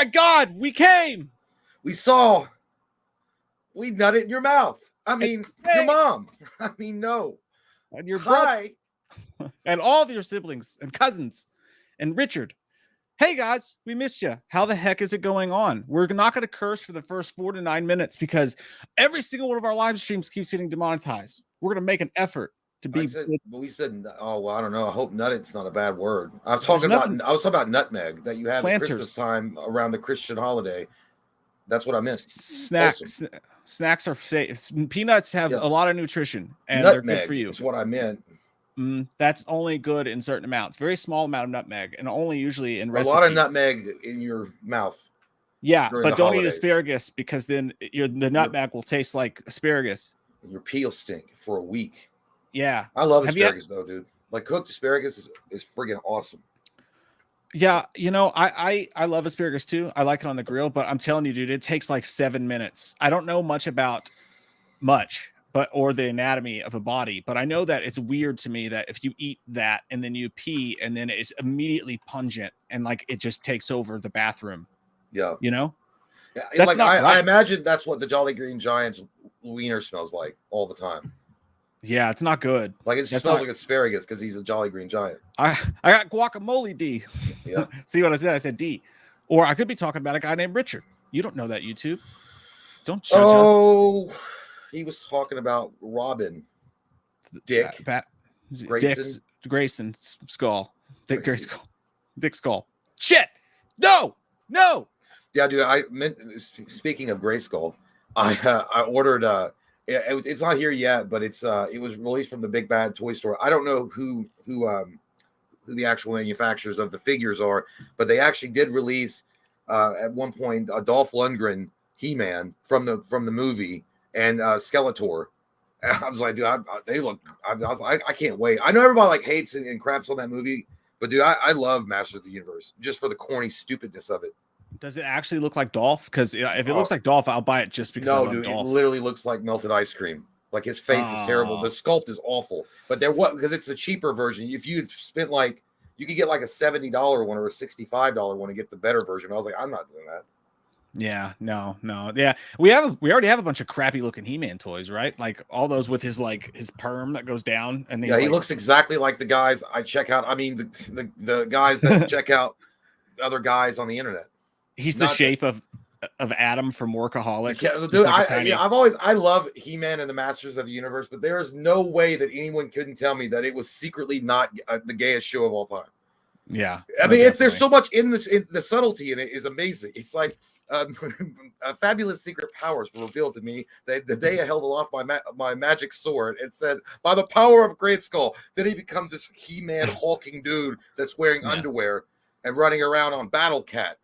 my God, we came. We saw. We nutted in your mouth. I mean, your mom. I mean, no. And your brother. And all of your siblings and cousins and Richard. Hey guys, we missed you. How the heck is it going on? We're not going to curse for the first 4 to 9 minutes because every single one of our live streams keeps getting demonetized. We're going to make an effort to be. We said, oh well, I don't know. I hope nutting's not a bad word. I was talking about nutmeg that you have at Christmas time around the Christian holiday. That's what I meant. Snacks are safe. Peanuts have a lot of nutrition and nutmeg, they're good for you. That's what I meant. That's only good in certain amounts. Very small amount of nutmeg, and only usually in recipes. A lot of nutmeg in your mouth. Yeah, but don't eat asparagus because then the nutmeg will taste like asparagus. Your peel stink for a week. Yeah, I love asparagus though, dude. Like cooked asparagus is friggin' awesome. Yeah, you know, I love asparagus too. I like it on the grill, but I'm telling you, dude, it takes like 7 minutes. I don't know much about or the anatomy of a body, but I know that it's weird to me that if you eat that and then you pee and then it's immediately pungent and like it just takes over the bathroom. Yeah, you know. Yeah, that's like I imagine that's what the Jolly Green Giant's wiener smells like all the time. Yeah, it's not good. Like it smells like asparagus because he's a Jolly Green Giant. I got guacamole D. Yeah. See what I said? I said D. Or I could be talking about a guy named Richard. You don't know that, YouTube. Don't judge us. Oh, he was talking about Robin. Dick. Grayson Skull. Dick Skull. Dick Skull. Shit. No. Yeah, dude. I meant speaking of Grayskull, I ordered it's not here yet, but it was released from the Big Bad Toy Store. I don't know who the actual manufacturers of the figures are, but they actually did release at one point a Dolph Lundgren He-Man from the movie and Skeletor. And I was like, dude, they look. I was like, I can't wait. I know everybody like hates and craps on that movie, but dude, I love Masters of the Universe just for the corny stupidness of it. Does it actually look like Dolph? Because if it looks like Dolph, I'll buy it just because. No, dude, Dolph. It literally looks like melted ice cream. Like his face is terrible. The sculpt is awful. But because it's a cheaper version. If you spent you could get like a $70 one or a $65 one to get the better version. I was like, I'm not doing that. Yeah, no. Yeah, we already have a bunch of crappy looking He-Man toys, right? Like all those with his perm that goes down, and he looks exactly like the guys I check out. I mean, the guys that check out other guys on the internet. He's the shape of Adam from Workaholics. Yeah, dude, I love He-Man and the Masters of the Universe, but there is no way that anyone couldn't tell me that it was secretly not the gayest show of all time. Yeah, I mean, there's so much in this. The subtlety in it is amazing. It's like fabulous secret powers were revealed to me the day I held aloft my magic sword and said, "By the power of Greatskull." Then he becomes this He-Man hulking dude that's wearing underwear and running around on Battle Cat.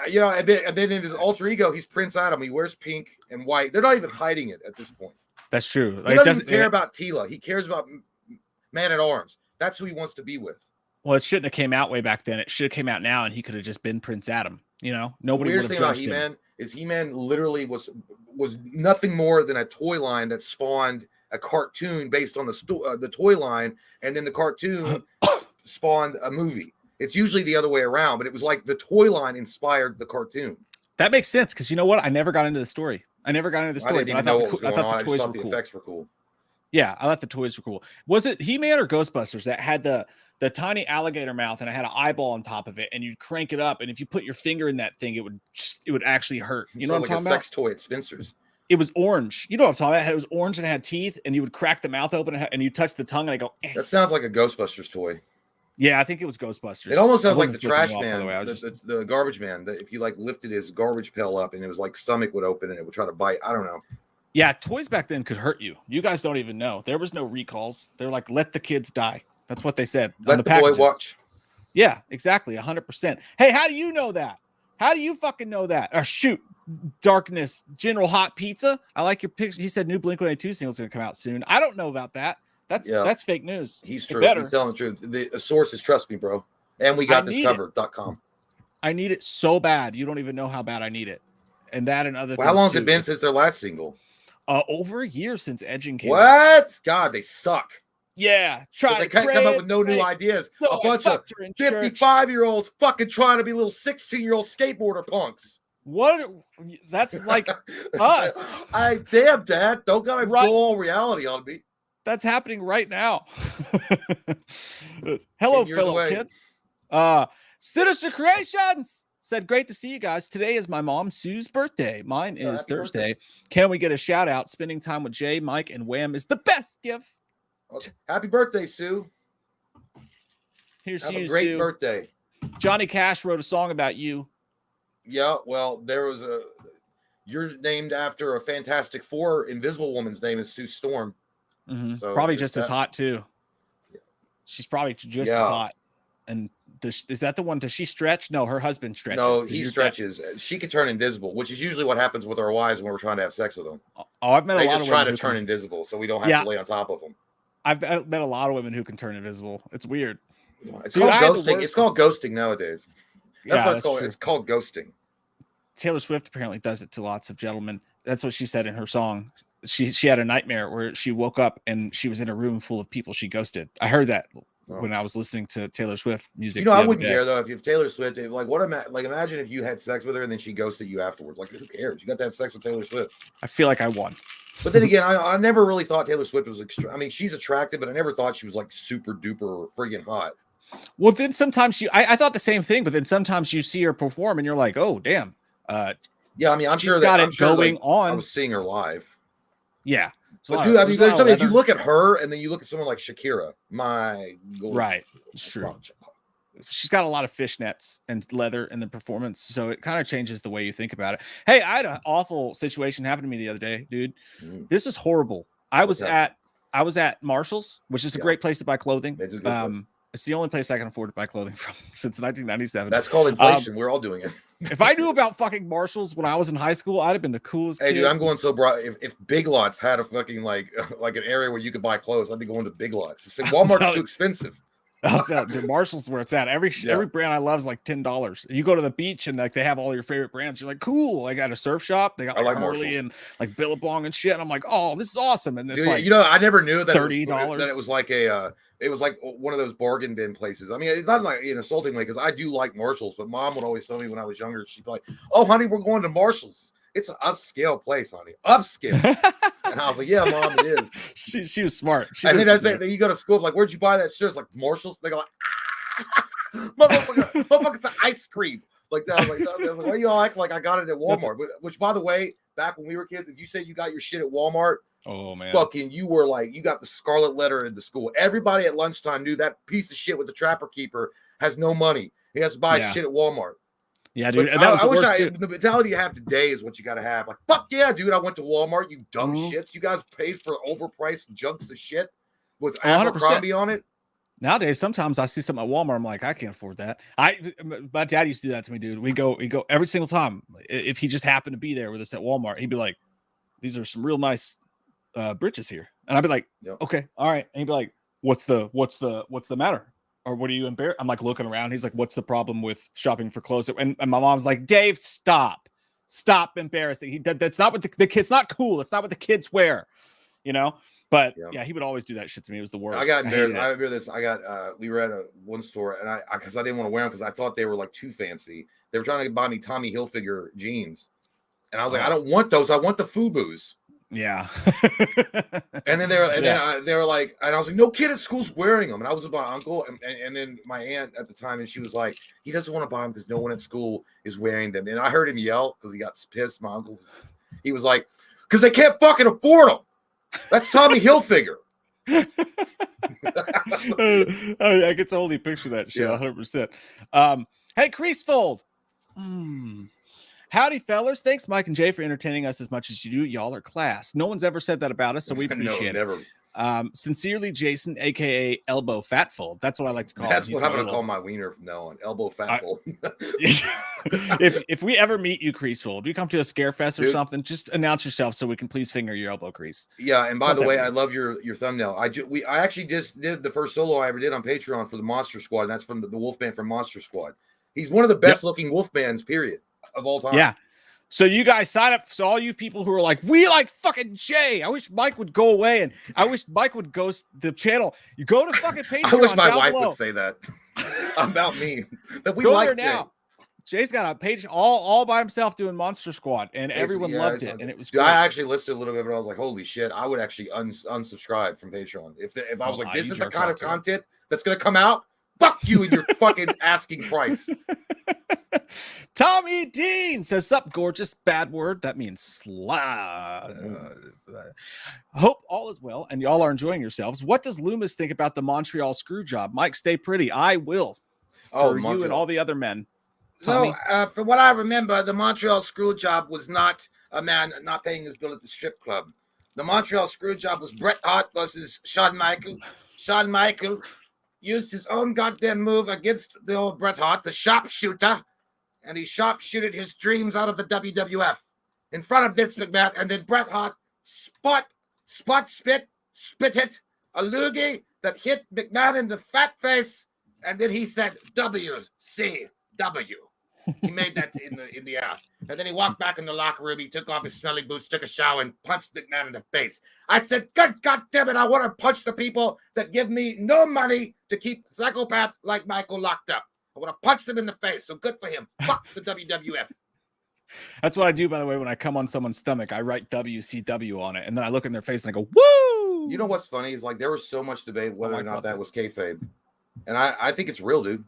You know, and then in his alter ego, he's Prince Adam. He wears pink and white. They're not even hiding it at this point. That's true. He doesn't care about Tila. He cares about Man at Arms. That's who he wants to be with. Well, it shouldn't have came out way back then. It should have came out now, and he could have just been Prince Adam. You know, nobody would have judged him. He-Man is He-Man literally was nothing more than a toy line that spawned a cartoon based on the toy line, and then the cartoon spawned a movie. It's usually the other way around, but it was like the toy line inspired the cartoon. That makes sense because you know what? I never got into the story. I thought the toys were cool. The effects were cool. Yeah, I thought the toys were cool. Was it He-Man or Ghostbusters that had the tiny alligator mouth and it had an eyeball on top of it, and you'd crank it up, and if you put your finger in that thing, it would actually hurt. You know what I'm talking about? Sex toy at Spencer's. It was orange. You know what I'm talking about? It was orange and it had teeth, and you would crack the mouth open and you touch the tongue, and I go. Eh. That sounds like a Ghostbusters toy. Yeah, I think it was Ghostbusters. It almost sounds like the trash man, the garbage man. That if you lifted his garbage pail up and it was like stomach would open and it would try to bite. I don't know. Yeah, toys back then could hurt you. You guys don't even know. There was no recalls. They're like, let the kids die. That's what they said. Let the boy watch. Yeah, exactly. 100%. Hey, how do you know that? How do you fucking know that? Or shoot, Darkness, General Hot Pizza. I like your picture. He said new Blink-182 single is going to come out soon. I don't know about that. That's fake news. He's true. He's telling the truth. The sources trust me, bro. And we got this covered.com. I need it so bad. You don't even know how bad I need it. And that and other things. How long has it been since their last single? Over a year since Edging came out. What? God, they suck. Yeah, Because try they to can't come pray up with and no new pray. ideas. So A I bunch of fucked her in church. 55-year-olds fucking trying to be little 16-year-old skateboarder punks. What? That's like us. Damn, Dad, don't gotta Right. go all reality on me. That's happening right now. 10 Hello, years fellow away. kids. Sinister Creations said, great to see you guys. Today is my mom, Sue's birthday. Mine is happy Thursday. birthday. Can we get a shout out? Spending time with Jay, Mike, and Wham is the best gift. Happy birthday, Sue. Here's Have you, a great Sue. birthday. Johnny Cash wrote a song about you. Yeah, well, you're named after a Fantastic Four Invisible Woman's name is Sue Storm. Mm-hmm. So probably just as hot too. Yeah. She's probably just as hot. And is that the one? Does she stretch? No, her husband stretches. No, he stretches. She can turn invisible, which is usually what happens with our wives when we're trying to have sex with them. Oh, I've met a lot of women. They just try to turn invisible, so we don't have to lay on top of them. I've met a lot of women who can turn invisible. It's weird. It's called ghosting. It's called ghosting nowadays. That's what it's called. True. It's called ghosting. Taylor Swift apparently does it to lots of gentlemen. That's what she said in her song. She had a nightmare where she woke up and she was in a room full of people she ghosted. I heard that when I was listening to Taylor Swift music. You know, I wouldn't care though if you have Taylor Swift. Imagine if you had sex with her and then she ghosted you afterwards. Like, who cares? You got to have sex with Taylor Swift. I feel like I won. But then again, I never really thought Taylor Swift was I mean, she's attractive, but I never thought she was like super duper friggin' hot. Well, then sometimes I thought the same thing, but then sometimes you see her perform and you're like, oh, damn. Yeah, I mean, I'm sure got it going on. I was seeing her live. Yeah. But dude, I mean, if you look at her and then you look at someone like Shakira, my God. Right. It's true. She's got a lot of fishnets and leather in the performance, so it kind of changes the way you think about it. Hey, I had an awful situation happen to me the other day, dude. This is horrible. I was at Marshall's, which is a great place to buy clothing. It's the only place I can afford to buy clothing from since 1997. That's called inflation. We're all doing it. If I knew about fucking Marshalls when I was in high school, I'd have been the coolest. Hey, dude, I'm going so broad. If Big Lots had a fucking like an area where you could buy clothes, I'd be going to Big Lots. Walmart's too expensive. Marshall's where it's at. Every brand I love is like $10. You go to the beach and like they have all your favorite brands. You're like, cool. I got a surf shop. They got like Harley and like Billabong and shit. And I'm like, oh, this is awesome. And this, dude, like, you know, I never knew that $30. It was like it was like one of those bargain bin places. I mean, it's not like an insulting way because I do like Marshalls, but Mom would always tell me when I was younger, she'd be like, "Oh, honey, we're going to Marshalls. It's an upscale place, honey. Upscale." And I was like, "Yeah, Mom, it is." She was smart. And then you go to school, like, "Where'd you buy that shirt?" It's like Marshalls. They go like, "Motherfucker, ice cream." Like that. I was like, "Why you all act like I got it at Walmart?" Which, by the way, back when we were kids, if you said you got your shit at Walmart, oh man, fucking, you were like, you got the scarlet letter in the school. Everybody at lunchtime knew that piece of shit with the trapper keeper has no money. He has to buy shit at Walmart. Yeah, dude. And that was the worst too. The mentality you have today is what you got to have. Like, fuck yeah, dude. I went to Walmart. You dumb shits. You guys paid for overpriced junks of shit with Abercrombie on it. Nowadays, sometimes I see something at Walmart. I'm like, I can't afford that. My dad used to do that to me, dude. We go every single time. If he just happened to be there with us at Walmart, he'd be like, "These are some real nice britches here," and I'd be like, "Okay, all right." And he'd be like, "What's the matter? Or what are you embarrassed?" I'm like looking around. He's like, "What's the problem with shopping for clothes?" And my mom's like, "Dave, stop embarrassing. That's not what the kids. Not cool. It's not what the kids wear, you know." But yeah, he would always do that shit to me. It was the worst. I got embarrassed. I remember this. We were at one store, and because I didn't want to wear them because I thought they were like too fancy. They were trying to buy me Tommy Hilfiger jeans, and I was like, I don't want those. I want the FUBUs. Yeah. And then they were like, and I was like, no kid at school's wearing them. And I was with my uncle, and then my aunt at the time, and she was like, he doesn't want to buy them because no one at school is wearing them. And I heard him yell because he got pissed. My uncle, he was like, because they can't fucking afford them. That's Tommy Hilfiger. I can totally picture that shit 100%. Hey, Creasefold. Howdy, fellas. Thanks, Mike and Jay, for entertaining us as much as you do. Y'all are class. No one's ever said that about us, so we appreciate never. it. Sincerely, Jason, a.k.a. Elbow Fatfold. That's what I like to call That's what I'm going to call my wiener from now on. Elbow Fatfold. If we ever meet you, Creasefold, you come to a scare fest or something, just announce yourself so we can please finger your elbow crease. Yeah, and by the way, I love your thumbnail. I actually just did the first solo I ever did on Patreon for the Monster Squad, and that's from the Wolfman from Monster Squad. He's one of the best looking Wolfmans, period, of all time. Yeah. So you guys sign up. So all you people who are like, we like fucking Jay. I wish Mike would go away, and I wish Mike would ghost the channel. You go to fucking Patreon. I wish my down wife below. would say that about me. That we Go like there Jay. now. Jay's got a page all by himself doing Monster Squad, and everyone loved it, and it was Dude, great. I actually listened a little bit, but I was like, holy shit, I would actually unsubscribe from Patreon. If I was like, this is the kind of content that's going to come out, fuck you and your fucking asking price. Tommy Dean says, sup, gorgeous. Bad word. That means hope all is well, and y'all are enjoying yourselves. What does Loomis think about the Montreal screw job? Mike, stay pretty. I will. For you and all the other men. So, from what I remember, the Montreal screw job was not a man not paying his bill at the strip club. The Montreal screw job was Bret Hart versus Shawn Michaels. Shawn Michaels used his own goddamn move against the old Bret Hart, the sharpshooter, and he sharpshooted his dreams out of the WWF in front of Vince McMahon, and then Bret Hart spit it, a loogie that hit McMahon in the fat face, and then he said WCW. He made that in the air. And then he walked back in the locker room. He took off his smelly boots, took a shower, and punched McMahon in the face. I said, God damn it, I want to punch the people that give me no money to keep psychopaths like Michael locked up. I want to punch them in the face. So good for him. Fuck the WWF. That's what I do, by the way, when I come on someone's stomach. I write WCW on it, and then I look in their face and I go, woo! You know what's funny is like there was so much debate whether or not that was kayfabe. And I think it's real, dude.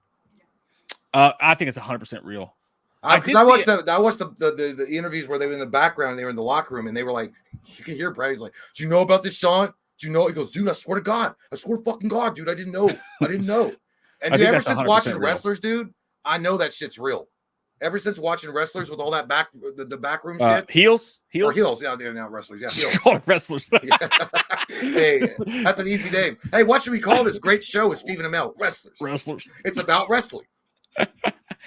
I think it's 100% real. I watched the interviews where they were in the background, they were in the locker room, and they were like, you can hear Brady's like, do you know about this, Sean? Do you know? He goes, dude, I swear to God. I swear to fucking God, dude. I didn't know. And dude, ever since watching wrestlers, dude, I know that shit's real. Ever since watching wrestlers with all that the backroom shit. Heels? Yeah, they're now wrestlers. Yeah, heels. Call it wrestlers. Hey, that's an easy name. Hey, what should we call this great show with Stephen Amell? Wrestlers. It's about wrestling.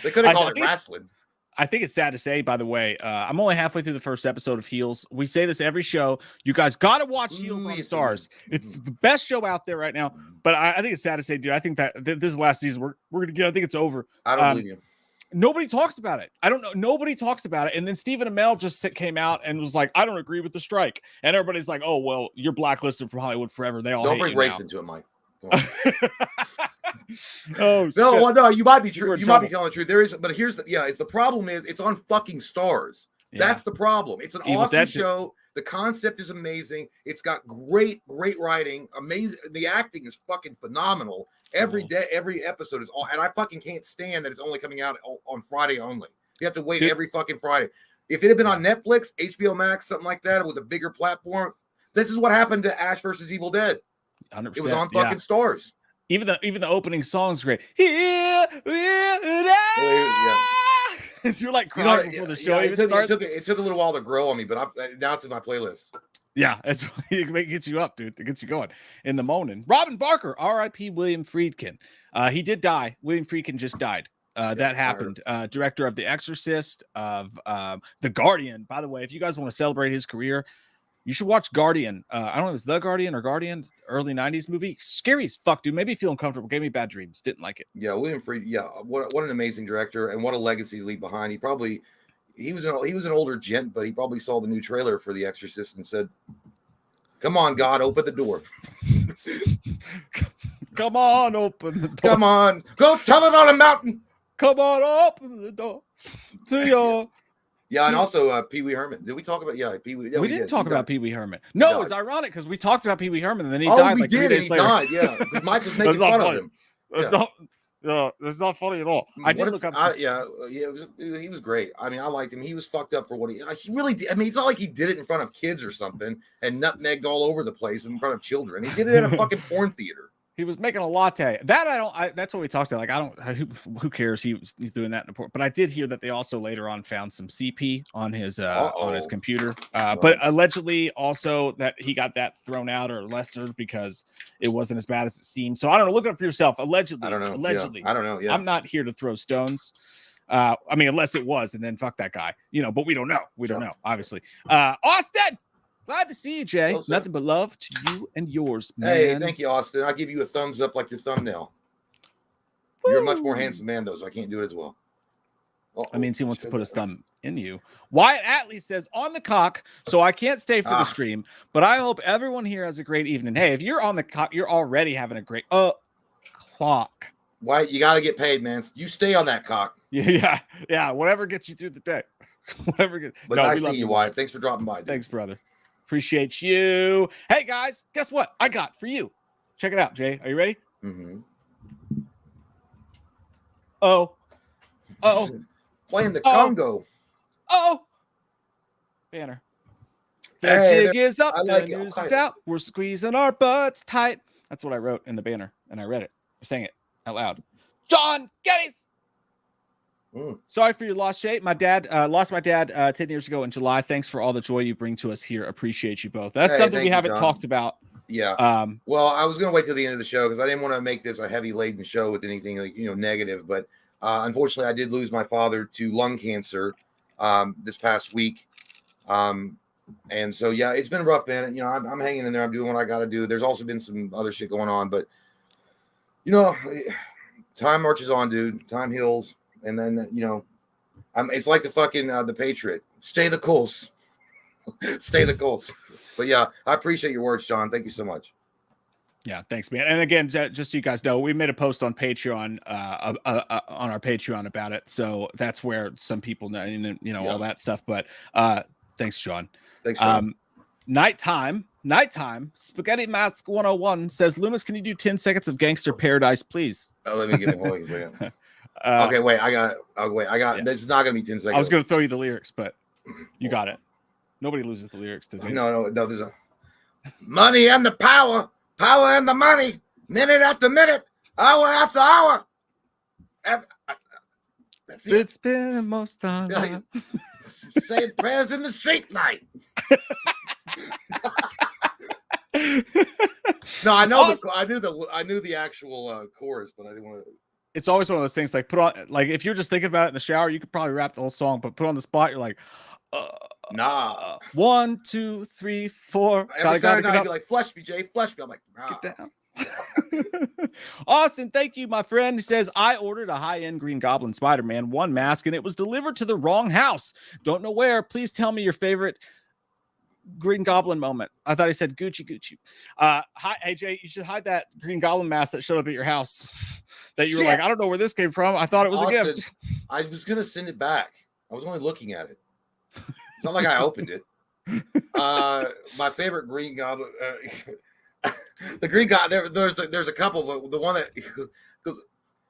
They could have called it wrestling. I think it's sad to say, by the way, I'm only halfway through the first episode of Heels. We say this every show. You guys got to watch Heels on Stars. It's the best show out there right now. But I think it's sad to say, dude, I think that this is the last season. We're going to get, I think it's over. I don't believe you. Nobody talks about it. I don't know. Nobody talks about it. And then Stephen Amell just came out and was like, I don't agree with the strike. And everybody's like, oh, well, you're blacklisted from Hollywood forever. They all don't bring race into it, Mike. Oh no, well, no, you might be true. You might be telling the truth. There is, but here's the problem is it's on fucking Stars. Yeah. That's the problem. It's an awesome show. The concept is amazing. It's got great writing. Amazing. The acting is fucking phenomenal. Every day, every episode is all, and I fucking can't stand that it's only coming out on Friday only. You have to wait every fucking Friday. If it had been on Netflix, HBO Max, something like that, with a bigger platform, this is what happened to Ash versus Evil Dead. 100%, it was on fucking Stars. Even the opening song's great. You're like crying before the show even starts. It took a little while to grow on me, but now it's in my playlist. Yeah, it gets you up, dude. It gets you going in the morning. Robin Barker, R.I.P. William Friedkin. He did die. William Friedkin just died. That happened. Director of The Exorcist, of The Guardian. By the way, if you guys want to celebrate his career, you should watch Guardian. I don't know if it's The Guardian or Guardian, early 90s movie. Scary as fuck, dude. Made me feel uncomfortable. Gave me bad dreams. Didn't like it. Yeah, William Friedkin. Yeah, what an amazing director and what a legacy to leave behind. He was an older gent, but he probably saw the new trailer for The Exorcist and said, "Come on, God, open the door. Come on, open the door. Come on, go tell it on a mountain. Come on, open the door to your." Yeah, and also Pee Wee Herman. Did we talk about Pee Wee? Yeah, we didn't talk about Pee Wee Herman. No, it's ironic because we talked about Pee Wee Herman and then he died like 3 days later. Died, yeah, because Mike was making fun of him. That's not funny at all. I did look up. He was great. I mean, I liked him. He was fucked up for what he really did. I mean, it's not like he did it in front of kids or something and nutmegged all over the place in front of children. He did it in a fucking porn theater. He was making a latte. That's what we talked about. Like, who cares? He's doing that in the port. But I did hear that they also later on found some CP on his computer. But allegedly also that he got that thrown out or lessered because it wasn't as bad as it seemed. So I don't know. Look it up for yourself. Allegedly. I don't know. Allegedly. Yeah. I don't know. Yeah. I'm not here to throw stones. I mean, unless it was, and then fuck that guy. But we don't know. We don't know, obviously. Austin! Glad to see you, Jay. Oh, nothing but love to you and yours, man. Hey, thank you, Austin. I'll give you a thumbs up like your thumbnah. Woo. You're a much more handsome man, though, so I can't do it as well. That means he wants to put his thumb in you. Wyatt Atley says, on the cock, so I can't stay for the stream, but I hope everyone here has a great evening. Hey, if you're on the cock, you're already having a great clock. Wyatt, you got to get paid, man. You stay on that cock. Yeah. Whatever gets you through the day. Whatever gets. But nice seeing you, Wyatt. Thanks for dropping by. Dude. Thanks, brother. Appreciate you. Hey, guys, guess what I got for you? Check it out, Jay. Are you ready? Mm-hmm. Oh. Playing the Congo. Banner. The jig is up. The news is out. We're squeezing our butts tight. That's what I wrote in the banner, and I read it. I sang it out loud. John Geddes. Sorry for your loss, Jay. My dad lost my dad 10 years ago in July. Thanks for all the joy you bring to us here. Appreciate you both. That's something we haven't talked about. Yeah. Well, I was going to wait till the end of the show because I didn't want to make this a heavy laden show with anything negative. But unfortunately, I did lose my father to lung cancer this past week. And so, yeah, it's been rough, man. I'm hanging in there. I'm doing what I got to do. There's also been some other shit going on. But, time marches on, dude. Time heals. And then, it's like the fucking the Patriot. Stay the course. Stay the course. But yeah, I appreciate your words, John. Thank you so much. Yeah, thanks, man. And again, just so you guys know, we made a post on Patreon, on our Patreon about it. So that's where some people know, all that stuff. But thanks, John. Thanks, John. Nighttime. Spaghetti Mask 101 says, Loomis, can you do 10 seconds of Gangster Paradise, please? Oh, let me get it. Hold on a second. Okay, wait. I got. Yeah. This is not gonna be 10 seconds. I was gonna throw you the lyrics, but you got it. Nobody loses the lyrics to this. No. There's a money and the power and the money, minute after minute, hour after hour. That's it. It's been most time. Saying prayers in the street night. No, I know. I knew the actual chorus, but I didn't want to. It's always one of those things like put on, like if you're just thinking about it in the shower, you could probably rap the whole song, but put on the spot, you're like, nah. 1, 2, 3, 4. Every Saturday night, you'd be like, flush me, Jay, flush me. I'm like, get down. Austin, thank you, my friend. He says, I ordered a high-end Green Goblin Spider-Man 1 mask, and it was delivered to the wrong house. Don't know where. Please tell me your favorite Green Goblin moment. I thought he said Gucci. Hi, AJ, you should hide that Green Goblin mask that showed up at your house that you were like, I don't know where this came from. I thought it was Austin, a gift. I was going to send it back. I was only looking at it. It's not like I opened it. My favorite Green Goblin, the Green Goblin, there's a couple, but the one that goes,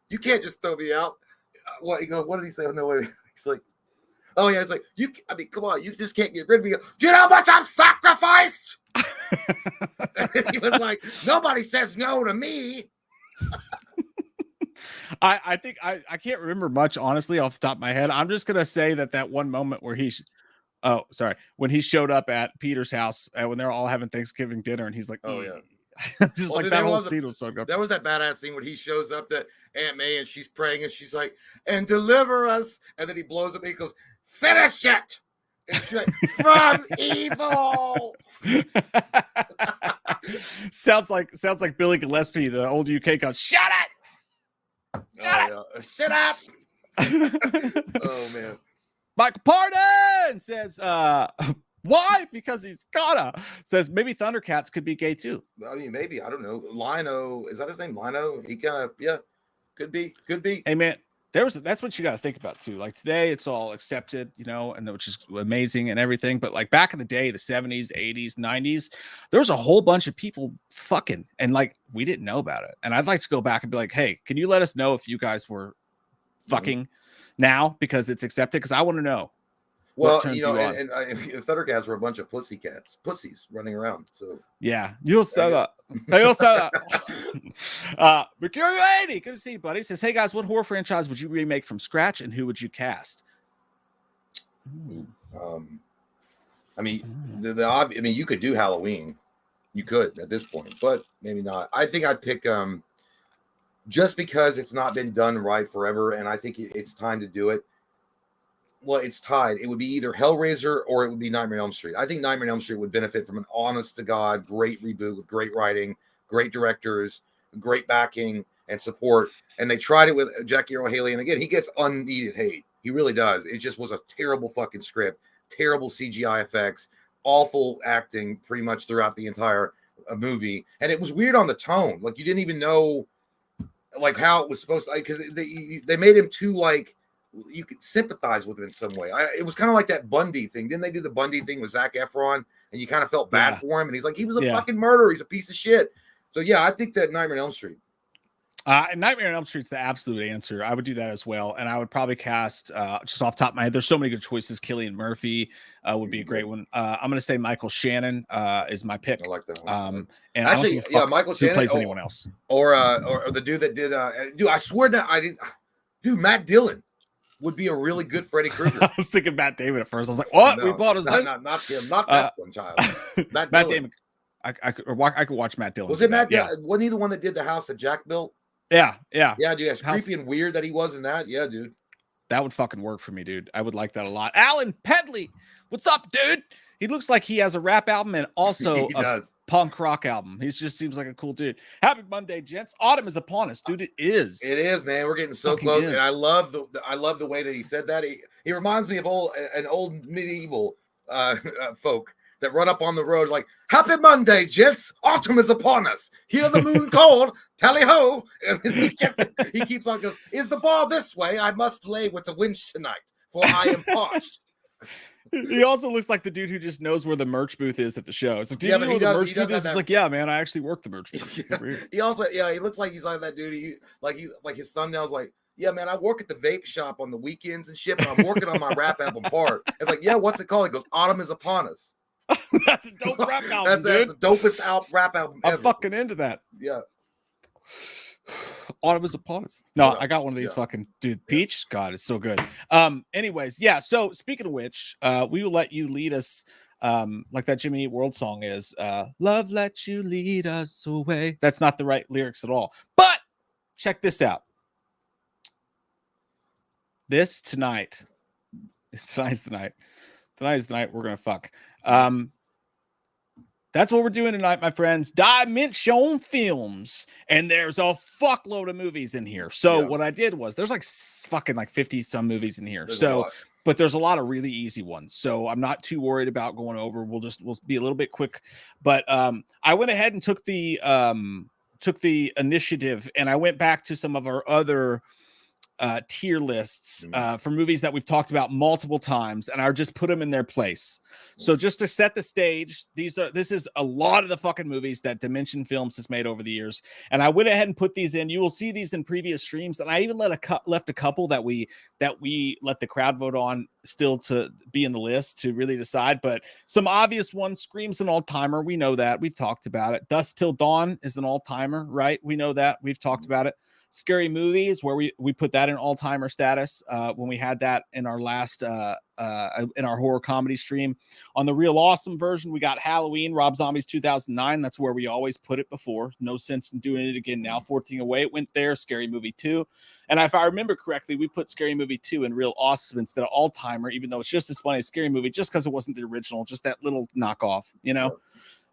you can't just throw me out. What did he say? Oh, no, wait. He's like, oh yeah, it's like come on, you just can't get rid of me. Do you know how much I've sacrificed? He was like, nobody says no to me. I think I can't remember much, honestly, off the top of my head. I'm just gonna say that one moment where when he showed up at Peter's house when they're all having Thanksgiving dinner, and he's like, oh yeah, just like that whole scene was so good. That was that badass scene when he shows up to Aunt May and she's praying and she's like, and deliver us, and then he blows up and he goes, finish it. And she's like, from evil. sounds like Billy Gillespie, the old UK coach. Shut it. Shut up. Oh man. Michael Pardon says, why? Because he's gotta. Says maybe Thundercats could be gay too. I mean, maybe. I don't know. Lino, is that his name? Lino? He kind of, could be. Hey man, that's what you got to think about too. Like today, it's all accepted, and which is amazing and everything. But like back in the day, the 70s, 80s, 90s, there was a whole bunch of people fucking, and like we didn't know about it. And I'd like to go back and be like, hey, can you let us know if you guys were fucking now because it's accepted? Because I want to know. Well, and Thundercats were a bunch of pussies running around. So yeah, you'll say that. You'll say that. Mercurio 80, good to see you, buddy. Says, hey guys, what horror franchise would you remake from scratch, and who would you cast? I mean, you could do Halloween. You could at this point, but maybe not. I think I'd pick just because it's not been done right forever, and I think it's time to do it. Well, it's tied. It would be either Hellraiser or it would be Nightmare on Elm Street. I think Nightmare on Elm Street would benefit from an honest-to-God, great reboot with great writing, great directors, great backing and support. And they tried it with Jackie Earle Haley, and again, he gets unneeded hate. He really does. It just was a terrible fucking script, terrible CGI effects, awful acting pretty much throughout the entire movie. And it was weird on the tone. Like, you didn't even know like how it was supposed to, because they made him too, like, you could sympathize with him in some way. It was kind of like that Bundy thing. Didn't they do the Bundy thing with Zac Efron? And you kind of felt bad for him. And he's like, he was a fucking murderer. He's a piece of shit. So yeah, I think that Nightmare on Elm Street. And Nightmare on Elm Street's the absolute answer. I would do that as well. And I would probably cast, just off the top of my head, there's so many good choices. Cillian Murphy would be a great one. I'm going to say Michael Shannon is my pick. I like that one. And actually, Michael Shannon plays anyone else. Or the dude that did, dude, I swear that dude, Matt Dillon would be a really good Freddy Krueger. I was thinking Matt Damon at first. I was like, what? We bought his not him, not that one child. Matt Damon. I could watch Matt Dillon. Was it Matt Dillon? Wasn't he the one that did the house that Jack built? Yeah. Dude, as creepy and weird that he was in that. Yeah, dude. That would fucking work for me, dude. I would like that a lot. Alan Pedley, what's up, dude? He looks like he has a rap album and also a punk rock album. He just seems like a cool dude. Happy Monday, gents. Autumn is upon us, dude. It is. It is, man. We're getting so close, and I love the way that he said that. He reminds me of an old medieval folk that run up on the road like, happy Monday, gents. Autumn is upon us. Hear the moon call. Tally ho. And he keeps on going, is the bar this way? I must lay with the winch tonight, for I am parched. He also looks like the dude who just knows where the merch booth is at the show. It's like, do you know where the merch booth is? It's like, yeah, man, I actually work the merch booth. He also, he looks like he's like that dude. He his thumbnail's like, yeah, man, I work at the vape shop on the weekends and shit, but I'm working on my rap album part. It's like, yeah, what's it called? He goes, Autumn is upon us. That's a dope rap album, that's the dopest rap album ever. I'm fucking into that. Yeah. Autumn is upon us. No, I got one of these fucking dude. Peach, God, it's so good. Anyways, yeah. So speaking of which, we will let you lead us, like that Jimmy Eat World song is. Love let you lead us away. That's not the right lyrics at all. But check this out. Tonight's the night we're gonna fuck. That's what we're doing tonight, my friends. Dimension Films. And there's a fuckload of movies in here. So what I did was there's like fucking like 50 some movies in here. But there's a lot of really easy ones. So I'm not too worried about going over. We'll be a little bit quick. But I went ahead and took the initiative, and I went back to some of our other tier lists for movies that we've talked about multiple times, and I just put them in their place. So just to set the stage, this is a lot of the fucking movies that Dimension Films has made over the years, and I went ahead and put these in. You will see these in previous streams, and I even left a couple that we let the crowd vote on still to be in the list to really decide. But some obvious ones: Scream's an all-timer, we know that, we've talked about it. Dusk Till Dawn is an all-timer, right? We know that, we've talked about it. Scary Movies, where we put that in all-timer status when we had that in our last in our horror comedy stream. On the Real Awesome version, we got Halloween, Rob Zombie's 2009. That's where we always put it before. No sense in doing it again now. 14 away, it went there. Scary Movie 2. And if I remember correctly, we put Scary Movie 2 in Real Awesome instead of all-timer, even though it's just as funny as Scary Movie, just because it wasn't the original, just that little knockoff, you know?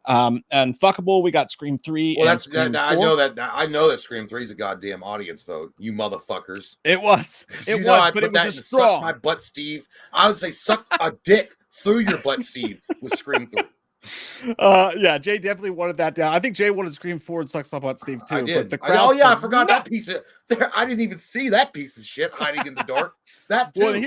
And Fuckable, we got Scream 3. Well, I know that Scream 3 is a goddamn audience vote, you motherfuckers. It was, but it was a strong. Suck my butt, Steve. I would say suck a dick through your butt, Steve, with Scream 3. Yeah, Jay definitely wanted that down. I think Jay wanted Scream 4 and Sucks My Butt, Steve, too. I did. But I forgot that piece of. I didn't even see that piece of shit hiding in the dark. That too. Well,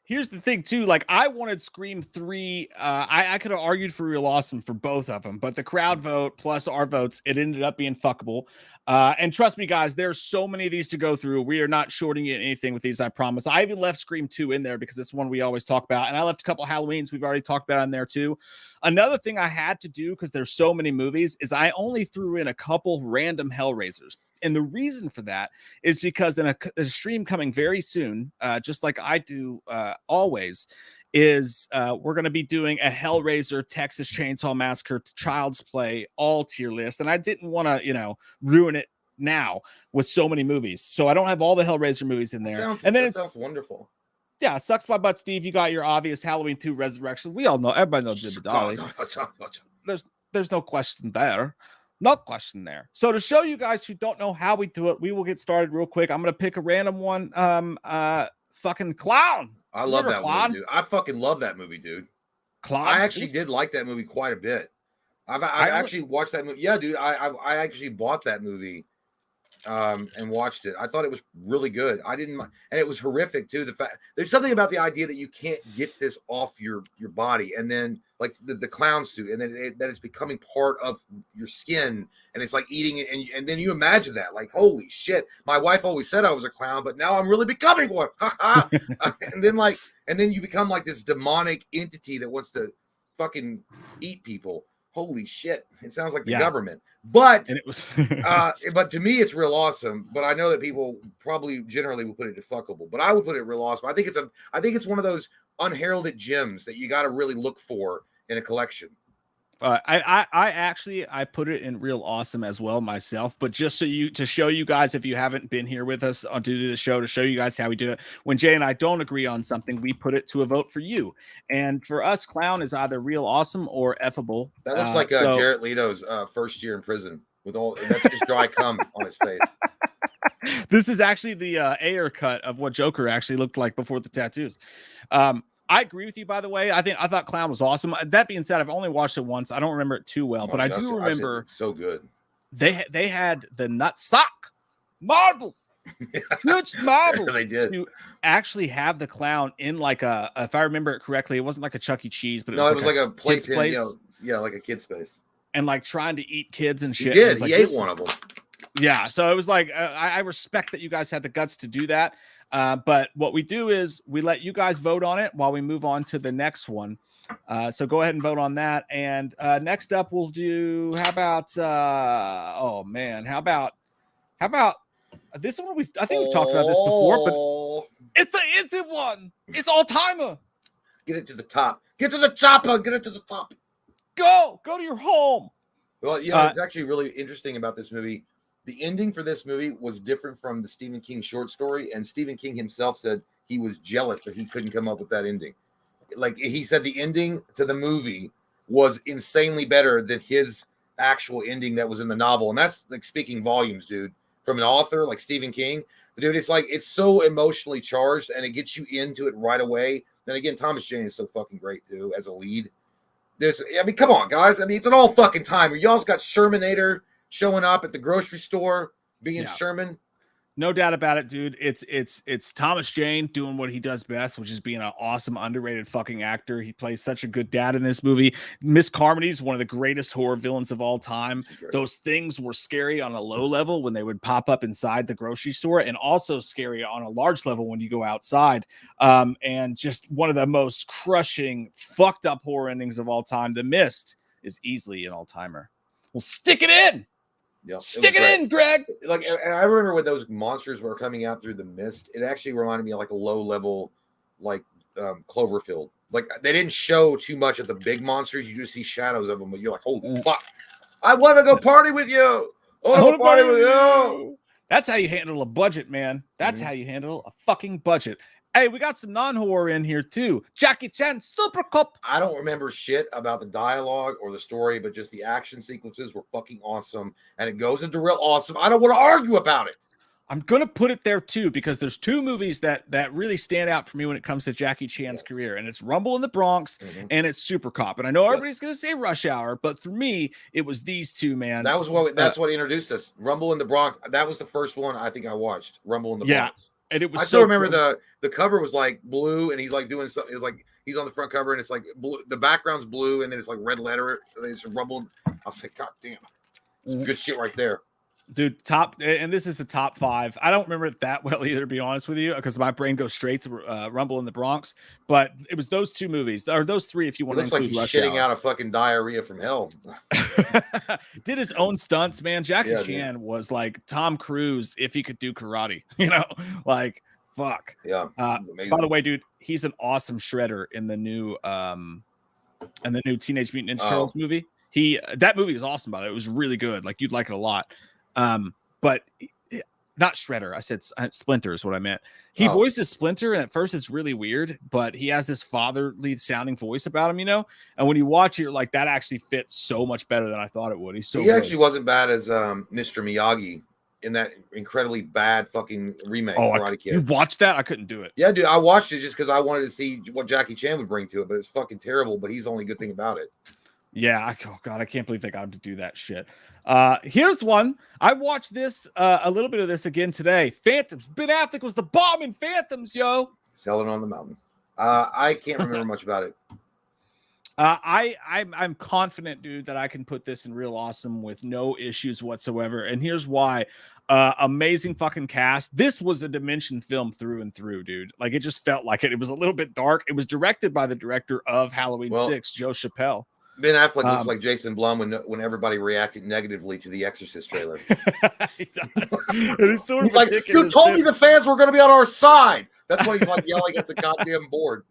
here's the thing, too. Like, I wanted Scream 3. I could have argued for Real Awesome for both of them, but the crowd vote plus our votes, it ended up being Fuckable. And trust me, guys, there's so many of these to go through. We are not shorting anything with these, I promise. I even left Scream 2 in there because it's one we always talk about. And I left a couple Halloweens we've already talked about in there, too. Another thing I had to do, because there's so many movies, is I only threw in a couple random Hellraisers. And the reason for that is because in a stream coming very soon, just like I do always, is we're going to be doing a Hellraiser, Texas Chainsaw Massacre, Child's Play, all tier list. And I didn't want to, ruin it now with so many movies. So I don't have all the Hellraiser movies in there. That sounds wonderful. Yeah, Sucks My Butt, Steve. You got your obvious Halloween 2 Resurrection. We all know, everybody knows Jim Dolly. There's no question there. No question there. So to show you guys who don't know how we do it, we will get started real quick. I'm going to pick a random one fucking clown. I love Remember that Clown? movie, dude. I fucking love that movie, dude. Clown. I actually did like that movie quite a bit. I've actually watched that movie. Yeah, dude. I actually bought that movie and watched it. I thought it was really good. I didn't, and it was horrific too. The fact there's something about the idea that you can't get this off your body, and then like the clown suit, and then that it's becoming part of your skin, and it's like eating it, and then you imagine that, like, holy shit. My wife always said I was a clown, but now I'm really becoming one. and then you become like this demonic entity that wants to fucking eat people. Holy shit. It sounds like the government. But and it was but to me it's real awesome. But I know that people probably generally would put it to fuckable. But I would put it real awesome. I think it's one of those unheralded gems that you got to really look for in a collection. I actually put it in real awesome as well myself, but just to show you guys, if you haven't been here with us on to do the show, to show you guys how we do it. When Jay and I don't agree on something, we put it to a vote for you. And for us, clown is either real awesome or effable. That looks like Jared Leto's first year in prison with all that's just dry cum on his face. This is actually the Ayer cut of what Joker actually looked like before the tattoos. I agree with you, by the way. I thought Clown was awesome. That being said, I've only watched it once. I don't remember it too well, but I do remember so good. They had the nutsock marbles, huge marbles. They did to actually have the clown in like a. If I remember it correctly, it wasn't like a Chuck E. Cheese, but it was like a playpen, place. Yeah, like a kid's space, and like trying to eat kids and shit. He did. Like, he ate one of them. Yeah, so it was like I respect that you guys had the guts to do that. But what we do is we let you guys vote on it while we move on to the next one. So go ahead and vote on that. And next up, we'll do. How about? Oh man, how about this one? I think we've talked about this before, but it's the instant one. It's all timer. Get it to the top. Get to the chopper. Get it to the top. Go to your home. Well, it's actually really interesting about this movie. The ending for this movie was different from the Stephen King short story, and Stephen King himself said he was jealous that he couldn't come up with that ending. Like he said, the ending to the movie was insanely better than his actual ending that was in the novel, and that's like speaking volumes, dude, from an author like Stephen King. Dude, it's like it's so emotionally charged, and it gets you into it right away. Then again, Thomas Jane is so fucking great too as a lead. Come on, guys. It's an all fucking timer. Y'all's got Shermanator showing up at the grocery store, being Sherman. No doubt about it, dude. It's Thomas Jane doing what he does best, which is being an awesome, underrated fucking actor. He plays such a good dad in this movie. Miss Carmody's one of the greatest horror villains of all time. Those things were scary on a low level when they would pop up inside the grocery store, and also scary on a large level when you go outside. And just one of the most crushing, fucked up horror endings of all time. The Mist is easily an all-timer. Well, stick it in. Yeah, stick it in, Greg. Like I remember when those monsters were coming out through the mist, it actually reminded me of like a low level, like Cloverfield. Like they didn't show too much of the big monsters; you just see shadows of them. But you're like, "Holy fuck! I want to go party with you. I want to party with you." That's how you handle a budget, man. That's how you handle a fucking budget. Hey, we got some non-horror in here too. Jackie Chan, Super Cup. I don't remember shit about the dialogue or the story, but just the action sequences were fucking awesome. And it goes into real awesome. I don't want to argue about it. I'm going to put it there too, because there's two movies that really stand out for me when it comes to Jackie Chan's career. And it's Rumble in the Bronx and it's Super Cop. And I know everybody's going to say Rush Hour, but for me, it was these two, man. That's what introduced us. Rumble in the Bronx. That was the first one I think I watched. Rumble in the Bronx. And it was I still remember the cover was like blue, and he's like doing something. It's like he's on the front cover, and it's like blue, the background's blue, and then it's like red letter. And then it's Rumble. I was like, God damn, some good shit right there, dude. And this is a top 5. I don't remember it that well either, to be honest with you, because my brain goes straight to Rumble in the Bronx. But it was those two movies, or those three, if you want to include Rush Hour. Looks like he's shitting out a fucking diarrhea from hell. Did his own stunts, man. Jackie Chan was like Tom Cruise if he could do karate, like fuck. Yeah. By the way, dude, he's an awesome shredder in the new Teenage Mutant Ninja Turtles movie. That movie is awesome, by the way. It was really good. Like you'd like it a lot. But not Shredder. I said Splinter is what I meant. He voices Splinter, and at first it's really weird, but he has this fatherly sounding voice about him, And when you watch it, you're like, that actually fits so much better than I thought it would. He actually wasn't bad as Mr. Miyagi in that incredibly bad fucking remake. Oh, Karate Kid. you watched that? I couldn't do it. Yeah, dude, I watched it just because I wanted to see what Jackie Chan would bring to it, but it's fucking terrible. But he's the only good thing about it. Yeah, oh god, I can't believe they got him to do that shit. Here's one. I watched this a little bit of this again today. Phantoms. Ben Affleck was the bomb in Phantoms, yo. Selling on the Mountain. I can't remember much about it. I'm confident, dude, that I can put this in real awesome with no issues whatsoever. And here's why. Amazing fucking cast. This was a Dimension film through and through, dude. Like it just felt like it. It was a little bit dark. It was directed by the director of Halloween 6, Joe Chappelle. Ben Affleck looks like Jason Blum when everybody reacted negatively to the Exorcist trailer. He does. And it's sort he's of like, you told me the fans were going to be on our side. That's why he's like yelling at the goddamn board.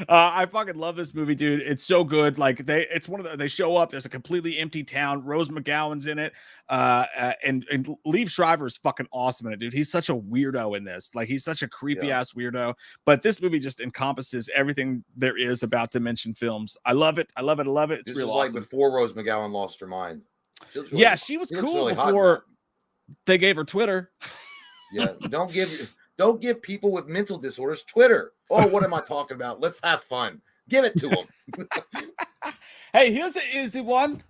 I fucking love this movie, dude. It's so good. Like it's one of the, they show up. There's a completely empty town. Rose McGowan's in it. And Liev Schreiber is fucking awesome in it, dude. He's such a weirdo in this. Like he's such a creepy ass weirdo. But this movie just encompasses everything there is about Dimension films. I love it. I love it. I love it. It's real awesome. Like before Rose McGowan lost her mind. She was cool really before they gave her Twitter. Yeah, don't give people with mental disorders Twitter. Oh, what am I talking about? Let's have fun. Give it to them. Hey, here's an easy one.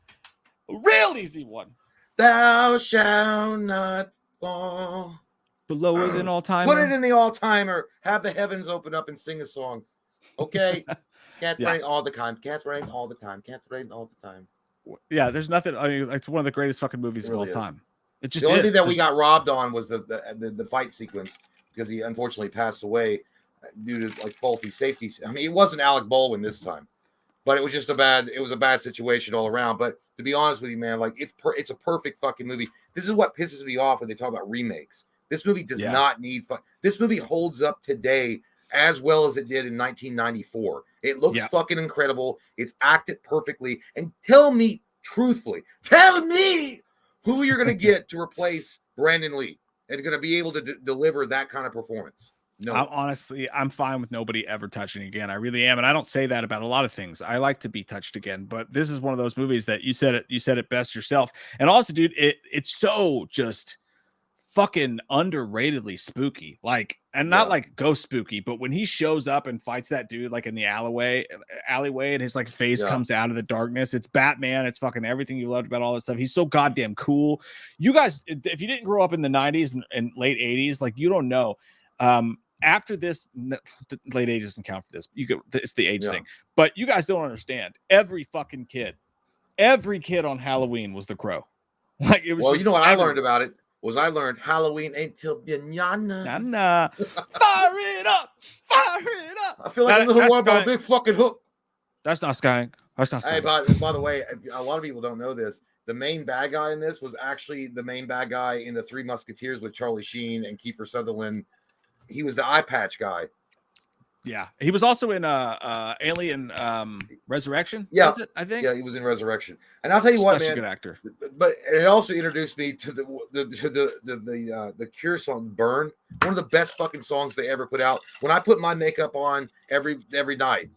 A real easy one. Thou shalt not fall. But lower than all time. Put it in the all-timer. Have the heavens open up and sing a song. Okay? Can't rain all the time. Can't rain all the time. Can't rain all the time. Yeah, there's nothing. I mean, it's one of the greatest fucking movies of all time. It just the only thing that we got robbed on was the fight sequence because he unfortunately passed away due to like faulty safety. I mean, it wasn't Alec Baldwin this time, but it was just a bad situation all around. But to be honest with you, man, like it's a perfect fucking movie. This is what pisses me off when they talk about remakes. This movie does not need this movie holds up today as well as it did in 1994. It looks fucking incredible. It's acted perfectly. And tell me truthfully, tell me who you're going to get to replace Brandon Lee and going to be able to deliver that kind of performance. No, I'm fine with nobody ever touching again. I really am. And I don't say that about a lot of things. I like to be touched again, but this is one of those movies that you said it best yourself. And also, dude, it's so just fucking underratedly spooky. Like, and not like ghost spooky, but when he shows up and fights that dude like in the alleyway and his like face comes out of the darkness, it's Batman. It's fucking everything you loved about all this stuff. He's so goddamn cool. You guys, if you didn't grow up in the 90s and late 80s, like you don't know. After this, late age doesn't count for this. It's the age thing, but you guys don't understand. Every kid on Halloween was the Crow. Like it was. Well, you know what I learned about it was I learned Halloween ain't till banana. Fire it up. I feel like a little one by a big fucking hook. That's not skying. Hey, by the way, a lot of people don't know this. The main bad guy in this was actually the main bad guy in the Three Musketeers with Charlie Sheen and Kiefer Sutherland. He was the eye patch guy. Yeah, he was also in Alien Resurrection. Yeah, was it? I think. Yeah, he was in Resurrection. And I'll tell you what, man, a good actor. But it also introduced me to the Cure song "Burn," one of the best fucking songs they ever put out. When I put my makeup on every night,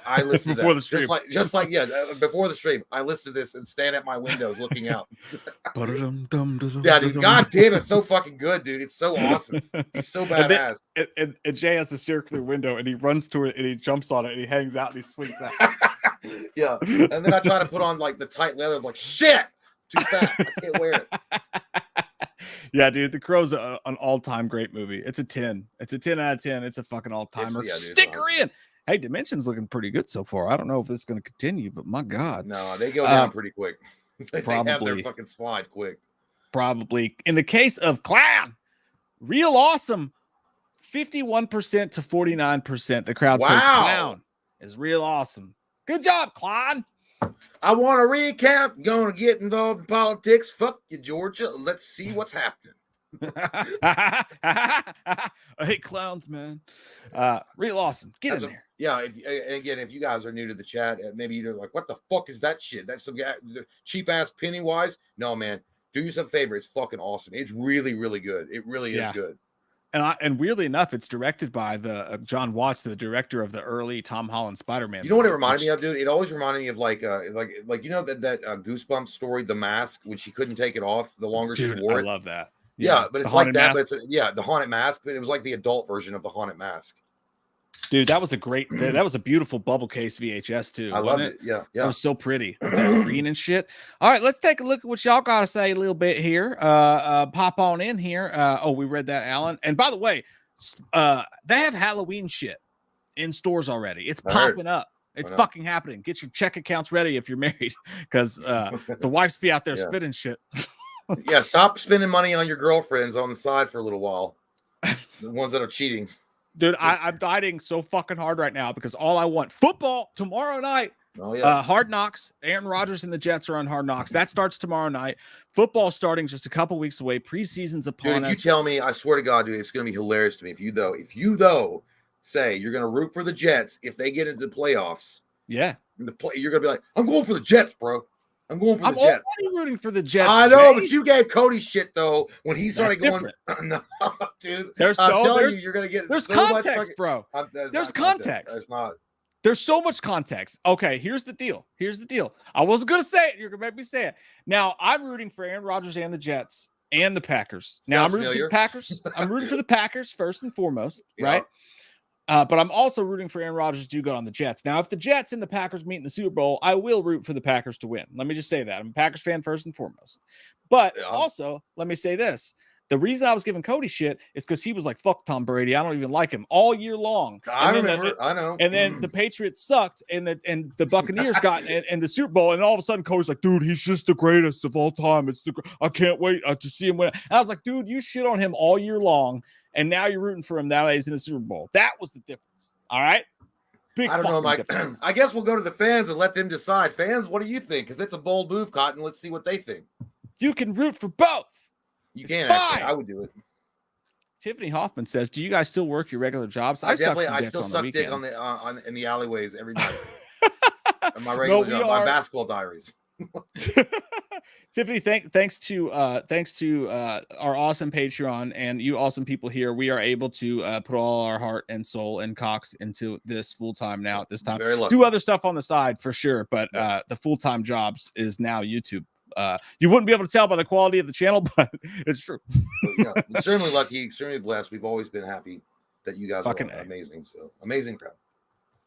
I listen to before that. The stream. Before the stream, I listen to this and stand at my windows looking out. Yeah, dude, god damn, it's so fucking good, dude. It's so awesome. He's so badass. And Jay has a circular window, and he runs to it, and he jumps on it, and he hangs out, and he swings out. Yeah, and then I try to put on like the tight leather. I'm like, shit, too fat. I can't wear it. Yeah, dude, The Crow's an all-time great movie. It's a 10. It's a 10 out of 10. It's a fucking all-timer. Stick her in. Hey, Dimension's looking pretty good so far. I don't know if it's going to continue, but my God. No, they go down pretty quick. They probably have their fucking slide quick. Probably. In the case of Clown, real awesome. 51% to 49%. The crowd says Clown is real awesome. Good job, Clown. I want to recount. Going to get involved in politics. Fuck you, Georgia. Let's see what's happening. I hate clowns, man. Real awesome. Get in there. Yeah. If you guys are new to the chat, maybe you're like, what the fuck is that shit? That's some guy, cheap ass Pennywise. No, man. Do yourself a favor. It's fucking awesome. It's really, really good. It really is good. And weirdly enough, it's directed by the John Watts, the director of the early Tom Holland Spider-Man. You know what it movies, reminded which- me of, dude? It always reminded me of like you know that Goosebumps story, The Mask, when she couldn't take it off the longer Dude, she wore it. I love that. Yeah, but The it's like that. Haunted But it's the Haunted Mask. But it was like the adult version of the Haunted Mask. Dude, that was a great. That was a beautiful bubble case VHS too. I wasn't loved it? it. Yeah, It yeah. was so pretty, with that green and shit. All right, let's take a look at what y'all got to say a little bit here. Pop on in here. We read that, Alan. And by the way, they have Halloween shit in stores already. It's popping up. It's fucking happening. Get your check accounts ready if you're married, because the wives be out there spitting shit. Yeah, stop spending money on your girlfriends on the side for a little while. The ones that are cheating. Dude, I'm dieting so fucking hard right now because all I want football tomorrow night. Oh yeah, Hard Knocks. Aaron Rodgers and the Jets are on Hard Knocks. That starts tomorrow night. Football starting just a couple weeks away. Preseason's upon dude, if us. you tell me, I swear to God, dude, it's gonna be hilarious to me if you say you're gonna root for the Jets if they get into the playoffs. Yeah, you're gonna be like, I'm going for the Jets, bro. I'm going for the Jets. I'm already rooting for the Jets. I know, but you gave Cody shit though when he started going. No, dude. There's you're gonna get. There's so context, much bro. There's context. There's not. There's so much context. Okay, here's the deal. I wasn't gonna say it. You're gonna make me say it. Now I'm rooting for Aaron Rodgers and the Jets and the Packers. Now I'm rooting for the Packers. I'm rooting for the Packers first and foremost, right? But I'm also rooting for Aaron Rodgers to go on the Jets. Now, if the Jets and the Packers meet in the Super Bowl, I will root for the Packers to win. Let me just say that. I'm a Packers fan first and foremost. But also, let me say this. The reason I was giving Cody shit is because he was like, fuck Tom Brady. I don't even like him all year long. I remember. I know. And then the Patriots sucked and the Buccaneers got in the Super Bowl. And all of a sudden, Cody's like, dude, he's just the greatest of all time. I can't wait to see him win. And I was like, dude, you shit on him all year long. And now you're rooting for him nowadays in the Super Bowl. That was the difference. All right. I don't know, Mike. I guess we'll go to the fans and let them decide. Fans, what do you think? Because it's a bold move, Cotton. Let's see what they think. You can root for both. You can. Actually. I would do it. Tiffany Hoffman says, "Do you guys still work your regular jobs?" I still suck dick in the alleyways every night. My regular job, my basketball diaries. Tiffany, thanks to our awesome Patreon and you awesome people here, we are able to put all our heart and soul and cocks into this full time now. At this time, do other stuff on the side for sure, but the full time jobs is now YouTube. You wouldn't be able to tell by the quality of the channel, but it's true. Yeah, extremely lucky, extremely blessed. We've always been happy that you guys are amazing. So amazing crowd.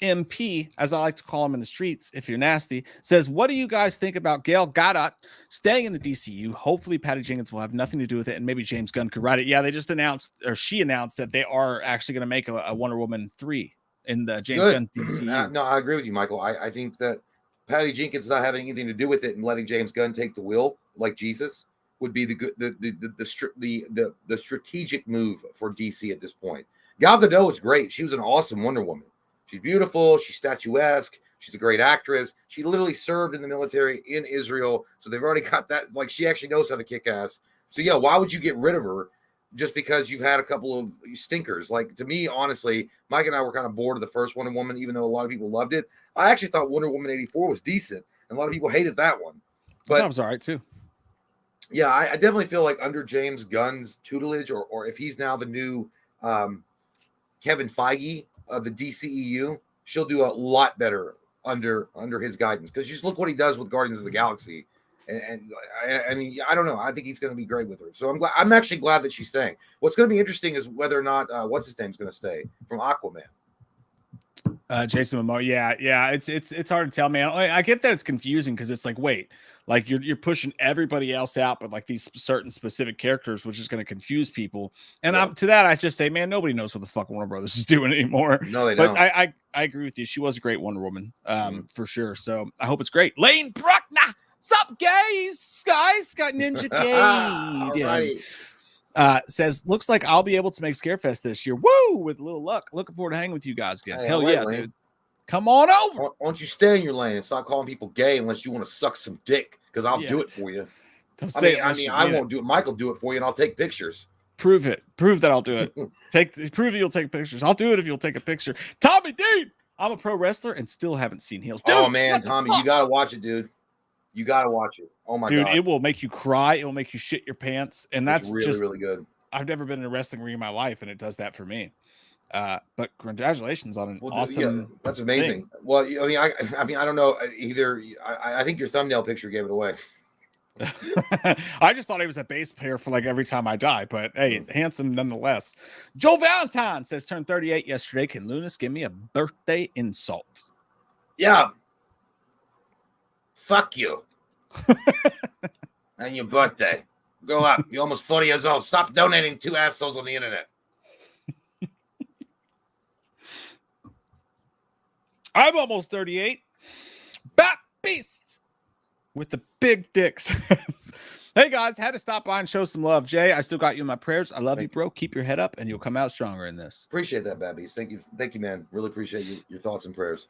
MP, as I like to call him in the streets, if you're nasty, says, what do you guys think about Gail Gadot staying in the DCU? Hopefully Patty Jenkins will have nothing to do with it, and maybe James Gunn could write it. Yeah, they just announced, or she announced, that they are actually going to make a Wonder Woman 3 in the James Gunn DCU. No, I agree with you, Michael. I think that Patty Jenkins not having anything to do with it and letting James Gunn take the wheel like Jesus would be the strategic move for DC at this point. Gal Gadot is great. She was an awesome Wonder Woman. She's beautiful. She's statuesque. She's a great actress. She literally served in the military in Israel. So they've already got that. Like, she actually knows how to kick ass. So, yeah, why would you get rid of her just because you've had a couple of stinkers? Like, to me, honestly, Mike and I were kind of bored of the first Wonder Woman, even though a lot of people loved it. I actually thought Wonder Woman 84 was decent. And a lot of people hated that one. But that was all right, too. Yeah, I definitely feel like under James Gunn's tutelage, or if he's now the new Kevin Feige of the DCEU, she'll do a lot better under his guidance, because just look what he does with Guardians of the Galaxy, and I don't know, I think he's going to be great with her. So I'm actually glad that she's staying. What's going to be interesting is whether or not what's his name's going to stay from Aquaman. Jason Momoa, yeah, it's hard to tell, man. I get that it's confusing because it's like, wait, like you're pushing everybody else out, but like these certain specific characters, which is going to confuse people. And to that, I just say, man, nobody knows what the fuck Warner Brothers is doing anymore. No, they don't. But I agree with you. She was a great Wonder Woman, for sure. So I hope it's great. Lane Bruckner, sup, guys? Got Ninja Gay. Says, looks like I'll be able to make Scarefest this year. Woo! With a little luck. Looking forward to hanging with you guys again. Hell yeah, Lane. dude. Come on over. Why don't you stay in your lane and stop calling people gay unless you want to suck some dick? Because I'll do it for you. I won't do it. Mike will do it for you, and I'll take pictures. Prove it. Prove that I'll do it. Prove you'll take pictures. I'll do it if you'll take a picture. Tommy Dean. I'm a pro wrestler and still haven't seen Heels. Dude, oh man, Tommy, you gotta watch it, dude. You gotta watch it. Oh my god, dude, it will make you cry. It will make you shit your pants, and that's really, just really good. I've never been in a wrestling ring in my life, and it does that for me. But congratulations on an awesome. That's amazing. thing. Well, I mean, I don't know either. I think your thumbnail picture gave it away. I just thought he was a bass player for like every time I die, but hey, it's handsome nonetheless. Joe Valentine says turned 38 yesterday. Can Lunas give me a birthday insult? Yeah. Fuck you. And your birthday. Go up. You're almost 40 years old. Stop donating 2 assholes on the internet. I'm almost 38. Bat Beast with the big dicks. Hey guys, had to stop by and show some love. Jay, I still got you in my prayers. I love you, bro. Keep your head up and you'll come out stronger in this. Appreciate that, Babbies. Thank you, man. Really appreciate your thoughts and prayers.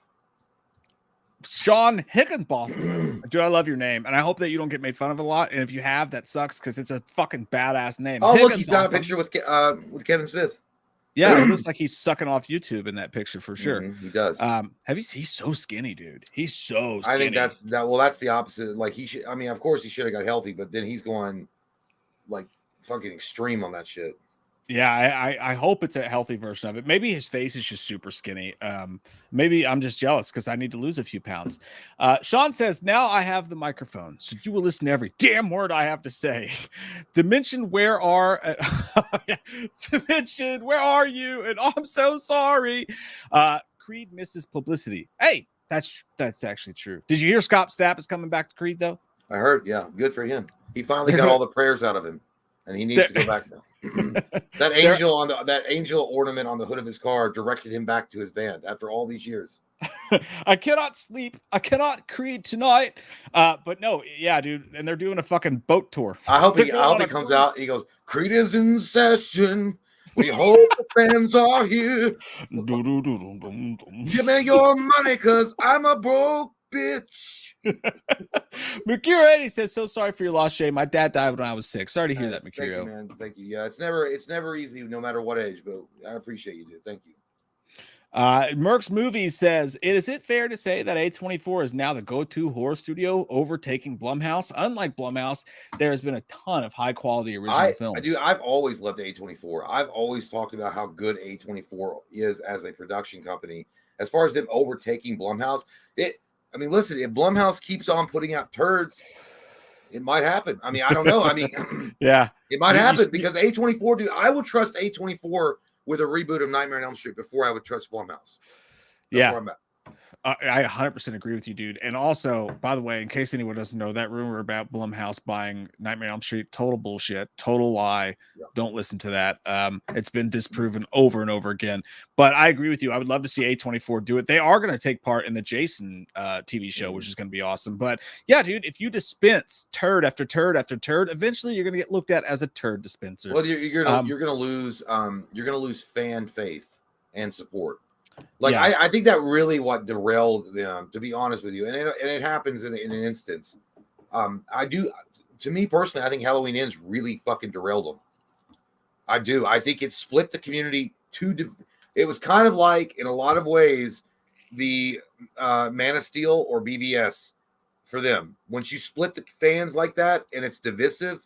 Sean Hickenbotham. Dude, I love your name, and I hope that you don't get made fun of a lot. And if you have, that sucks because it's a fucking badass name. Oh, look, he's got a picture with Kevin Smith. Yeah, it looks like he's sucking off YouTube in that picture for sure. He does. He's so skinny, dude. He's so skinny. I think that's the opposite. Like he should. I mean, of course he should have got healthy, but then he's going like fucking extreme on that shit. Yeah, I hope it's a healthy version of it. Maybe his face is just super skinny. Maybe I'm just jealous because I need to lose a few pounds. Sean says, now I have the microphone, so you will listen to every damn word I have to say. Dimension, where are Dimension, where are you? And I'm so sorry. Creed misses publicity. Hey, that's actually true. Did you hear Scott Stapp is coming back to Creed though? I heard, yeah. Good for him. He finally got all the prayers out of him. And he needs to go back now. That angel ornament on the hood of his car directed him back to his band after all these years. I cannot sleep. I cannot Creed tonight. But no, yeah, dude. And they're doing a fucking boat tour. I hope he comes out. He goes, Creed is in session. We hope the fans are here. Give me your money, because I'm a broke bitch. Mercurio 80 says, so sorry for your loss, Jay. My dad died when I was 6. Sorry to hear that, Mercurio. Thank you, man. Thank you. Yeah, it's never easy, no matter what age, but I appreciate you, dude. Thank you. Merck's Movies says, is it fair to say that A24 is now the go-to horror studio overtaking Blumhouse? Unlike Blumhouse, there has been a ton of high-quality original films. I've always loved A24. I've always talked about how good A24 is as a production company. As far as them overtaking Blumhouse, listen, if Blumhouse keeps on putting out turds, it might happen. I mean, I don't know. I mean, yeah, it might happen because A24, dude, I would trust A24 with a reboot of Nightmare on Elm Street before I would trust Blumhouse. Yeah. I 100% agree with you, dude. And also, by the way, in case anyone doesn't know, that rumor about Blumhouse buying Nightmare on Elm Street, total bullshit, total lie. Yeah. Don't listen to that. It's been disproven over and over again. But I agree with you. I would love to see A24 do it. They are going to take part in the Jason TV show, which is going to be awesome. But yeah, dude, if you dispense turd after turd after turd, eventually you're going to get looked at as a turd dispenser. Well, you're going to lose fan faith and support. Like, yeah. I think that really what derailed them, to be honest with you. And it happens in an instance. To me personally, I think Halloween Ends really fucking derailed them. I do. I think it split the community it was kind of like, in a lot of ways, the Man of Steel or BVS for them. Once you split the fans like that and it's divisive,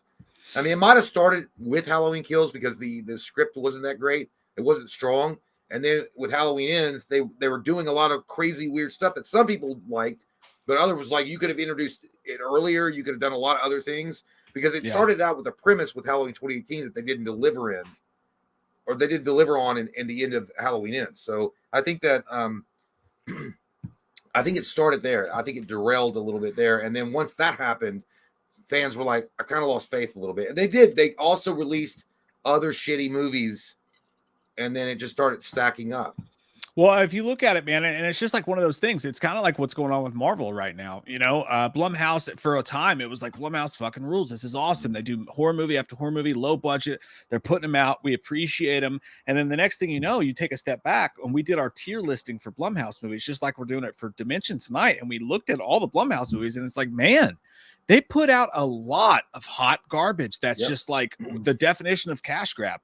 I mean, it might have started with Halloween Kills because the script wasn't that great. It wasn't strong. And then with Halloween Ends, they were doing a lot of crazy, weird stuff that some people liked, but others was like, you could have introduced it earlier. You could have done a lot of other things because it started out with a premise with Halloween 2018 that they didn't deliver in, or they didn't deliver on in the end of Halloween Ends. So I think that, I think it started there. I think it derailed a little bit there. And then once that happened, fans were like, I kind of lost faith a little bit. And they did. They also released other shitty movies. And then it just started stacking up. Well, if you look at it, man, and it's just like one of those things. It's kind of like what's going on with Marvel right now. You know, Blumhouse, for a time, it was like Blumhouse fucking rules. This is awesome. They do horror movie after horror movie, low budget. They're putting them out. We appreciate them. And then the next thing you know, you take a step back, and we did our tier listing for Blumhouse movies, just like we're doing it for Dimension tonight. And we looked at all the Blumhouse movies, and it's like, man, they put out a lot of hot garbage. That's just like the definition of cash grab.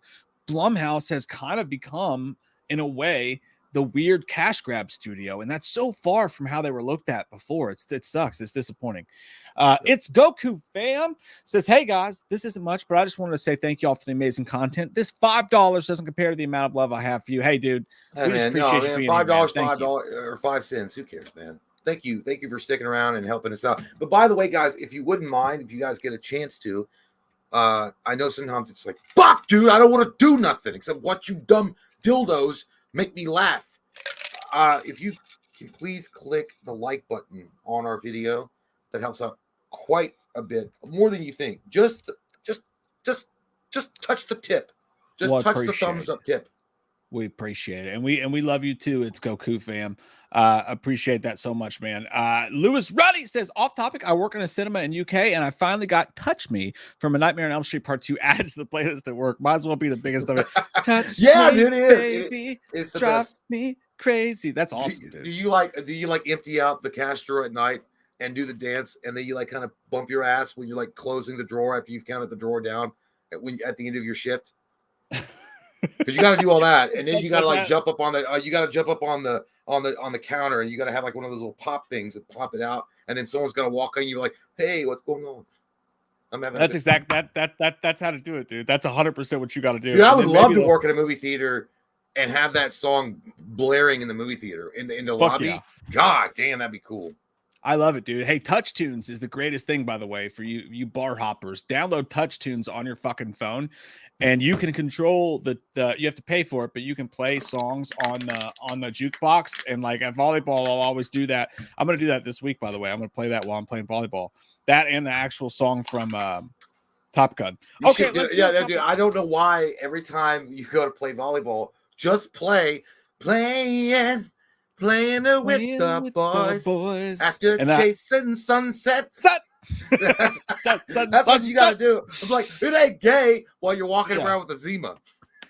Blumhouse has kind of become, in a way, the weird cash grab studio, and that's so far from how they were looked at before. It sucks. It's disappointing. It's Goku Fam says, hey guys, this isn't much, but I just wanted to say thank you all for the amazing content. This $5 doesn't compare to the amount of love I have for you. Hey dude, Hey, we just man, appreciate you being $5, here, man. $5 or 5 cents. Who cares, man? Thank you for sticking around and helping us out. But by the way, guys, if you wouldn't mind, if you guys get a chance to, I know sometimes it's like, fuck, dude, I don't want to do nothing except watch you dumb dildos make me laugh. If you can please click the like button on our video, that helps out quite a bit more than you think. Just touch the tip. Just touch the thumbs up tip. We appreciate it, and we love you too. It's Goku Fam. Appreciate that so much, man. Lewis Ruddy says, off topic, I work in a cinema in UK, and I finally got Touch Me from A Nightmare on Elm Street Part 2 added to the playlist at work. Might as well be the biggest of it. Touch yeah, me, dude, it is. Baby, it's the drive best. me crazy. That's awesome, dude. Do you like empty out the cash drawer at night and do the dance, and then you like kind of bump your ass when you're like closing the drawer after you've counted the drawer down at the end of your shift? Because you got to do all that, and then you got to like jump up on the you got to jump up on the counter, and you got to have like one of those little pop things and pop it out, and then someone's got to walk in. You're like, hey, what's going on? That's exact that's how to do it, dude. That's 100% what you got to do. Dude, I would love to work in a movie theater and have that song blaring in the movie theater in the lobby. Yeah. God damn, that'd be cool. I love it, dude. Hey, Touch Tunes is the greatest thing, by the way, for you bar hoppers. Download Touch Tunes on your fucking phone, and you can control the you have to pay for it, but you can play songs on the jukebox. And like at volleyball, I'll always do that. I'm gonna do that this week, by the way. I'm gonna play that while I'm playing volleyball. That and the actual song from Top Gun. Okay, dude, I don't know why every time you go to play volleyball, just playing it with the boys after chasing sunset. That's what you gotta do. I'm like, it ain't gay while you're walking around with a Zima.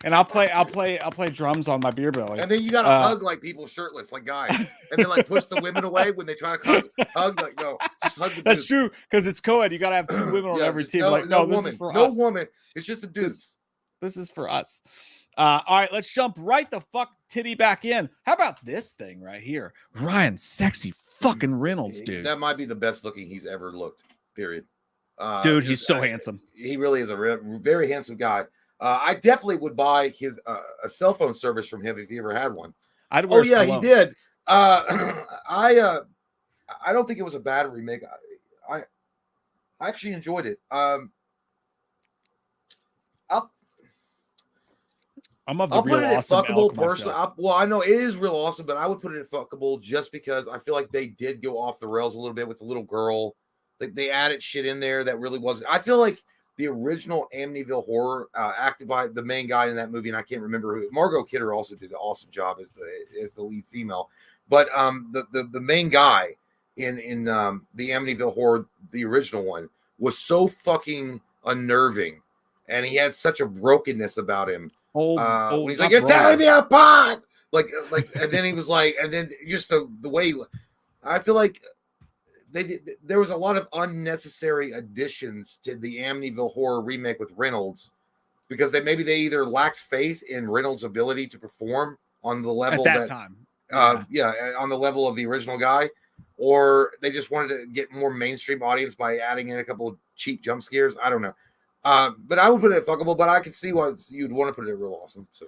And I'll play drums on my beer belly. And then you gotta hug like people shirtless, like guys, and then like push the women away when they try to hug. Like, no, just hug the That's true, because it's co-ed. You gotta have 2 women on every team. No, this is for us. No woman. It's just a dude. This is for us. All right, let's jump right the fuck titty back in. How about this thing right here? Ryan Sexy fucking Reynolds, dude. That might be the best looking he's ever looked, period. Dude, he's so handsome. He really is a very handsome guy. I definitely would buy his a cell phone service from him if he ever had one. Oh yeah, he did. I don't think it was a bad remake. I actually enjoyed it. I'll put it at fuckable personally. Well, I know it is real awesome, but I would put it at fuckable just because I feel like they did go off the rails a little bit with the little girl. Like they added shit in there that really wasn't. I feel like the original Amityville Horror, acted by the main guy in that movie, and I can't remember who. Margot Kidder also did an awesome job as the lead female, but the main guy in the Amityville Horror, the original one, was so fucking unnerving, and he had such a brokenness about him. When he's like, "You're tearing me apart," like, and then he was like, and then just the way, I feel like there was a lot of unnecessary additions to the Amityville Horror remake with Reynolds, because they either lacked faith in Reynolds' ability to perform on the level at that time, on the level of the original guy, or they just wanted to get more mainstream audience by adding in a couple of cheap jump scares. I don't know. But I would put it at fuckable, but I can see why you'd want to put it at real awesome. So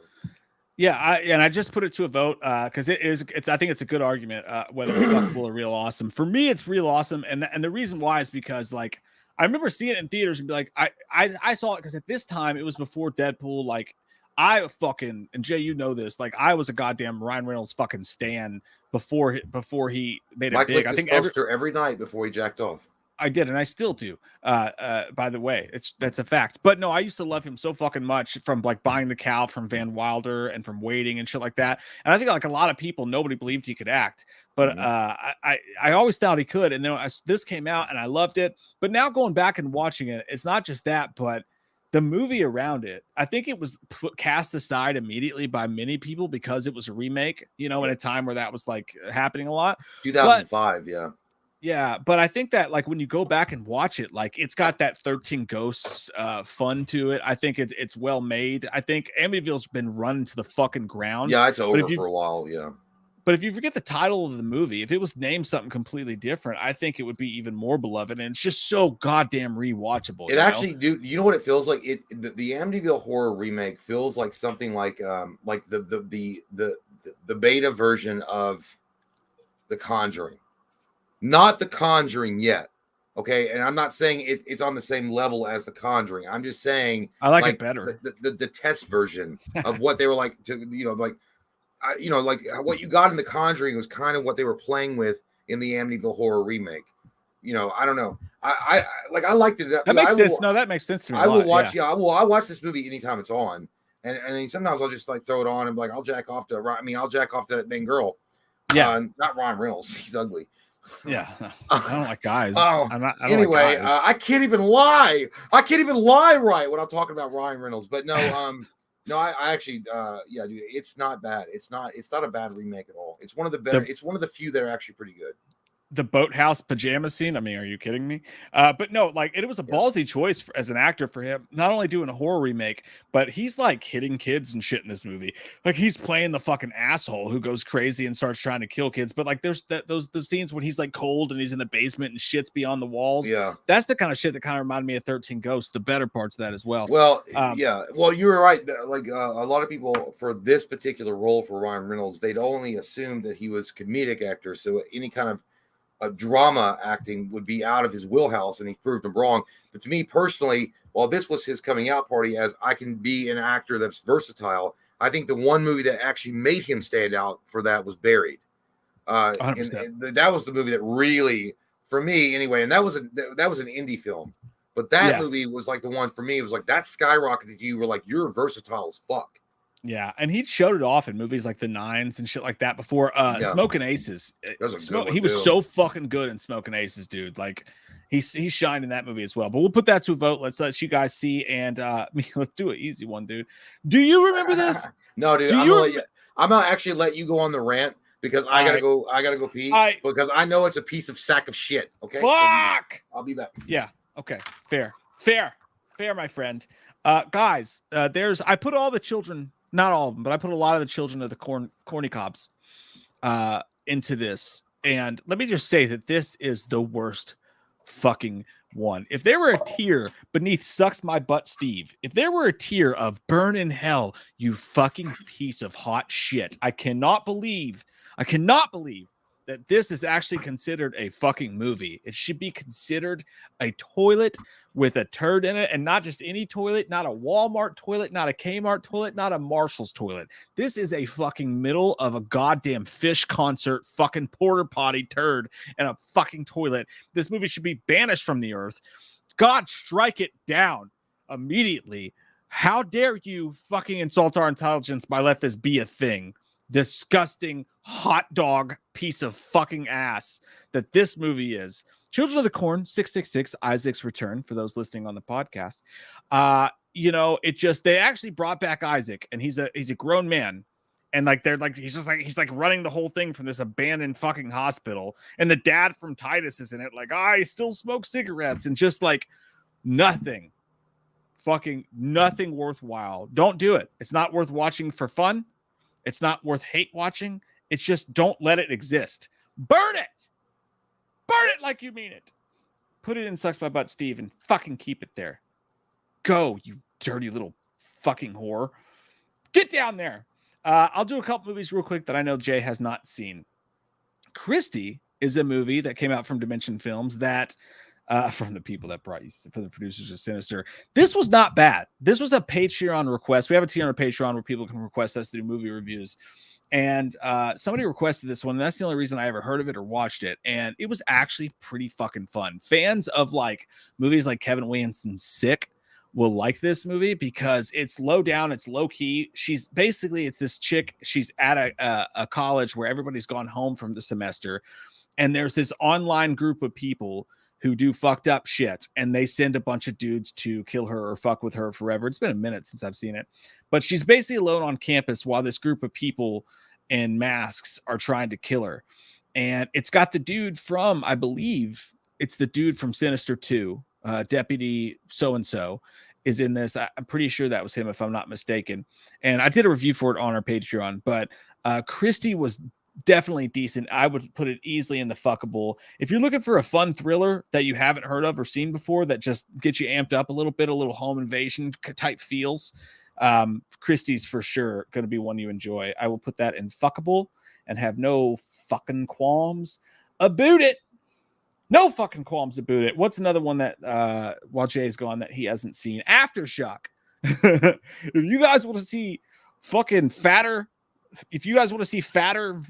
yeah, I just put it to a vote because I think it's a good argument whether it's fuckable or real awesome. For me, it's real awesome, and the reason why is because like I remember seeing it in theaters and be like I saw it because at this time it was before Deadpool. Like I fucking, and Jay, you know this, like I was a goddamn Ryan Reynolds fucking stan before he made it big. I think every night before he jacked off. I did, and I still do. By the way, that's a fact. But no, I used to love him so fucking much from like Buying the Cow from Van Wilder and from Waiting and shit like that. And I think like a lot of people, nobody believed he could act, but I always thought he could. And then this came out, and I loved it. But now going back and watching it, it's not just that, but the movie around it, I think it was cast aside immediately by many people because it was a remake. You know, at a time where that was like happening a lot. 2005, yeah. Yeah, but I think that like when you go back and watch it, like it's got that 13 Ghosts fun to it. I think it's well made. I think Amityville's been run to the fucking ground. Yeah, it's But over if you for a while. Yeah. but if you forget the title of the movie, if it was named something completely different, I think it would be even more beloved. And it's just so goddamn rewatchable. It actually, dude, you know what it feels like? The Amityville horror remake feels like something like the beta version of The Conjuring. Not The Conjuring yet. Okay. And I'm not saying it's on the same level as The Conjuring. I'm just saying I like it like better. the test version of what they were like to, like what you got in The Conjuring was kind of what they were playing with in the Amityville horror remake. I don't know. I liked it. That makes sense. No, that makes sense to me. I will watch. Yeah. Yeah, I watch this movie anytime it's on, and then sometimes I'll just like throw it on and like I'll jack off to. I mean, I'll jack off to that main girl. Yeah, not Ryan Reynolds. He's ugly. Yeah, I don't like guys. Oh, I don't anyway, like guys. I can't even lie. I can't even lie right when I'm talking about Ryan Reynolds. But no, no, I actually, yeah, dude, it's not bad. It's not a bad remake at all. It's one of the better. It's one of the few that are actually pretty good. The boathouse pajama scene. I mean, are you kidding me? But no, like it was a ballsy choice as an actor for him, not only doing a horror remake, but he's like hitting kids and shit in this movie. Like he's playing the fucking asshole who goes crazy and starts trying to kill kids. But like there's the scenes when he's like cold and he's in the basement and shit's beyond the walls. Yeah. That's the kind of shit that kind of reminded me of 13 Ghosts, the better parts of that as well. Well, yeah. Well, you were right. Like a lot of people for this particular role for Ryan Reynolds, they'd only assumed that he was a comedic actor. So any kind of drama acting would be out of his wheelhouse, and he proved him wrong. But to me personally, while this was his coming out party as I can be an actor that's versatile, I think the one movie that actually made him stand out for that was Buried. And that was the movie that really, for me anyway, and that was an indie film, but that movie was like the one for me. It was like that skyrocketed you. Were like, you're versatile as fuck. Yeah, and he showed it off in movies like The Nines and shit like that before. Smoking Aces. He was so fucking good in Smoking Aces, dude. Like he shined in that movie as well. But we'll put that to a vote. Let's let you guys see, and let's do an easy one, dude. Do you remember this? No, dude. I'm gonna actually let you go on the rant because I gotta go pee because I know it's a piece of sack of shit. Okay. Fuck. I'll be back. Yeah. Okay. Fair, my friend. Guys, I put all the children. Not all of them, but I put a lot of the children of the corny cops into this. And let me just say that this is the worst fucking one. If there were a tier beneath Sucks My Butt Steve, if there were a tier of Burn in Hell, you fucking piece of hot shit, I cannot believe that this is actually considered a fucking movie. It should be considered a toilet with a turd in it, and not just any toilet, not a Walmart toilet, not a Kmart toilet, not a Marshall's toilet. This is a fucking middle of a goddamn Fish concert fucking porta potty turd and a fucking toilet. This movie should be banished from the earth. God, strike it down immediately. How dare you fucking insult our intelligence by let this be a thing? Disgusting hot dog piece of fucking ass that this movie is. Children of the Corn 666 Isaac's Return, for those listening on the podcast. They actually brought back Isaac, and he's a grown man, and like he's running the whole thing from this abandoned fucking hospital, and the dad from Titus is in it, like I still smoke cigarettes, and just like nothing worthwhile. Don't do it. It's not worth watching for fun. It's not worth hate watching. It's just don't let it exist. Burn it. Burn it like you mean it. Put it in Sucks My Butt Steve and fucking keep it there. Go, you dirty little fucking whore. Get down there. I'll do a couple movies real quick that I know Jay has not seen. Christie is a movie that came out from Dimension Films that from the people that brought you, from the producers of Sinister. This was not bad. This was a Patreon request. We have a tier on Patreon where people can request us to do movie reviews. And somebody requested this one. And that's the only reason I ever heard of it or watched it. And it was actually pretty fucking fun. Fans of like movies like Kevin Williamson's Sick will like this movie because it's low down, it's low key. It's this chick. She's at a college where everybody's gone home from the semester. And there's this online group of people who do fucked up shit, and they send a bunch of dudes to kill her or fuck with her forever. It's been a minute since I've seen it, but she's basically alone on campus while this group of people in masks are trying to kill her. and it's got the dude from, I believe it's the dude from Sinister 2, Deputy so-and-so is in this. I'm pretty sure that was him, if I'm not mistaken. And I did a review for it on our Patreon, but Christie was definitely decent. I would put it easily in the fuckable. If you're looking for a fun thriller that you haven't heard of or seen before, that just gets you amped up a little bit, a little home invasion type feels, Christie's for sure going to be one you enjoy. I will put that in fuckable and have no fucking qualms about it. No fucking qualms about it. What's another one that while Jay's gone that he hasn't seen? Aftershock. If you guys want to see fucking fatter, if you guys want to see fatter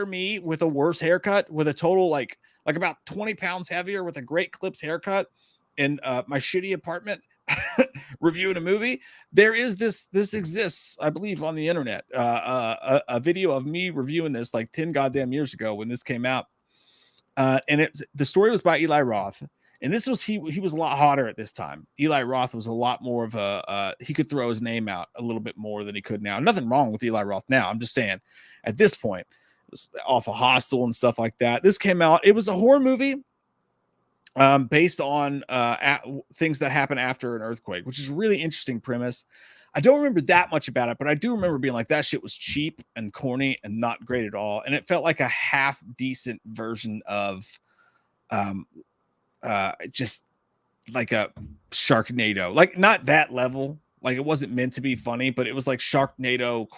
me with a worse haircut, with a total like about 20 pounds heavier with a great clips haircut in my shitty apartment reviewing a movie, there is this exists, I believe, on the internet, a video of me reviewing this like 10 goddamn years ago when this came out. And the story was by Eli Roth, and this was he was a lot hotter at this time. Eli Roth was a lot more of a he could throw his name out a little bit more than he could now. Nothing wrong with Eli Roth now. I'm just saying at this point, it was off of Hostel and stuff like that. This came out. It was a horror movie based on things that happen after an earthquake, which is a really interesting premise. I don't remember that much about it, but I do remember being like, that shit was cheap and corny and not great at all. And it felt like a half decent version of just like a Sharknado, like not that level. Like it wasn't meant to be funny, but it was like Sharknado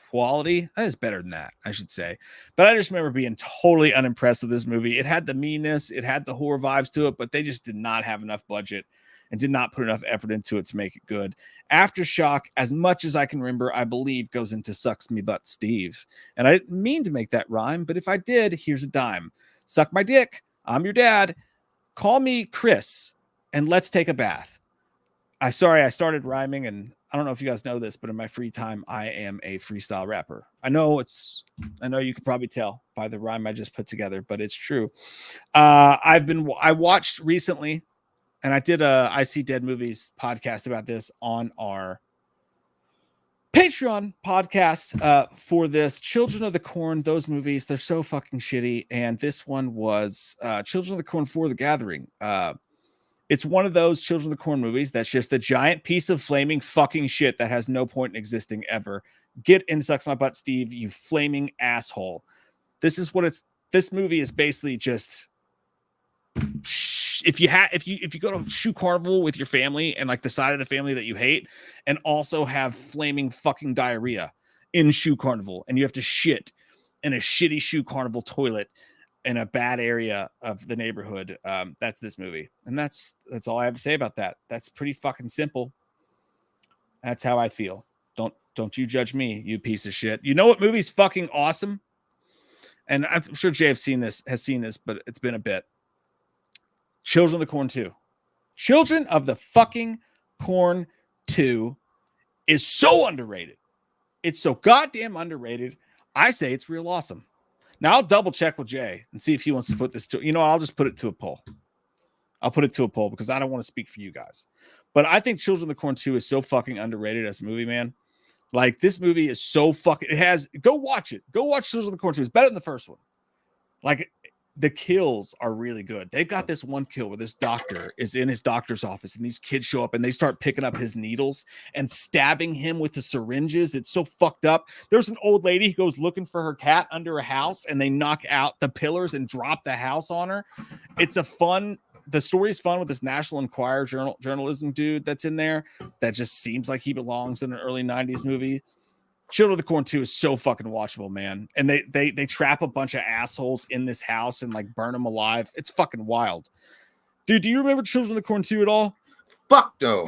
quality. That is better than that, I should say. But I just remember being totally unimpressed with this movie. It had the meanness, it had the horror vibes to it, but they just did not have enough budget and did not put enough effort into it to make it good. Aftershock, as much as I can remember, I believe goes into Sucks Me Butt Steve. And I didn't mean to make that rhyme, but if I did, here's a dime. Suck my dick. I'm your dad. Call me Chris and let's take a bath. I started rhyming, and I don't know if you guys know this, but in my free time, I am a freestyle rapper. I know you could probably tell by the rhyme I just put together, but it's true. I watched recently, and I did a I See Dead Movies podcast about this on our Patreon podcast for this. Children of the Corn, those movies, they're so fucking shitty. And this one was Children of the Corn for the Gathering. It's one of those Children of the Corn movies that's just a giant piece of flaming fucking shit that has no point in existing ever. Get in Sucks My Butt, Steve, you flaming asshole. This movie is basically just, if you go to Shoe Carnival with your family and like the side of the family that you hate, and also have flaming fucking diarrhea in Shoe Carnival, and you have to shit in a shitty Shoe Carnival toilet in a bad area of the neighborhood, that's this movie. And that's all I have to say about that. That's pretty fucking simple. That's how I feel. Don't you judge me, you piece of shit. You know what movie's fucking awesome? And I'm sure Jay has seen this, but it's been a bit. Children of the Corn 2. Children of the fucking Corn 2 is so underrated. It's so goddamn underrated. I say it's real awesome. Now I'll double check with Jay and see if he wants to put this to, I'll just put it to a poll. I'll put it to a poll because I don't want to speak for you guys. But I think Children of the Corn 2 is so fucking underrated as a movie, man. Like, this movie is so fucking, go watch it. Go watch Children of the Corn 2. It's better than the first one. Like, the kills are really good. They've got this one kill where this doctor is in his doctor's office and these kids show up and they start picking up his needles and stabbing him with the syringes. It's so fucked up. There's an old lady who goes looking for her cat under a house and they knock out the pillars and drop the house on her. The story is fun with this National Enquirer journalism dude that's in there that just seems like he belongs in an early 90s movie. Children of the Corn 2 is so fucking watchable, man. And they trap a bunch of assholes in this house and like burn them alive. It's fucking wild. Dude, do you remember Children of the Corn 2 at all? Fuck no.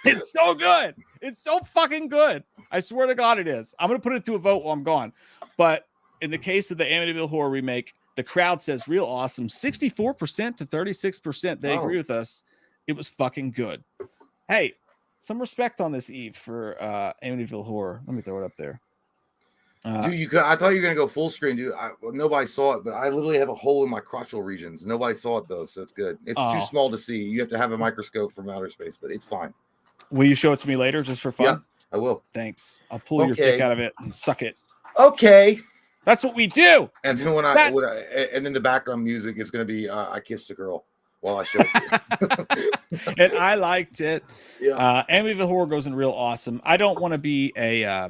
It's so good. It's so fucking good. I swear to God it is. I'm going to put it to a vote while I'm gone. But in the case of the Amityville Horror remake, the crowd says real awesome. 64% to 36%. They agree with us. It was fucking good. Hey, some respect on this eve for Amityville Horror. Let me throw it up there. Dude, I thought you were gonna go full screen, dude. Nobody saw it, but I literally have a hole in my crotchal regions. Nobody saw it though, so it's good. It's too small to see. You have to have a microscope from outer space, but it's fine. Will you show it to me later, just for fun? Yeah, I will. Thanks. I'll pull your dick out of it and suck it. Okay. That's what we do. And then and then the background music is going to be "I Kissed a Girl" while I show it to you. And I liked it. Yeah. Amityville Horror goes in real awesome. I don't want to be a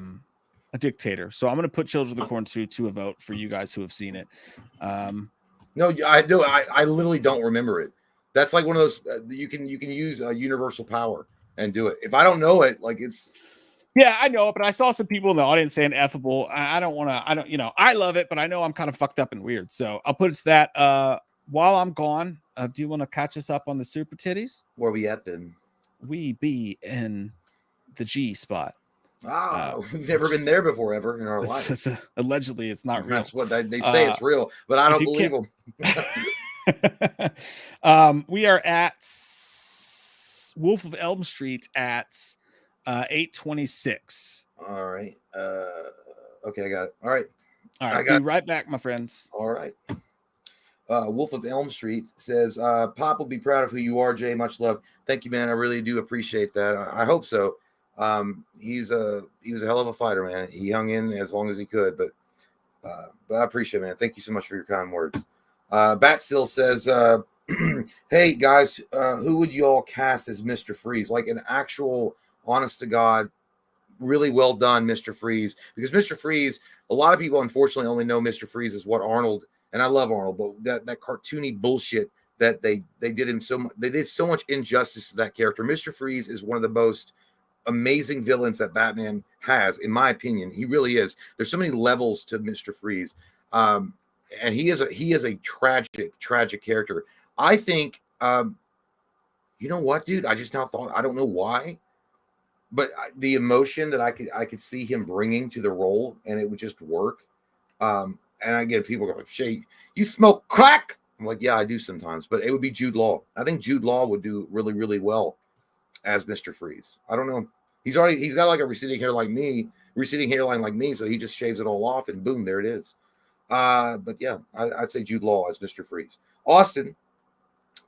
dictator, so I'm going to put Children of the Corn 2 to a vote for you guys who have seen it. No, I do. I literally don't remember it. That's like one of those you can use universal power and do it. If I don't know it, like it's. Yeah, I know it, but I saw some people in the audience saying "effable." I don't want to. I don't. You know, I love it, but I know I'm kind of fucked up and weird. So I'll put it to that. While I'm gone, do you want to catch us up on the super titties? Where we at then? We be in the G spot. We've never been there before ever in our life. Allegedly, it's not real. That's what they say. It's real, but I don't believe them. We are at Wolf of Elm Street at 8:26. All right. Okay, I got it. All right. Be right back, my friends. All right. Wolf of Elm Street says, Pop will be proud of who you are, Jay. Much love. Thank you, man. I really do appreciate that. I hope so. He was a hell of a fighter, man. He hung in as long as he could, but I appreciate it, man. Thank you so much for your kind words. Bat still says, hey guys, who would you all cast as Mr. Freeze? Like an actual, honest to God, really well done Mr. Freeze. Because Mr. Freeze, a lot of people unfortunately only know Mr. Freeze as what Arnold, and I love Arnold, but that cartoony bullshit that they did him they did so much injustice to that character. Mr. Freeze is one of the most amazing villains that Batman has, in my opinion. He really is. There's so many levels to Mr. Freeze. And he is a tragic character. I think you know what, dude? I just now thought, I don't know why, but the emotion that I could see him bringing to the role, and it would just work. And I get people going, Shay, you smoke crack? I'm like, yeah, I do sometimes, but it would be Jude Law. I think Jude Law would do really, really well as Mr. Freeze. I don't know. He's got like a receding hairline like me, so he just shaves it all off and boom, there it is. But yeah, I'd say Jude Law as Mr. Freeze. Austin,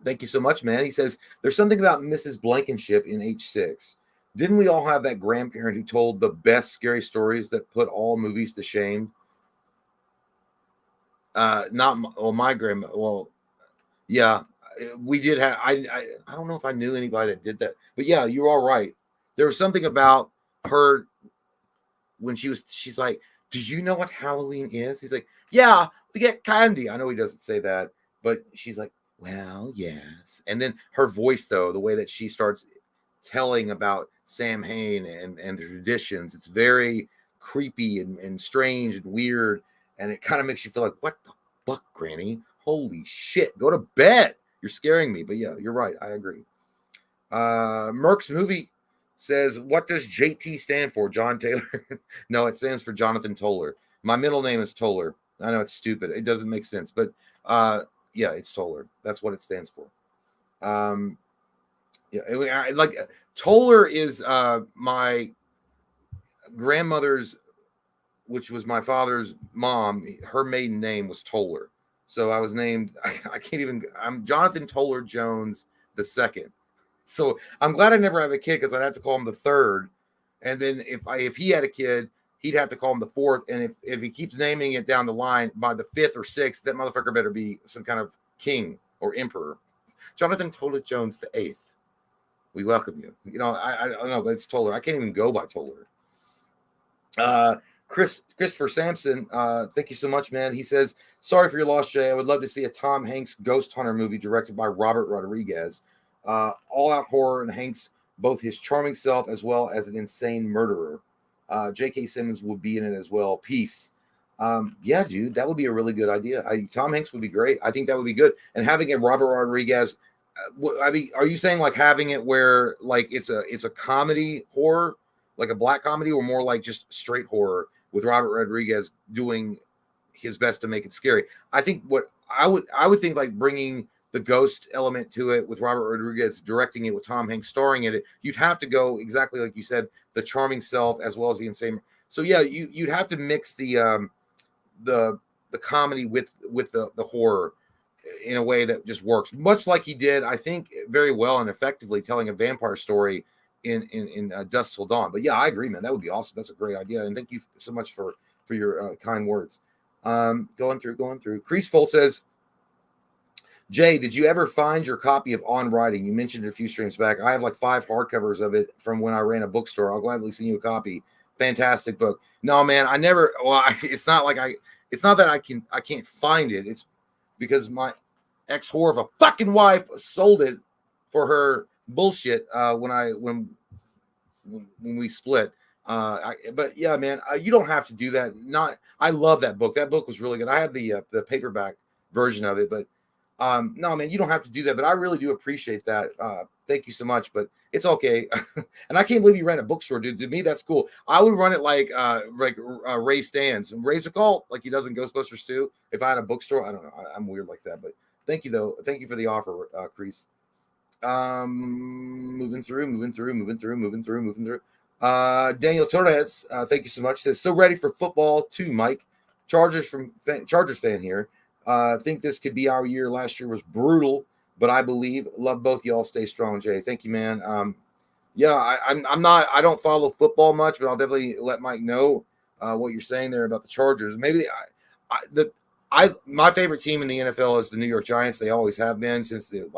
thank you so much, man. He says, there's something about Mrs. Blankenship in H6. Didn't we all have that grandparent who told the best scary stories that put all movies to shame? My grandma. Well, yeah, we did have. I don't know if I knew anybody that did that, but yeah, you're all right. There was something about her when she's like, do you know what Halloween is? He's like, yeah, we get candy. I know he doesn't say that, but she's like, well, yes. And then her voice, though, the way that she starts telling about Sam Hain and the traditions, it's very creepy and strange and weird. And it kind of makes you feel like, what the fuck, Granny? Holy shit. Go to bed. You're scaring me. But yeah, you're right. I agree. Merck's movie says, what does JT stand for? John Taylor? No, it stands for Jonathan Toller. My middle name is Toller. I know it's stupid. It doesn't make sense. But yeah, it's Toller. That's what it stands for. Yeah, like Toller is my grandmother's, which was my father's mom. Her maiden name was Toller. So I was named, I'm Jonathan Toller Jones II. So I'm glad I never have a kid, because I'd have to call him the third. And then if he had a kid, he'd have to call him the fourth. And if he keeps naming it down the line, by the fifth or sixth, that motherfucker better be some kind of king or emperor. Jonathan Toller Jones VIII. We welcome you. You know, I don't know, but it's Toller. I can't even go by Toller. Christopher Sampson, thank you so much, man. He says, sorry for your loss, Jay. I would love to see a Tom Hanks Ghost Hunter movie directed by Robert Rodriguez. All-out horror, and Hanks, both his charming self as well as an insane murderer. J.K. Simmons would be in it as well. Peace. Yeah, dude, that would be a really good idea. Tom Hanks would be great. I think that would be good. And having a Robert Rodriguez, I mean, are you saying like having it where like it's a comedy horror, like a black comedy, or more like just straight horror with Robert Rodriguez doing his best to make it scary? I think what I would think, like bringing the ghost element to it with Robert Rodriguez directing it with Tom Hanks starring in it, you'd have to go exactly like you said, the charming self as well as the insane. So yeah, you'd have to mix the comedy with the horror in a way that just works, much like he did, I think, very well and effectively telling a vampire story in Dusk Till Dawn. But yeah, I agree, man. That would be awesome. That's a great idea, and thank you so much for your kind words. Going through. Crease Fold says, Jay, did you ever find your copy of On Writing? You mentioned it a few streams back. I have like 5 hardcovers of it from when I ran a bookstore. I'll gladly send you a copy. Fantastic book. No, man, I never. Well, it's not like It's not that I can't find it. It's because my ex whore of a fucking wife sold it for her bullshit when we split. But yeah, man, you don't have to do that. I love that book. That book was really good. I had the paperback version of it, but no, man, you don't have to do that. But I really do appreciate that. Thank you so much. But it's okay. And I can't believe you ran a bookstore, dude. To me, that's cool. I would run it like Ray stands and raise a call like he does in Ghostbusters 2. If I had a bookstore, I don't know. I'm weird like that. But thank you though. Thank you for the offer, Crease. Moving through. Daniel Torres, thank you so much. Says, so ready for football too, Mike. Chargers fan here. I think this could be our year. Last year was brutal, but I love both y'all. Stay strong, Jay. Thank you, man. Yeah, I don't follow football much, but I'll definitely let Mike know what you're saying there about the Chargers. Maybe my favorite team in the NFL is the New York Giants. They always have been since the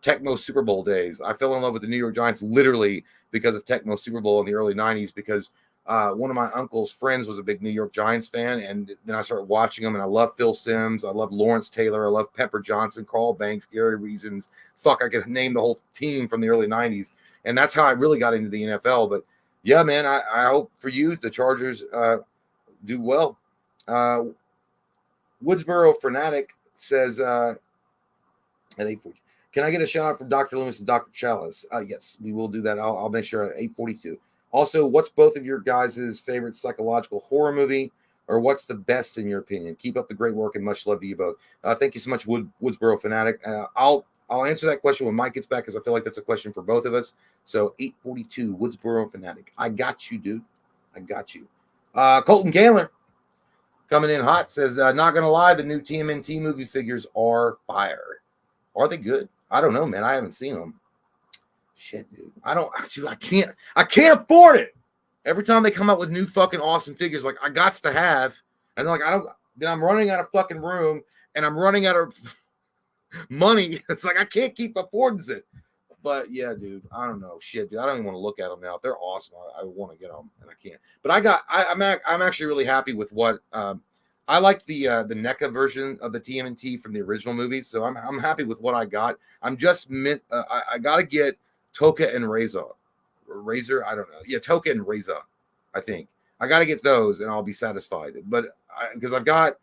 Tecmo Super Bowl days. I fell in love with the New York Giants literally because of Tecmo Super Bowl in the early 90s because one of my uncle's friends was a big New York Giants fan, and then I started watching them, and I love Phil Simms, I love Lawrence Taylor, I love Pepper Johnson, Carl Banks, Gary Reasons. Fuck, I could name the whole team from the early 90s, and that's how I really got into the NFL. But yeah, man, I hope for you the Chargers do well. Woodsboro Fanatic says, at 840. Can I get a shout out from Dr. Loomis and Dr. Chalice? Yes, we will do that. I'll make sure at 842. Also, what's both of your guys' favorite psychological horror movie, or what's the best in your opinion? Keep up the great work and much love to you both. Thank you so much, Woodsboro Fanatic. I'll answer that question when Mike gets back because I feel like that's a question for both of us. So 842, Woodsboro Fanatic. I got you, dude. I got you. Colton Candler coming in hot says, not going to lie, the new TMNT movie figures are fire. Are they good? I don't know, man. I haven't seen them. Shit, dude. I can't afford it. Every time they come up with new fucking awesome figures, like I got to have, and like then I'm running out of fucking room and I'm running out of money. It's like I can't keep affording it. But yeah, dude, I don't know. Shit, dude. I don't even want to look at them now. If they're awesome, I want to get them, and I can't. But I'm actually really happy with what I liked the NECA version of the TMNT from the original movies, so I'm happy with what I got. I'm just I gotta get Toka and Razor, I don't know. Yeah, Toka and Reza, I think. I got to get those and I'll be satisfied. But because I've got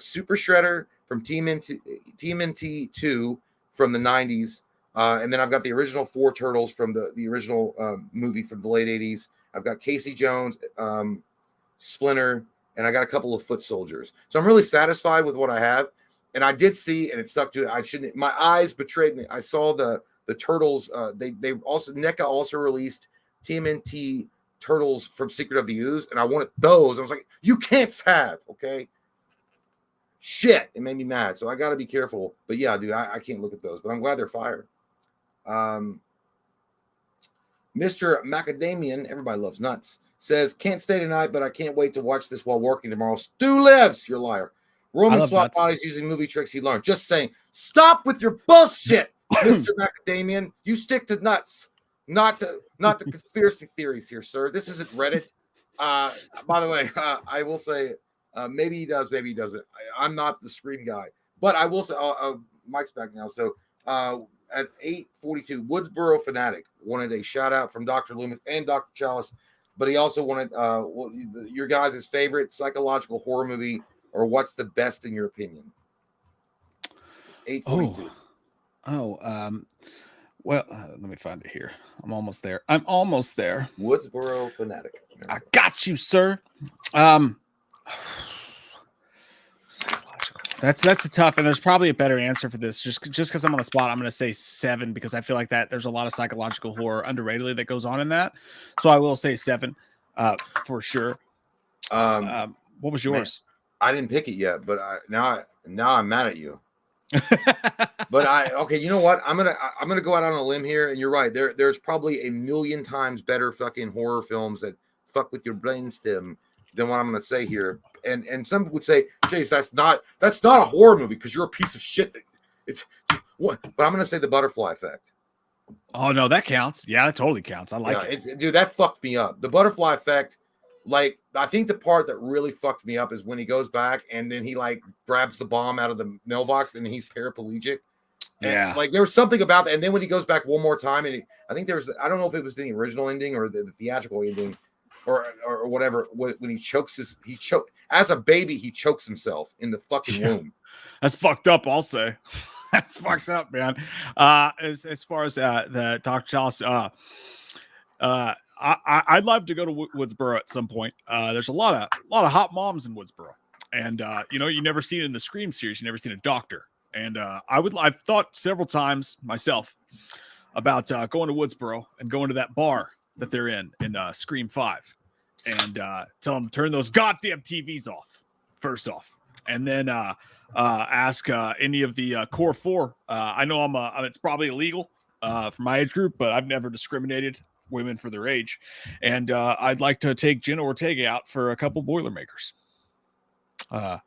Super Shredder from TMNT 2 from the 90s. And then I've got the original 4 Turtles from the original movie from the late 80s. I've got Casey Jones, Splinter, and I got a couple of Foot Soldiers. So I'm really satisfied with what I have. And I did see, and it sucked to it. My eyes betrayed me. I saw the Turtles. They also NECA also released TMNT Turtles from Secret of the Ooze, and I wanted those. I was like, you can't have, okay? Shit, it made me mad. So I got to be careful. But yeah, dude, I can't look at those. But I'm glad they're fire. Mr. Macadamian, everybody loves nuts, says, can't stay tonight, but I can't wait to watch this while working tomorrow. Stu lives, you're a liar. Roman swap bodies using movie tricks he learned. Just saying, stop with your bullshit, Mr. Macadamian. You stick to nuts, not the conspiracy theories here, sir. This isn't Reddit. By the way, I will say, maybe he does, maybe he doesn't. I'm not the Scream guy, but I will say, Mike's back now. So at 8:42, Woodsboro Fanatic wanted a shout out from Dr. Loomis and Dr. Chalice, but he also wanted your guys' favorite psychological horror movie, or what's the best in your opinion. 8:42. Well, let me find it here. I'm almost there. Woodsboro Fanatic. I got you, sir. That's a tough, and there's probably a better answer for this. Just because I'm on the spot, I'm going to say 7 because I feel like that there's a lot of psychological horror underratedly that goes on in that. So I will say 7 for sure. What was yours? Man, I didn't pick it yet, but now I'm mad at you. But okay, you know what? I'm gonna go out on a limb here, and you're right. There's probably a million times better fucking horror films that fuck with your brainstem than what I'm gonna say here. and some would say, Chase, that's not a horror movie because you're a piece of shit. It's what, but I'm gonna say The Butterfly Effect. Oh no, that counts. Yeah, that totally counts. I like it. Dude, that fucked me up. The Butterfly Effect. Like, I think the part that really fucked me up is when he goes back and then he like grabs the bomb out of the mailbox and he's paraplegic. And like there was something about that. And then when he goes back one more time, and I think I don't know if it was the original ending or the theatrical ending or whatever. When he chokes as a baby, he chokes himself in the fucking womb. That's fucked up. I'll say. That's fucked up, man. As far as the Dr. Chalice, I'd love to go to Woodsboro at some point. There's a lot of hot moms in Woodsboro, and you never seen it in the Scream series. You never seen a doctor, and I've thought several times myself about going to Woodsboro and going to that bar that they're in Scream 5, and tell them to turn those goddamn TVs off first off, and then ask any of the core 4. I know it's probably illegal for my age group, but I've never discriminated women for their age, and I'd like to take Jenna Ortega out for a couple Boilermakers. I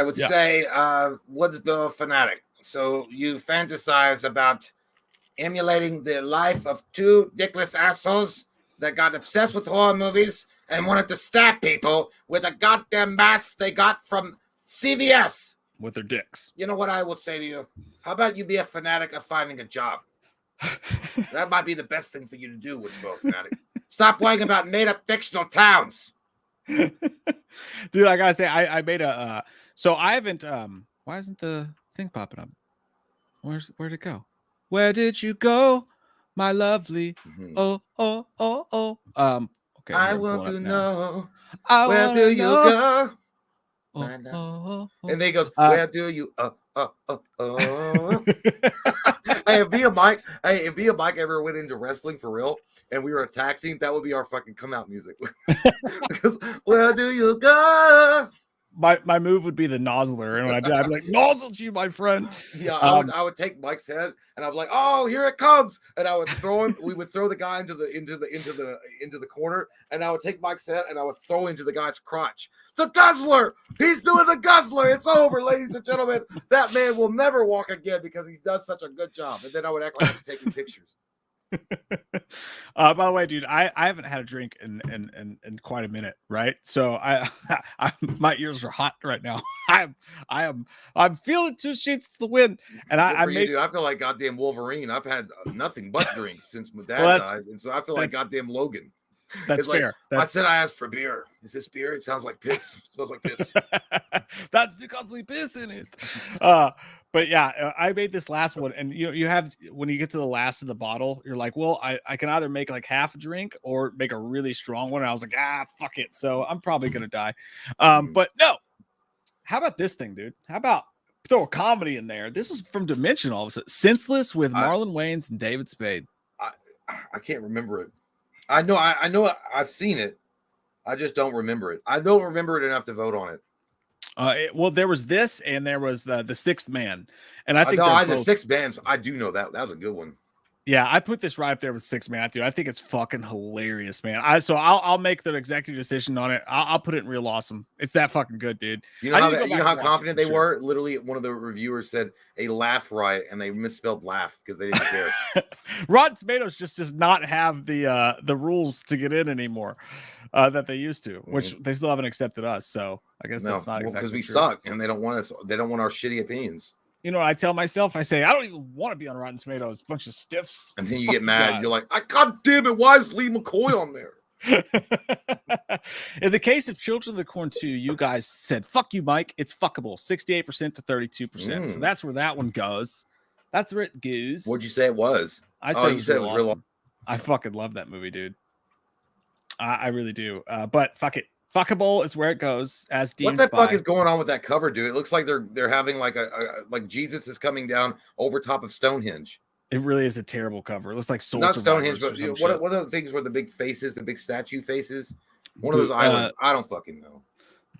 would say Woodsboro fanatic. So you fantasize about emulating the life of 2 dickless assholes that got obsessed with horror movies and wanted to stab people with a goddamn mask they got from CVS with their dicks. You know what I will say to you? How about you be a fanatic of finding a job? That might be the best thing for you to do with both fanatic. Stop worrying about made-up fictional towns. Dude, I gotta say, I made a so I haven't why isn't the thing popping up? Where'd it go? Where did you go, my lovely? Oh. Okay. I want to know where do you go? And then he goes, where do you Hey, if me and Mike ever went into wrestling for real and we were a tag team, that would be our fucking come out music. Because where do you go? My move would be the nozzler, and when I did, I'd be like, "Nozzled you, my friend." Yeah, I would take Mike's head, and I'd be like, "Oh, here it comes!" And I would throw him. We would throw the guy into the corner, and I would take Mike's head, and I would throw into the guy's crotch. The guzzler! He's doing the guzzler! It's over, ladies and gentlemen. That man will never walk again because he does such a good job. And then I would act like I'm taking pictures. By the way, dude, I haven't had a drink in quite a minute, right? So I my ears are hot right now. I'm feeling 2 sheets to the wind, and I feel like goddamn Wolverine. I've had nothing but drinks since my dad died, and so I feel like goddamn Logan. That's fair. I said I asked for beer. Is this beer? It sounds like piss. It smells like piss. That's because we piss in it. But yeah, I made this last one, and you have, when you get to the last of the bottle, you're like, well, I can either make like half a drink or make a really strong one. And I was like, fuck it. So I'm probably gonna die. But no. How about this thing, dude? How about throw a comedy in there? This is from Dimension. All of a sudden, Senseless with Marlon Wayans and David Spade. I can't remember it. I know I've seen it. I just don't remember it. I don't remember it enough to vote on it. Well, there was this, and there was the Sixth Man, and I think the Sixth Man's. I do know that was a good one. Yeah, I put this right up there with Sixth Man, dude. I think it's fucking hilarious, man. I'll make the executive decision on it. I'll put it in Real Awesome. It's that fucking good, dude. You know how confident they were. Literally, one of the reviewers said a laugh riot, and they misspelled laugh because they didn't care. Rotten Tomatoes just does not have the rules to get in anymore that they used to, which they still haven't accepted us. So I guess that's not exactly because we true. suck, and they don't want us. They don't want our shitty opinions. You know what I tell myself? I say, I don't even want to be on Rotten Tomatoes. Bunch of stiffs. And then you get mad. Guys. You're like, God damn it, why is Lee McCoy on there? In the case of Children of the Corn 2, you guys said, fuck you, Mike. It's fuckable. 68% to 32%. So that's where that one goes. That's where it goes. What'd you say it was? I said it was real awesome. I fucking love that movie, dude. I really do. But fuck it. Fuckable is where it goes. As deemed. What the fuck is going on with that cover, dude? It looks like they're having like like Jesus is coming down over top of Stonehenge. It really is a terrible cover. It looks like Soul Not Survivors. Stonehenge, but what are the things where the big faces, the big statue faces? One of those islands. I don't fucking know.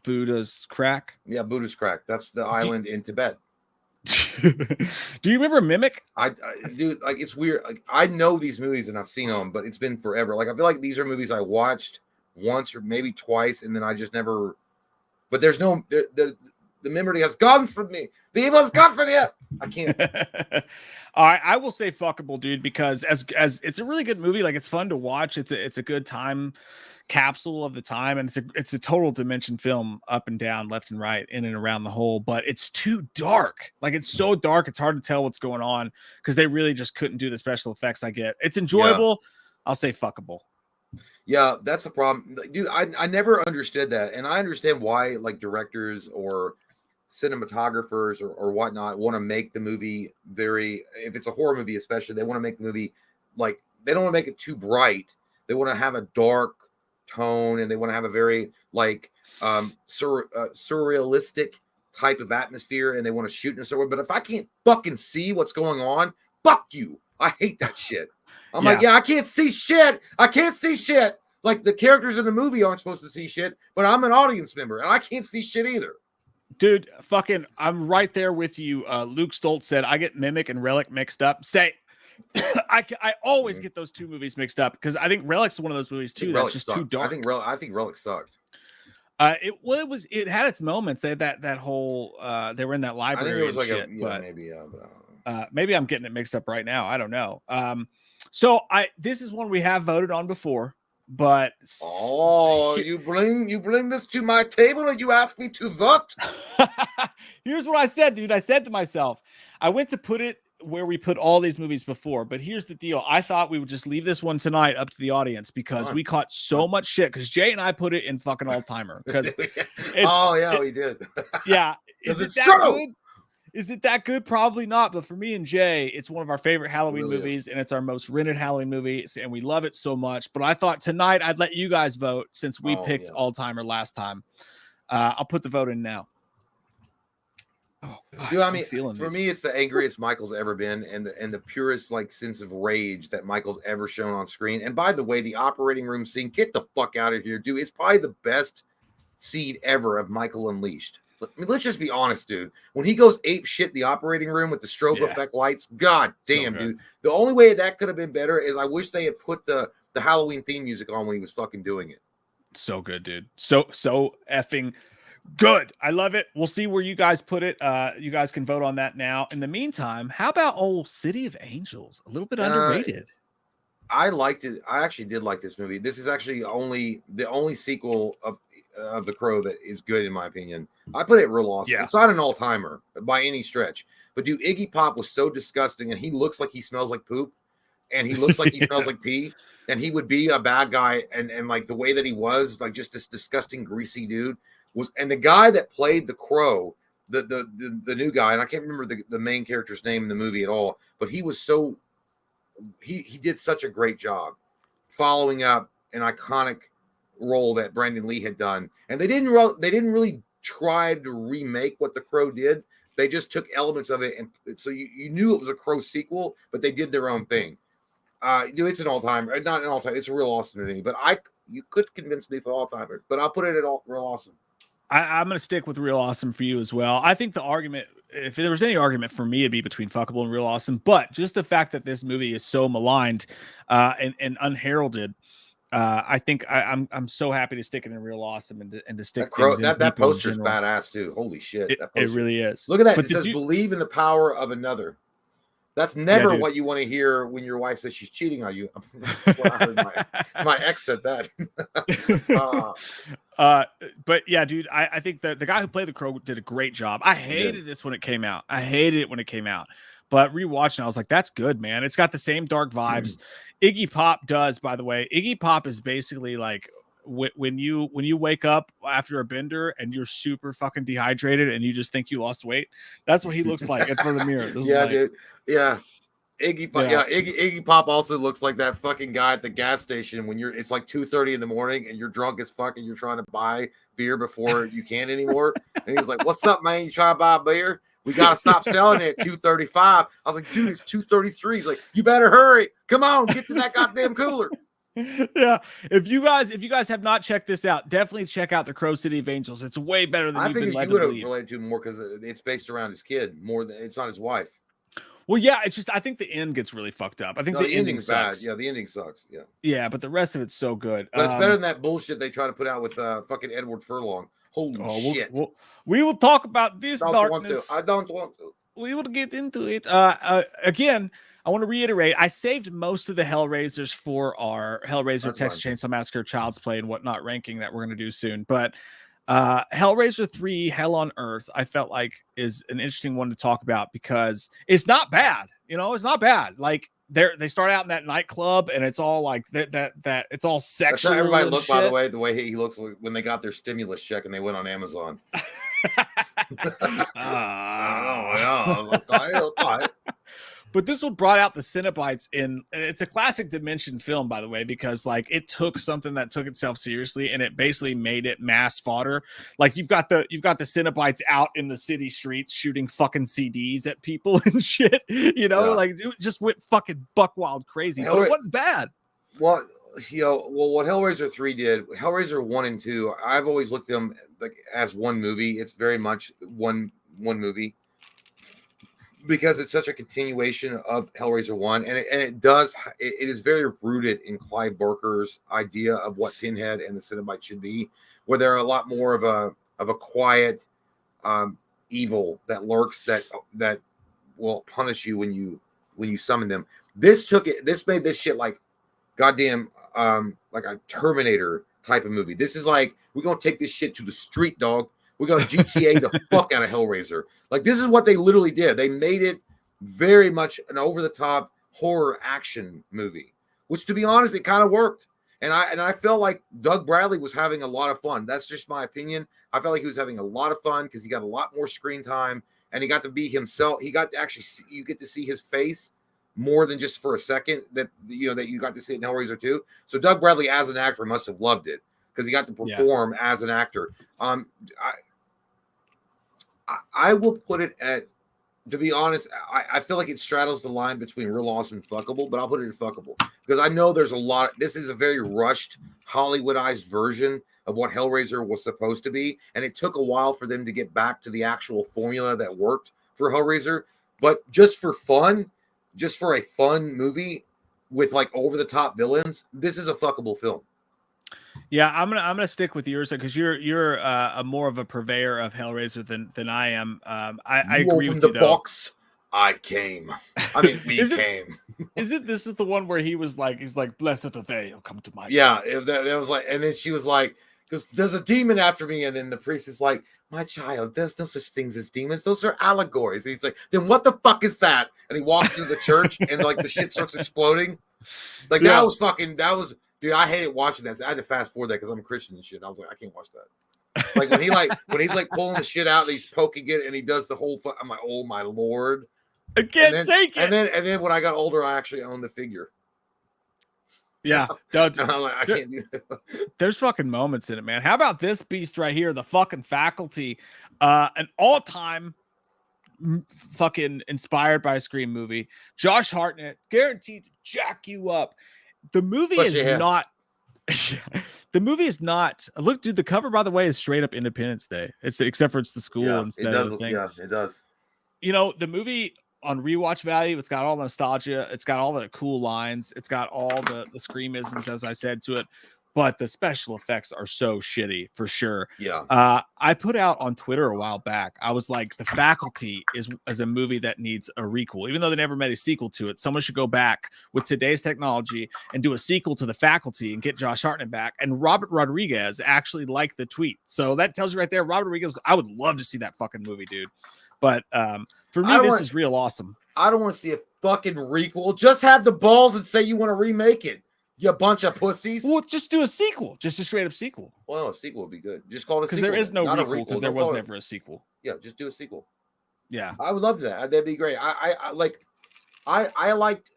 Buddha's Crack. Yeah, Buddha's Crack. That's the island in Tibet. Do you remember Mimic? I dude, like it's weird. Like I know these movies and I've seen them, but it's been forever. Like I feel like these are movies I watched once or maybe twice, and then I just never but there's no the memory has gone from me. The evil has gone from me. I can't. All right, I will say fuckable, dude, because as it's a really good movie. Like, it's fun to watch. It's a good time capsule of the time, and it's a total dimension film, up and down, left and right, in and around the hole. But it's too dark. Like, it's so dark, it's hard to tell what's going on because they really just couldn't do the special effects. I get it's enjoyable. Yeah. I'll say fuckable. Yeah, that's the problem, dude. I never understood that, and I understand why, like, directors or cinematographers or whatnot want to make the movie if it's a horror movie especially, they want to make the movie, like, they don't want to make it too bright. They want to have a dark tone, and they want to have a very, like, surrealistic type of atmosphere, and they want to shoot in a certain way. But if I can't fucking see what's going on, fuck you. I hate that shit. I'm like, I can't see shit. I can't see shit. Like, the characters in the movie aren't supposed to see shit, but I'm an audience member and I can't see shit either. Dude, fucking, I'm right there with you. Luke Stoltz said, I get Mimic and Relic mixed up. I always get those two movies mixed up because I think Relic's one of those movies too that's just too dark. I think Relic sucked. It had its moments. They had that whole they were in that library. I think it was like shit, maybe I'm getting it mixed up right now. I don't know. So this is one we have voted on before. But you bring this to my table and you ask me to vote. Here's what I said, dude. I said to myself, I went to put it where we put all these movies before, but here's the deal. I thought we would just leave this one tonight up to the audience because we caught so much shit because Jay and I put it in fucking all timer because we did. Yeah. Is it that good? Is it that good? Probably not. But for me and Jay, it's one of our favorite Halloween movies, and it's our most rented Halloween movie, and we love it so much. But I thought tonight I'd let you guys vote since we picked All-Timer last time. I'll put the vote in now. Oh, God, dude, I mean, for me, it's the angriest Michael's ever been, and the purest, like, sense of rage that Michael's ever shown on screen. And by the way, the operating room scene, get the fuck out of here, dude. It's probably the best scene ever of Michael Unleashed. I mean, let's just be honest, dude. When he goes ape shit in the operating room with the strobe effect lights, god damn, dude. The only way that could have been better is I wish they had put the Halloween theme music on when he was fucking doing it. So good, dude. So effing good. I love it. We'll see where you guys put it. You guys can vote on that now. In the meantime, how about old City of Angels? A little bit underrated. I liked it. I actually did like this movie. This is actually the only sequel of The Crow that is good in my opinion. I put it real awesome. Yeah. It's not an all-timer by any stretch. But dude, Iggy Pop was so disgusting, and he looks like he smells like poop, and he looks like he smells like pee, and he would be a bad guy, and like the way that he was, like just this disgusting, greasy dude was. And the guy that played the Crow, the new guy, and I can't remember the main character's name in the movie at all, but he was so he did such a great job following up an iconic role that Brandon Lee had done. And they didn't really try to remake what the Crow did. They just took elements of it, and so you knew it was a Crow sequel, but they did their own thing. Dude, it's an all-timer. Not an all-timer. It's a real awesome movie. But you could convince me for all-timer, but I'll put it at real awesome. I'm going to stick with real awesome for you as well. I think the argument, if there was any argument for me, it'd be between fuckable and real awesome. But just the fact that this movie is so maligned and unheralded, I think I'm so happy to stick it in real awesome and to stick that poster's badass too. Holy shit, it really is. Look at that. It says believe in the power of another. That's never what you want to hear when your wife says she's cheating on you. I heard my ex said that. But yeah, dude, I think that the guy who played the Crow did a great job. I hated this when it came out. But rewatching, I was like, that's good, man. It's got the same dark vibes. Iggy Pop does, by the way. Iggy Pop is basically like when you wake up after a bender and you're super fucking dehydrated and you just think you lost weight. That's what he looks like in front of the mirror. Dude. Yeah. Iggy Pop, Iggy Pop also looks like that fucking guy at the gas station when it's like 2:30 in the morning and you're drunk as fuck and you're trying to buy beer before you can't anymore. And he's like, "What's up, man? You trying to buy a beer? We gotta stop selling it at 2:35." I was like, "Dude, it's 2:33." He's like, "You better hurry. Come on, get to that goddamn cooler." Yeah. If you guys have not checked this out, definitely check out The Crow City of Angels. It's way better than you've been led to believe. I think you would have related to more because it's based around his kid more than it's not his wife. Well, yeah, it's just I think the end gets really fucked up. I think the ending sucks. Bad. Yeah, the ending sucks. Yeah. Yeah, but the rest of it's so good. But it's better than that bullshit they try to put out with fucking Edward Furlong. Holy shit! We will talk about this darkness. I don't want to. We will get into it. Again, I want to reiterate, I saved most of the Hellraisers for our Hellraiser, Texas Chainsaw Massacre, Child's Play, and whatnot ranking that we're going to do soon. But Hellraiser 3, Hell on Earth, I felt like is an interesting one to talk about because it's not bad. It's not bad. Like they start out in that nightclub and it's all like that it's all sexual. That's how everybody looked, by the way he looks when they got their stimulus check and they went on Amazon. But this one brought out the Cenobites it's a classic Dimension film, by the way, because like it took something that took itself seriously and it basically made it mass fodder. Like you've got the Cenobites out in the city streets shooting fucking CDs at people and shit, like it just went fucking buck wild crazy, but it wasn't bad. Well, what Hellraiser 3 did, Hellraiser 1 and 2, I've always looked at them like as one movie. It's very much one movie because it's such a continuation of Hellraiser 1, and it is very rooted in Clive Barker's idea of what Pinhead and the Cenobite should be, where they're a lot more of a quiet evil that lurks that will punish you when you summon them. This made this shit like goddamn like a Terminator type of movie. This is like, we're gonna take this shit to the street, dog. We're gonna GTA the fuck out of Hellraiser. Like, this is what they literally did. They made it very much an over-the-top horror action movie, which, to be honest, it kind of worked. And I felt like Doug Bradley was having a lot of fun. That's just my opinion. I felt like he was having a lot of fun because he got a lot more screen time and he got to be himself. He got to actually you get to see his face more than just for a second that you got to see it in Hellraiser 2. So Doug Bradley as an actor must have loved it because he got to perform as an actor. I will put it at, to be honest, I feel like it straddles the line between real awesome and fuckable, but I'll put it at fuckable because I know there's a lot. This is a very rushed, Hollywoodized version of what Hellraiser was supposed to be, and it took a while for them to get back to the actual formula that worked for Hellraiser. But just for fun, just for a fun movie with like over the top villains, this is a fuckable film. Yeah, I'm gonna stick with yours because you're a more of a purveyor of Hellraiser than I am. I agree with you though. Box, I came. I mean, we came. This is the one where he's like, blessed are they who come to my side. That was like, and then she was like, because there's a demon after me, and then the priest is like, my child, there's no such things as demons. Those are allegories. And he's like, then what the fuck is that? And he walks into the church, and like the shit starts exploding. Like that was. Dude, I hated watching that. I had to fast forward that because I'm a Christian and shit. I was like, I can't watch that. Like when he's like pulling the shit out and he's poking it and he does the whole. I'm like, oh my Lord, I can't take it. And then when I got older, I actually owned the figure. Yeah, and I'm like, I can't do that. There's fucking moments in it, man. How about this beast right here, the fucking Faculty, an all-time fucking inspired by a Scream movie. Josh Hartnett guaranteed to jack you up. The movie is not. The movie is not. Look, dude. The cover, by the way, is straight up Independence Day. It's except for it's the school instead of the thing. Yeah, it does. The movie on rewatch value, it's got all the nostalgia. It's got all the cool lines. It's got all the Screamisms, as I said to it. But the special effects are so shitty for sure. Yeah. I put out on Twitter a while back. I was like, The Faculty is a movie that needs a requel, even though they never made a sequel to it. Someone should go back with today's technology and do a sequel to The Faculty and get Josh Hartnett back. And Robert Rodriguez actually liked the tweet. So that tells you right there, Robert Rodriguez, I would love to see that fucking movie, dude. But for me, this is real awesome. I don't want to see a fucking requel. Just have the balls and say you want to remake it. You bunch of pussies. Well, just do a sequel. Just a straight up sequel. Well, a sequel would be good. Just call it a sequel. Because there is no requel because there was never never a sequel. Yeah, just do a sequel. Yeah. I would love that. That'd be great. I liked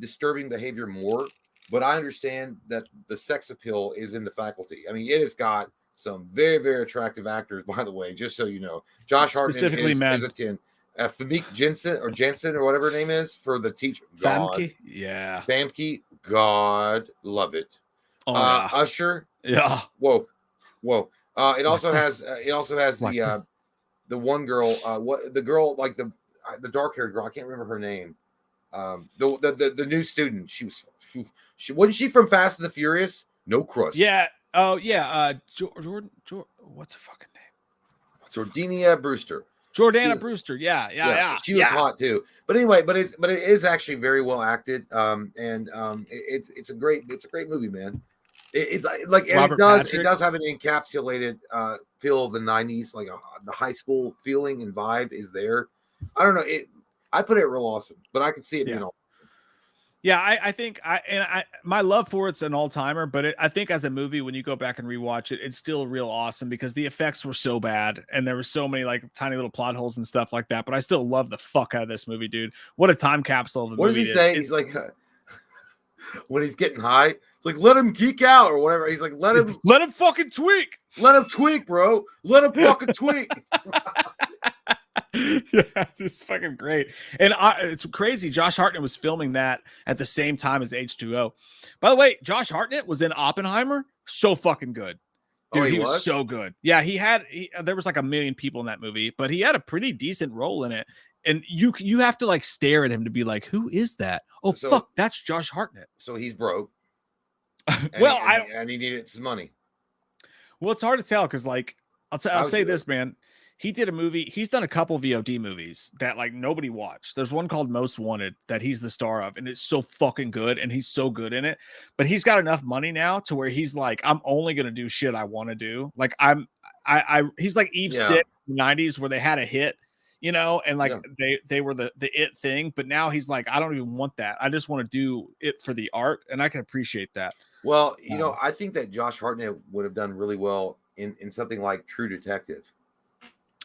disturbing behavior more, but I understand that the sex appeal is in The Faculty. I mean, it has got some very, very attractive actors, by the way, just so you know. Josh Hartnett is a 10. Famke Jensen or whatever her name is for the teacher. Famke? Yeah. Famke. God, love it. Oh, yeah. Usher. Yeah. Whoa. It also has the one girl. The girl like the dark haired girl. I can't remember her name. The new student. She wasn't she from Fast and the Furious? No crust. Yeah. Oh yeah, Jordan. What's her fucking name? Jordania Brewster. Jordana Brewster. Yeah. She was hot too. But anyway, but it is actually very well acted. It's a great movie, man. It's like and Robert it does have an encapsulated feel of the 90s, like the high school feeling and vibe is there. I don't know. I put it real awesome, but I could see it being all. Yeah, I think my love for it's an all timer, but I think as a movie, when you go back and rewatch it, it's still real awesome because the effects were so bad and there were so many like tiny little plot holes and stuff like that. But I still love the fuck out of this movie, dude. What a time capsule of a movie! What does he say? He's like, when he's getting high, it's like let him geek out or whatever. He's like, let him fucking tweak. Let him tweak, bro. Let him fucking tweak. Yeah, it's fucking great. And it's crazy. Josh Hartnett was filming that at the same time as H2O. By the way, Josh Hartnett was in Oppenheimer. So fucking good. Dude, he was so good. Yeah, there was like a million people in that movie, but he had a pretty decent role in it. And you have to like stare at him to be like, who is that? Oh, fuck, that's Josh Hartnett. So he's broke. And he needed some money. Well, it's hard to tell because like I'll say this, man. He did a movie. He's done a couple VOD movies that like nobody watched. There's one called Most Wanted that he's the star of, and it's so fucking good, and he's so good in it. But he's got enough money now to where he's like, I'm only gonna do shit I want to do. Like he's like Eve Sit in the 90s where they had a hit, you know, and like they were the it thing. But now he's like, I don't even want that. I just want to do it for the art, and I can appreciate that. Well, you know, I think that Josh Hartnett would have done really well in something like True Detective.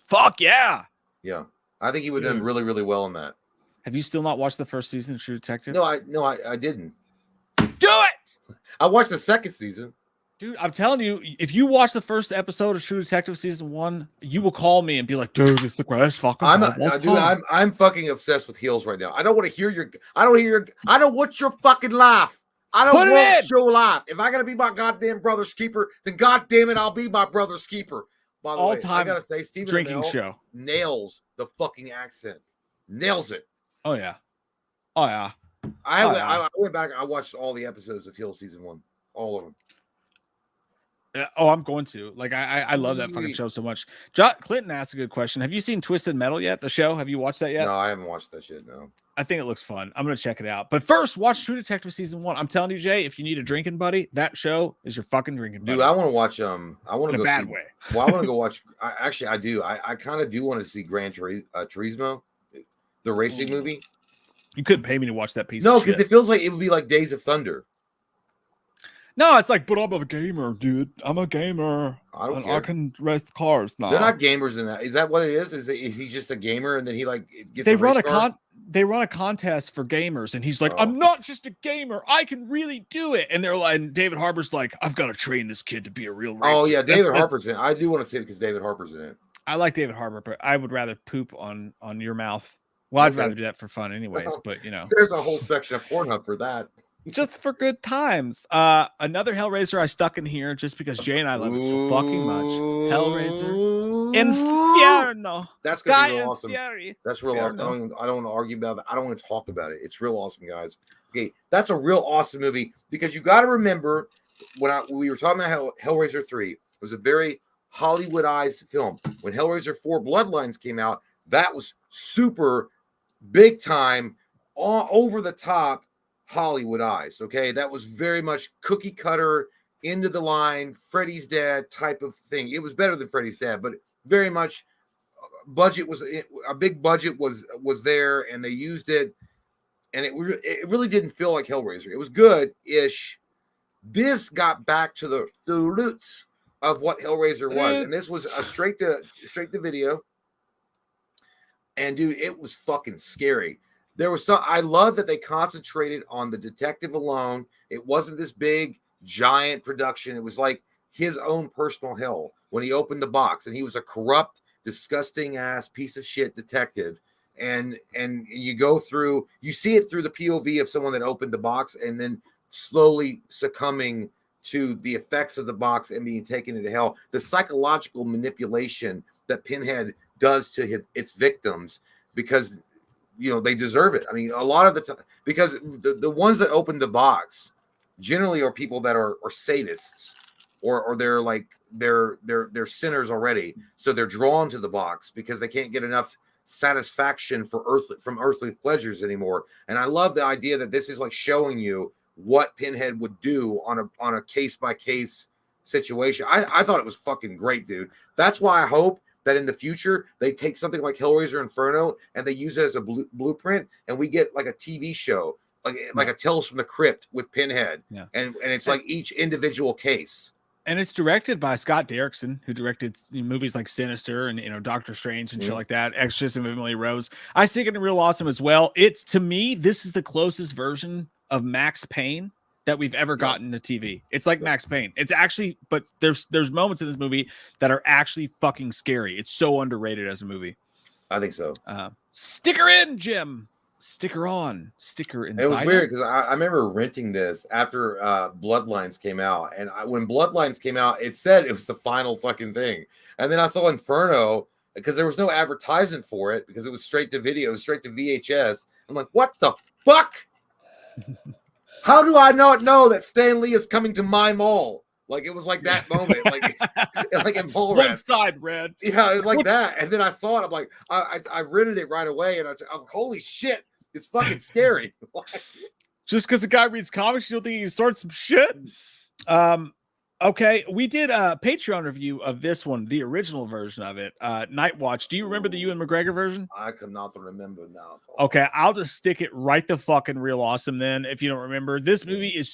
Fuck yeah. Yeah. I think he would have done really, really well in that. Have you still not watched the first season of True Detective? No, I didn't. Do it. I watched the second season. Dude, I'm telling you, if you watch the first episode of True Detective season 1, you will call me and be like, dude, it's the greatest fucking I'm fucking obsessed with heels right now. I don't want to hear I don't want your fucking laugh. I don't want your laugh. If I gotta be my goddamn brother's keeper, then goddamn it, I'll be my brother's keeper. By the way, I gotta say, Stephen drinking show nails the fucking accent. Nails it. Oh yeah. I went back. I watched all the episodes of Heels season 1, all of them. I'm going to. Like, I love that fucking show so much. Clinton asked a good question. Have you seen Twisted Metal yet? The show? Have you watched that yet? No, I haven't watched that shit. No. I think it looks fun. I'm gonna check it out. But first, watch True Detective season 1. I'm telling you, Jay, if you need a drinking buddy, that show is your fucking drinking buddy. Dude, I want to watch. I want to go. In a bad way. Well, I want to go watch. I do. I kind of do want to see Gran Turismo, the racing movie. You couldn't pay me to watch that piece. No, because it feels like it would be like Days of Thunder. No, it's like, but I'm a gamer, dude. I'm a gamer. I can race cars now. They're not gamers in that. Is that what it is? Is he just a gamer and then he like gets they run a contest for gamers and he's like, I'm not just a gamer. I can really do it. And they're like, and David Harbour's like, I've got to train this kid to be a real racer. Oh yeah, David Harbour's in it. I do want to see it because David Harbour's in it. I like David Harbour, but I would rather poop on your mouth. Well, I'd rather do that for fun anyways, but you know. There's a whole section of Pornhub for that. Just for good times. Another Hellraiser I stuck in here just because Jay and I love it so fucking much. Hellraiser Inferno. That's gonna be real awesome. That's real awesome. I don't want to argue about it. I don't want to talk about it. It's real awesome, guys. Okay, that's a real awesome movie because you got to remember when we were talking about Hellraiser 3, it was a very Hollywoodized film. When Hellraiser 4 Bloodlines came out, that was super big time, all over the top. Hollywoodized, okay? That was very much cookie cutter, into the line, Freddy's Dead type of thing. It was better than Freddy's Dead, but very much a big budget was there, and they used it, and it really didn't feel like Hellraiser. It was good-ish. This got back to the roots of what Hellraiser was, and this was a straight to video. And dude, it was fucking scary. There was I love that they concentrated on the detective alone. It wasn't this big, giant production. It was like his own personal hell when he opened the box, and he was a corrupt, disgusting ass piece of shit detective. And you go through, you see it through the POV of someone that opened the box and then slowly succumbing to the effects of the box and being taken into hell. The psychological manipulation that Pinhead does to its victims because you know, they deserve it. I mean, a lot of the time, because the ones that open the box generally are people that are sadists, or they're like they're sinners already, so they're drawn to the box because they can't get enough satisfaction from earthly pleasures anymore. And I love the idea that this is like showing you what Pinhead would do on a case by case situation. I thought it was fucking great, dude. That's why I hope that in the future they take something like Hellraiser Inferno and they use it as a blueprint, and we get like a TV show, like a Tales from the Crypt with Pinhead, and it's like each individual case. And it's directed by Scott Derrickson, who directed movies like Sinister and Doctor Strange and shit like that. Exorcism of Emily Rose. I think it's real awesome as well. It's, to me, this is the closest version of Max Payne that we've ever gotten to TV. It's like Max Payne. It's actually, but there's moments in this movie that are actually fucking scary. It's so underrated as a movie. I think so. Sticker in, Jim. Sticker on. Sticker inside. It was weird because I remember renting this after Bloodlines came out, and when Bloodlines came out, it said it was the final fucking thing. And then I saw Inferno because there was no advertisement for it because it was straight to video, straight to VHS. I'm like, what the fuck? How do I not know that Stan Lee is coming to my mall? Like, it was like that moment, like in Mall One side red. Yeah, it was like that. And then I saw it. I'm like, I rented it right away, and I was like, holy shit, it's fucking scary. Just because a guy reads comics, you don't think he can start some shit? Okay, we did a Patreon review of this one, the original version of it, Night Watch. Do you remember the Ewan McGregor version? I cannot remember now. Okay, I'll just stick it right the fucking real awesome then. If you don't remember, this movie is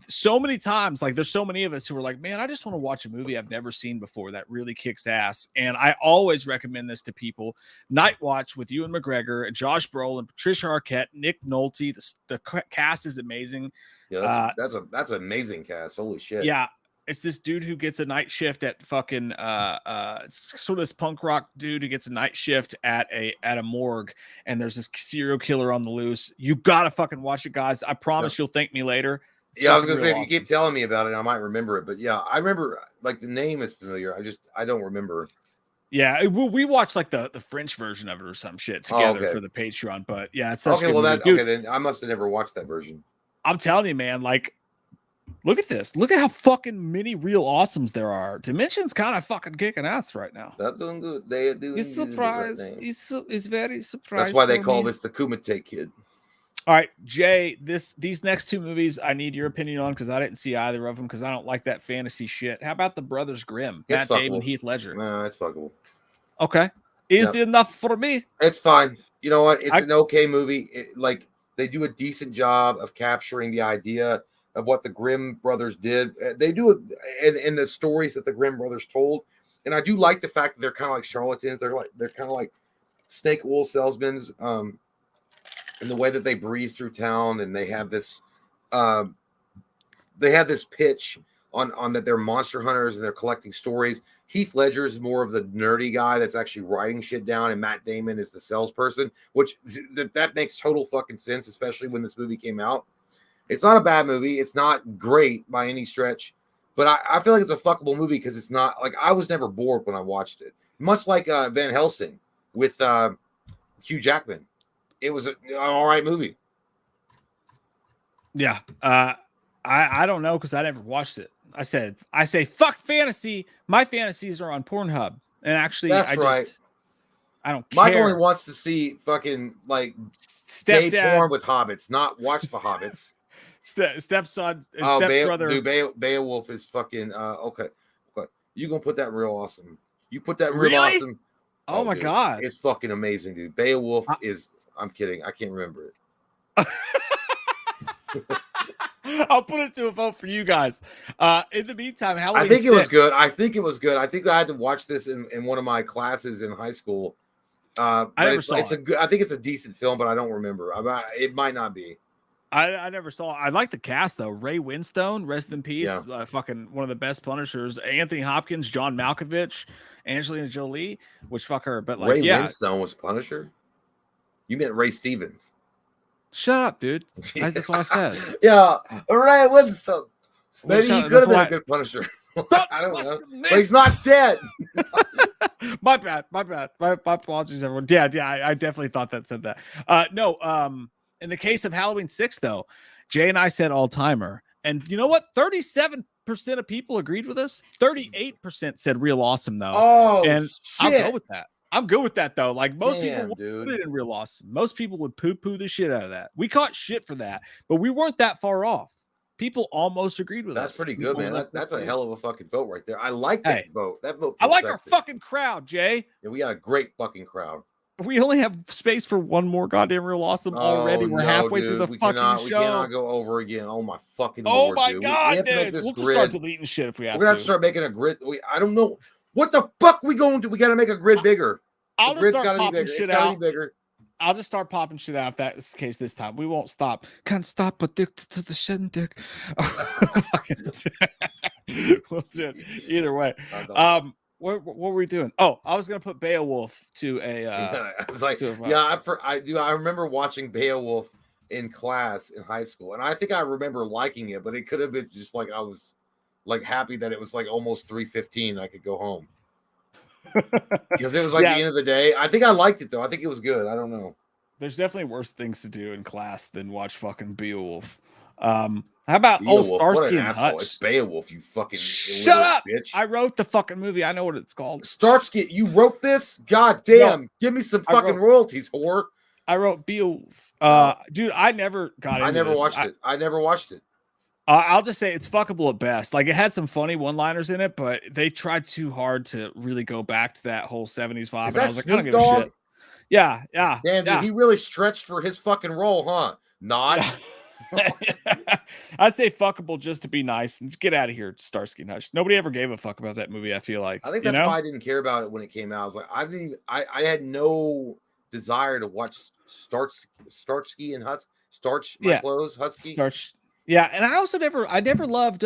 so many times, like there's so many of us who are like, man, I just want to watch a movie I've never seen before that really kicks ass. And I always recommend this to people. Night Watch with Ewan McGregor and Josh Brolin, Patricia Arquette, Nick Nolte. The cast is amazing. Yeah, that's an amazing cast. Holy shit. Yeah. It's this dude who gets a night shift at fucking it's sort of this punk rock dude who gets a night shift at a morgue, and there's this serial killer on the loose. You gotta fucking watch it, guys. I promise you'll thank me later. It's I was gonna say, awesome. if you keep telling me about it, I might remember it. But yeah, I remember, like, the name is familiar. I don't remember. Yeah, we watched like the French version of it or some shit together for the Patreon. But yeah, it's such okay. Well, dude, then I must have never watched that version. I'm telling you, man. Like, look at this. Look at how fucking many real awesomes there are. Dimension's kind of fucking kicking ass right now. They're doing good. They are doing. He's surprised. Right, he's very surprised. That's why they call this the Kumite Kid. All right, Jay, these next two movies I need your opinion on because I didn't see either of them because I don't like that fantasy shit. How about the Brothers Grimm? It's Matt Damon, Heath Ledger. No, it's fuckable. Okay. Is it enough for me? It's fine. You know what? It's an okay movie. Like, they do a decent job of capturing the idea of what the Grimm brothers did. They do it in the stories that the Grimm brothers told. And I do like the fact that they're kind of like charlatans. They're kind of like snake oil salesmen. And the way that they breeze through town, and they have this pitch on that they're monster hunters and they're collecting stories. Heath Ledger is more of the nerdy guy that's actually writing shit down, and Matt Damon is the salesperson, which that makes total fucking sense, especially when this movie came out. It's not a bad movie. It's not great by any stretch, but I feel like it's a fuckable movie because it's not like, I was never bored when I watched it. Much like Van Helsing with Hugh Jackman. It was an all right movie. Yeah. I don't know because I never watched it. I say fuck fantasy. My fantasies are on Pornhub. And actually, I don't care. Mike only wants to see fucking like gay porn with hobbits, not watch the hobbits. Stepson and stepbrother. Dude, Beowulf is fucking okay. But you gonna put that in real awesome. You put that in real awesome. Oh my god. It's fucking amazing, dude. Beowulf is, I'm kidding. I can't remember it. I'll put it to a vote for you guys. In the meantime, Halloween I think 6. it was good. I think I had to watch this in one of my classes in high school. I never saw it. I think it's a decent film, but I don't remember. It might not be. I never saw it. I like the cast though. Ray Winstone, rest in peace. Yeah. Fucking one of the best Punishers. Anthony Hopkins, John Malkovich, Angelina Jolie. Which fuck her, but like, Ray Winstone was Punisher. You meant Ray Stevens. Shut up, dude. That's what I said. Yeah, Ray Winstone. Maybe he could have been a good Punisher. I don't know. But he's not dead. My bad. My apologies, everyone. Yeah, I definitely thought that said that. No, in the case of Halloween 6, though, Jay and I said all-timer. And you know what? 37% what% of people agreed with us? 38% said real awesome though. Oh, and shit. I'll go with that. I'm good with that though. Like most people would dude. put it in real awesome. Most people would poo-poo the shit out of that. We caught shit for that, but we weren't that far off. People almost agreed with us. That's pretty good, man. That's a hell of a fucking vote right there. I like that vote. That vote. I like our fucking crowd, Jay. Yeah, we got a great fucking crowd. We only have space for one more goddamn real awesome already. We're halfway through the fucking show. We cannot go over again. Oh my fucking Lord, my dude. God, dude. We'll just start deleting shit if we have to. We're gonna have to start making a grid. I don't know what the fuck we going to. We got to make a grid bigger. I'll just start popping shit out. Bigger. I'll just start popping shit out if that's the case this time. We won't stop. Can't stop addicted to the shedding dick. We'll do it either way. What were we doing? Oh, I was gonna put Beowulf to a. I was like, I remember watching Beowulf in class in high school, and I think I remember liking it, but it could have been just like I was like happy that it was like almost 3:15. I could go home because it was like the end of the day. I think I liked it though. I think it was good. I don't know. There's definitely worse things to do in class than watch fucking Beowulf. How about old Starsky and Hutch? It's Beowulf, you fucking shut up, bitch. I wrote the fucking movie. I know what it's called. Starsky, you wrote this? God damn. No, give me some fucking royalties, whore. I wrote Beowulf. Dude, I never got into I never watched it. I never watched it. I'll just say it's fuckable at best. Like it had some funny one-liners in it, but they tried too hard to really go back to that whole 70s vibe. And I was like, I don't give a shit. Yeah. Damn, dude, he really stretched for his fucking role, huh? Not. Yeah. I say fuckable just to be nice and get out of here, Starsky and Hutch. Nobody ever gave a fuck about that movie. I feel like. I think that's why I didn't care about it when it came out. I was like, I had no desire to watch Starsky and Hutch. Starch my clothes, Husky. Starch. Yeah, and I never loved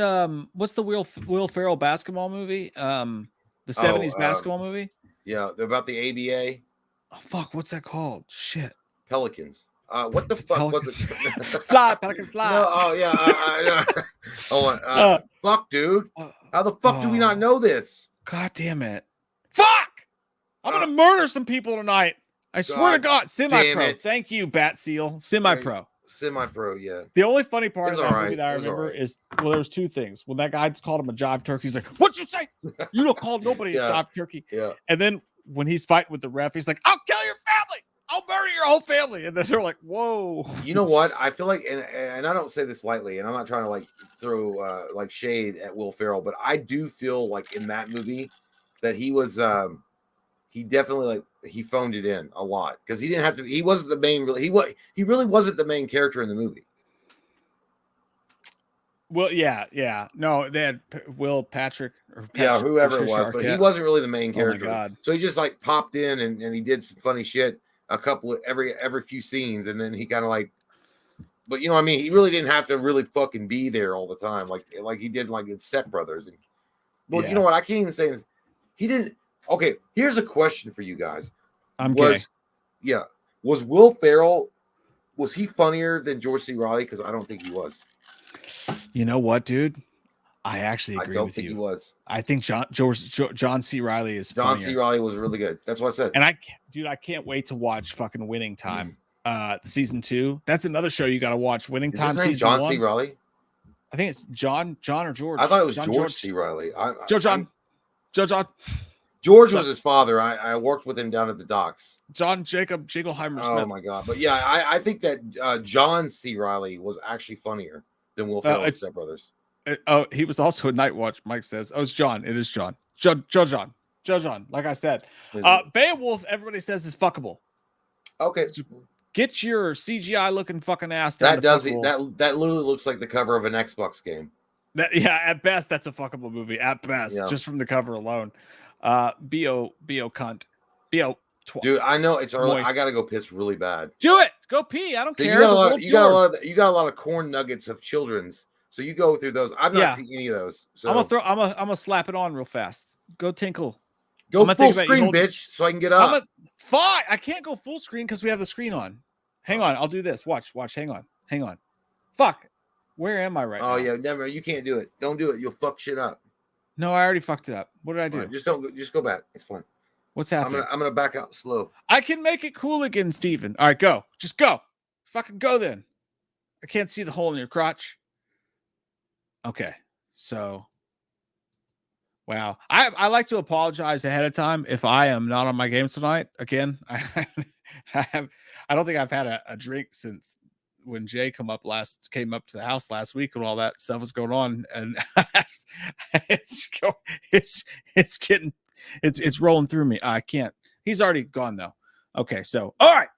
what's the Will Ferrell basketball movie? The 70s basketball movie? Yeah, about the ABA. Oh fuck, what's that called? Shit. Pelicans. What the fuck was it? Fly, Pelican fly. No, oh yeah. Fuck, dude. How the fuck do we not know this? God damn it. Fuck! I'm gonna murder some people tonight. I swear to God. Semi-pro. Thank you, Bat Seal. Semi-pro. Semi-pro, yeah. The only funny part of that movie that I remember is, well, there was two things. When that guy called him a jive turkey, he's like, "What'd you say? You don't call nobody a jive turkey." Yeah. And then when he's fighting with the ref, he's like, "I'll kill your family. I'll murder your whole family." And then they're like, "Whoa." You know what? I feel like, and I don't say this lightly, and I'm not trying to like throw like shade at Will Ferrell, but I do feel like in that movie that he was, he definitely like he phoned it in a lot because he didn't have to. He wasn't the main. He really wasn't the main character in the movie. Well, yeah. No, they had Will Patrick or whoever it was, but he wasn't really the main character. Oh my God. So he just like popped in and he did some funny shit a couple of every few scenes, and then he kind of like, but you know what I mean, he really didn't have to really fucking be there all the time like he did like in Step Brothers. And well, you know what, I can't even say this. He didn't. Okay, here's a question for you guys. Was Will Ferrell, was he funnier than George C. Reilly? Because I don't think he was. You know what, dude? I actually agree with you. I don't think he was. I think John C. Reilly is John funnier. C. Reilly was really good. That's what I said. And I can't wait to watch fucking Winning Time. The season 2. That's another show you got to watch. Winning Time season John 1. C. Reilly? I think it's John or George. I thought it was George C. Reilly. John. George was his father. I worked with him down at the docks. John Jacob Jigleheimer Smith. Oh my God. But yeah, I think that John C. Reilly was actually funnier than Will Ferrell and Step Brothers. He was also a Night Watch. Mike says, "Oh, it's John. It is John. John. Like I said, Beowulf. Everybody says is fuckable. Okay, get your CGI looking fucking ass down. That does it. That literally looks like the cover of an Xbox game. At best, that's a fuckable movie. At best, just from the cover alone. Bo cunt. Bo. Dude, I know it's early. Moist. I gotta go piss really bad. Do it. Go pee. I don't care. You got a lot of corn nuggets of children's. So you go through those. I've not seen any of those. So I'm gonna slap it on real fast. Go tinkle. Go full screen, bitch, so I can get up. Fine. I can't go full screen because we have the screen on. Hang on. I'll do this. Watch. Hang on. Fuck. Where am I right now? Oh yeah, never. You can't do it. Don't do it. You'll fuck shit up. No, I already fucked it up. What did I do? Right, just go back. It's fine. What's happening? I'm gonna back out slow. I can make it cool again, Steven. All right, go. Just go. Fucking go then. I can't see the hole in your crotch. Okay, so Wow. I like to apologize ahead of time if I am not on my game tonight. Again, I don't think I've had a drink since when Jay came up to the house last week and all that stuff was going on, and it's go- it's getting it's rolling through me. I can't. He's already gone though. Okay, so all right.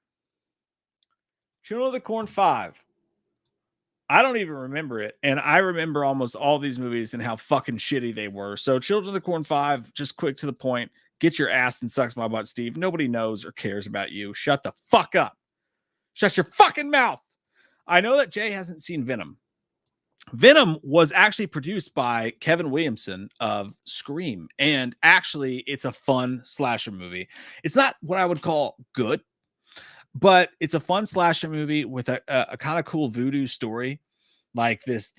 Children of the Corn 5. I don't even remember it. And I remember almost all these movies and how fucking shitty they were. So Children of the Corn 5, just quick to the point. Get your ass and sucks my butt, Steve. Nobody knows or cares about you. Shut the fuck up. Shut your fucking mouth. I know that Jay hasn't seen Venom. Venom was actually produced by Kevin Williamson of Scream. And actually, it's a fun slasher movie. It's not what I would call good, but it's a fun slasher movie with a kind of cool voodoo story. Like this,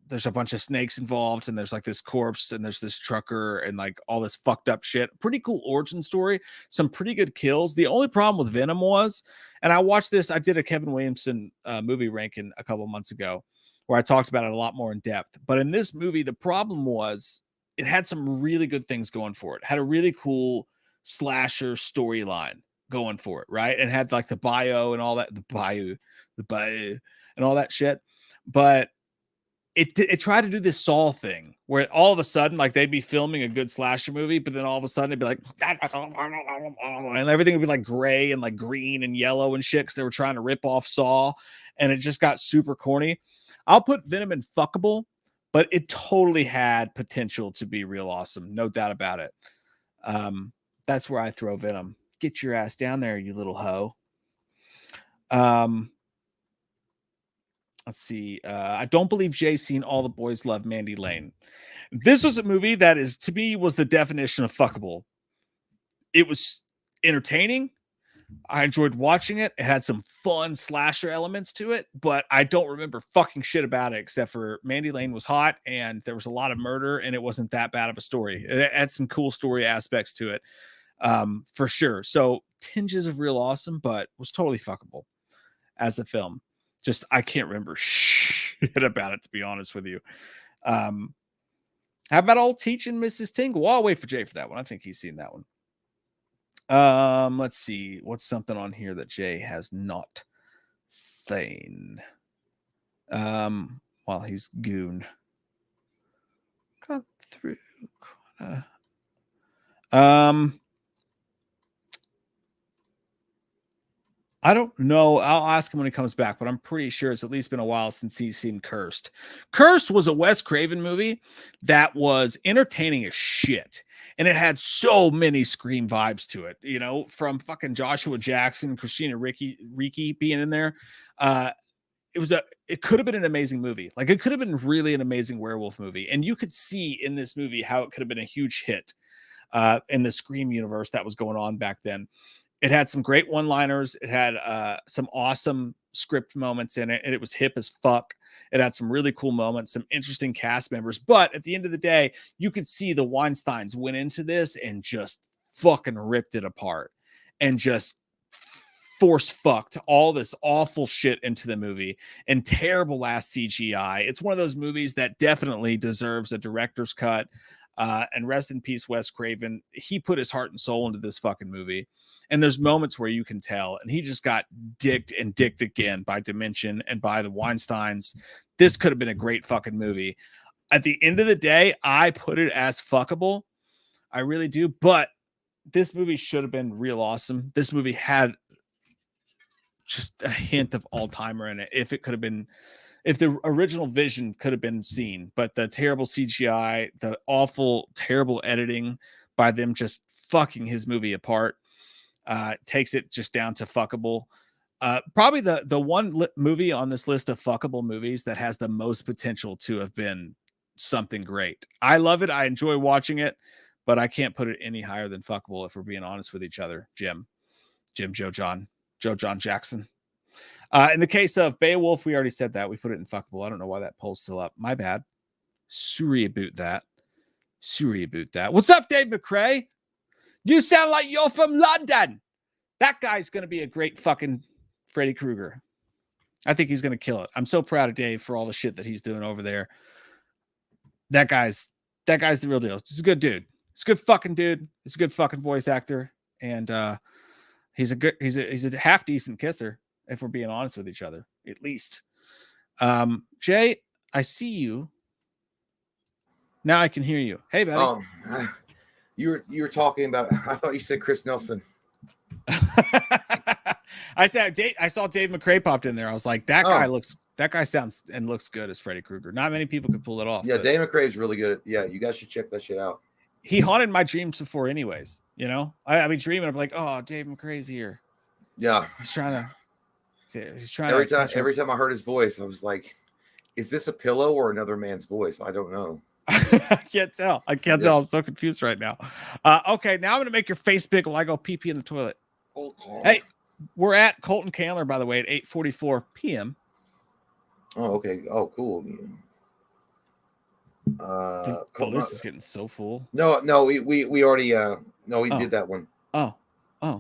there's a bunch of snakes involved, and there's like this corpse, and there's this trucker, and like all this fucked up shit. Pretty cool origin story. Some pretty good kills. The only problem with Venom was, and I watched this, I did a Kevin Williamson movie ranking a couple months ago where I talked about it a lot more in depth. But in this movie, the problem was it had some really good things going for it. It had a really cool slasher storyline going for it, right? And had like the bio and all that, the bio and all that shit. But it tried to do this Saw thing where all of a sudden, like they'd be filming a good slasher movie, but then all of a sudden it'd be like, and everything would be like gray and like green and yellow and shit because they were trying to rip off Saw, and it just got super corny. I'll put Venom in fuckable, but it totally had potential to be real awesome, no doubt about it. That's where I throw Venom. Get your ass down there, you little hoe. Let's see. I don't believe Jay's seen All the Boys Love Mandy Lane. This was a movie that is, to me, was the definition of fuckable. It was entertaining. I enjoyed watching it. It had some fun slasher elements to it, but I don't remember fucking shit about it except for Mandy Lane was hot and there was a lot of murder and it wasn't that bad of a story. It had some cool story aspects to it, for sure. So tinges of real awesome, but was totally fuckable as a film. Just I can't remember shit about it, to be honest with you. How about old Teaching Mrs. Tingle? Well, I'll wait for Jay for that one. I think he's seen that one. Let's see. What's something on here that Jay has not seen? While he's goon. Cut through. I don't know. I'll ask him when he comes back, but I'm pretty sure it's at least been a while since he's seen Cursed. Cursed was a Wes Craven movie that was entertaining as shit. And it had so many Scream vibes to it, you know, from fucking Joshua Jackson, Christina Ricci being in there. It could have been an amazing movie. Like it could have been really an amazing werewolf movie. And you could see in this movie how it could have been a huge hit in the Scream universe that was going on back then. It had some great one-liners. It had some awesome script moments in it, and it was hip as fuck. It had some really cool moments, some interesting cast members. But at the end of the day, you could see the Weinsteins went into this and just fucking ripped it apart and just force fucked all this awful shit into the movie and terrible ass CGI. It's one of those movies that definitely deserves a director's cut. And rest in peace, Wes Craven. He put his heart and soul into this fucking movie. And there's moments where you can tell, and he just got dicked again by Dimension and by the Weinsteins. This could have been a great fucking movie. At the end of the day, I put it as fuckable. I really do. But this movie should have been real awesome. This movie had just a hint of all-timer in it. If the original vision could have been seen, but the terrible CGI, the awful, terrible editing by them just fucking his movie apart, takes it just down to fuckable. Probably the one movie on this list of fuckable movies that has the most potential to have been something great. I love it. I enjoy watching it, but I can't put it any higher than fuckable if we're being honest with each other. Joe John Jackson. In the case of Beowulf, we already said that. We put it in fuckable. I don't know why that poll's still up. My bad. Sorry about that. What's up, Dave McCrae? You sound like you're from London. That guy's going to be a great fucking Freddy Krueger. I think he's going to kill it. I'm so proud of Dave for all the shit that he's doing over there. That guy's that guy's the real deal. He's a good dude. He's a good fucking dude. He's a good fucking voice actor, and he's a half decent kisser, if we're being honest with each other, at least. Jay, I see you. Now I can hear you. Hey, buddy. Oh, you were talking about. I thought you said Chris Nelson. I saw Dave McRae popped in there. I was like, that guy sounds and looks good as Freddy Krueger. Not many people could pull it off. Yeah, Dave McRae is really good. Yeah, you guys should check that shit out. He haunted my dreams before, anyways. You know, I'd be dreaming. I'm like, oh, Dave McRae's here. Yeah, he's trying. Every time I heard his voice, I was like, is this a pillow or another man's voice? I don't know. I can't tell. Tell. I'm so confused right now. Okay, now I'm gonna make your face big while I go pee in the toilet. Okay. Hey, we're at Colton Candler, by the way, at 8:44 p.m. Oh, okay. Oh, cool. This is getting so full. No, we already did that one. Oh,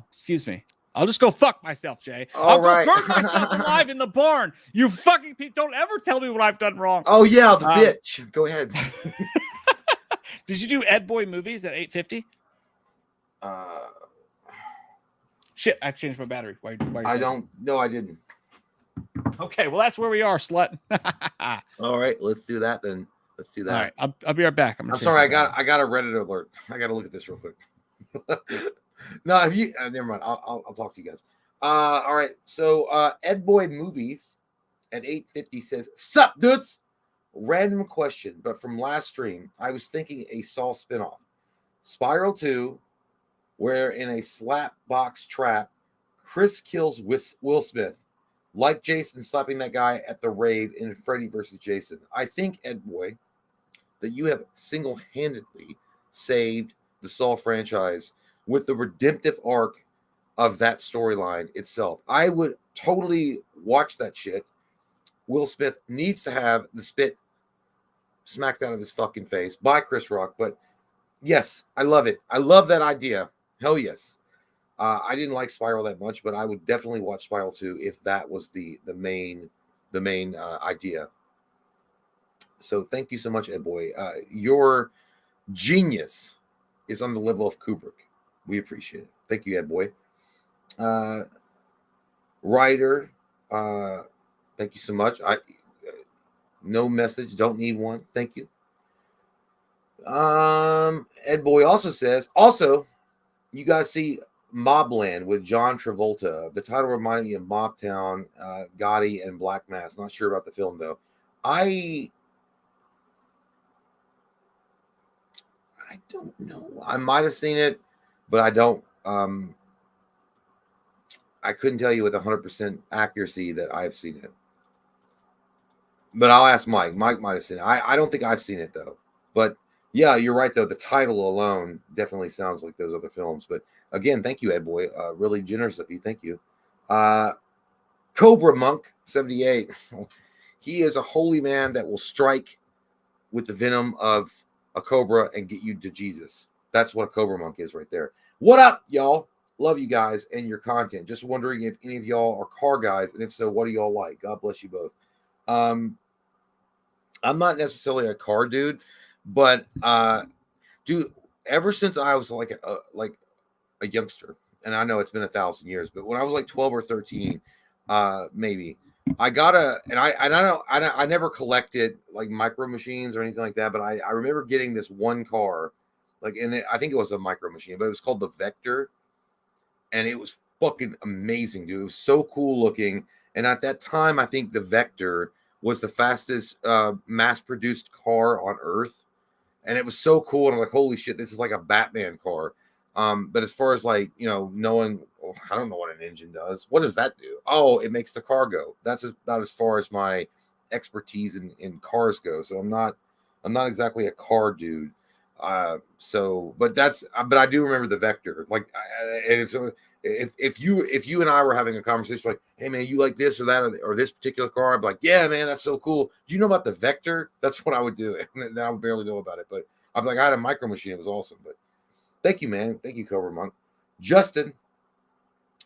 excuse me. I'll just go fuck myself, Jay. I'll burn myself alive in the barn. You fucking don't ever tell me what I've done wrong. Oh yeah, the bitch. Go ahead. Did you do Ed Boy movies at 8:50? Shit, I've changed my battery. Why I don't. No, I didn't. Okay, well that's where we are, slut. All right, let's do that then. Let's do that. All right, I'll be right back. I'm sorry, I got a Reddit alert. I got to look at this real quick. No, if you never mind. I'll talk to you guys. All right. So Ed Boy Movies at 8:50 says, "Sup, dudes? Random question, but from last stream, I was thinking a Saw spinoff, Spiral 2, where in a slap box trap, Chris kills Will Smith, like Jason slapping that guy at the rave in Freddy vs. Jason. I think, Ed Boy, that you have single-handedly saved the Saw franchise with the redemptive arc of that storyline itself. I would totally watch that shit. Will Smith needs to have the spit smacked out of his fucking face by Chris Rock, but yes, I love it. I love that idea. Hell yes. I didn't like Spiral that much, but I would definitely watch Spiral 2 if that was the main idea. So thank you so much, Ed Boy. Your genius is on the level of Kubrick. We appreciate it. Thank you, Ed Boy. Ryder, thank you so much. No message, don't need one. Thank you. Ed Boy also says, you guys see Mobland with John Travolta. The title reminded me of Mobtown, Gotti, and Black Mass. Not sure about the film though. I don't know. I might have seen it, but I don't. I couldn't tell you with 100% accuracy that I've seen it. But I'll ask Mike. Mike might have seen it. I don't think I've seen it though. But yeah, you're right though. The title alone definitely sounds like those other films. But again, thank you, Ed Boy. Really generous of you. Thank you. Cobra Monk 78. He is a holy man that will strike with the venom of a cobra and get you to Jesus. That's what a Cobra Monk is right there. What up, y'all? Love you guys and your content. Just wondering if any of y'all are car guys, and if so, what do y'all like? God bless you both. I'm not necessarily a car dude, but dude, ever since I was like a youngster, and I know it's been 1,000 years, but when I was like 12 or 13, maybe I got I never collected like micro machines or anything like that, but I remember getting this one car, like, and I think it was a micro machine, but it was called the Vector, and it was fucking amazing, dude. It was so cool looking, and at that time, I think the Vector was the fastest mass-produced car on Earth, and it was so cool. And I'm like, holy shit, this is like a Batman car. But as far as like, you know, knowing, I don't know what an engine does. What does that do? Oh, it makes the car go. That's about as far as my expertise in cars go. So I'm not exactly a car dude. But I do remember the Vector. Like, if you and I were having a conversation like, hey man, you like this or that or this particular car, I'd be like, yeah man, that's so cool. Do you know about the Vector? That's what I would do. And I would barely know about it, but I'd be like, I had a micro machine. It was awesome. But thank you, man. Thank you, Cobra Monk. Justin,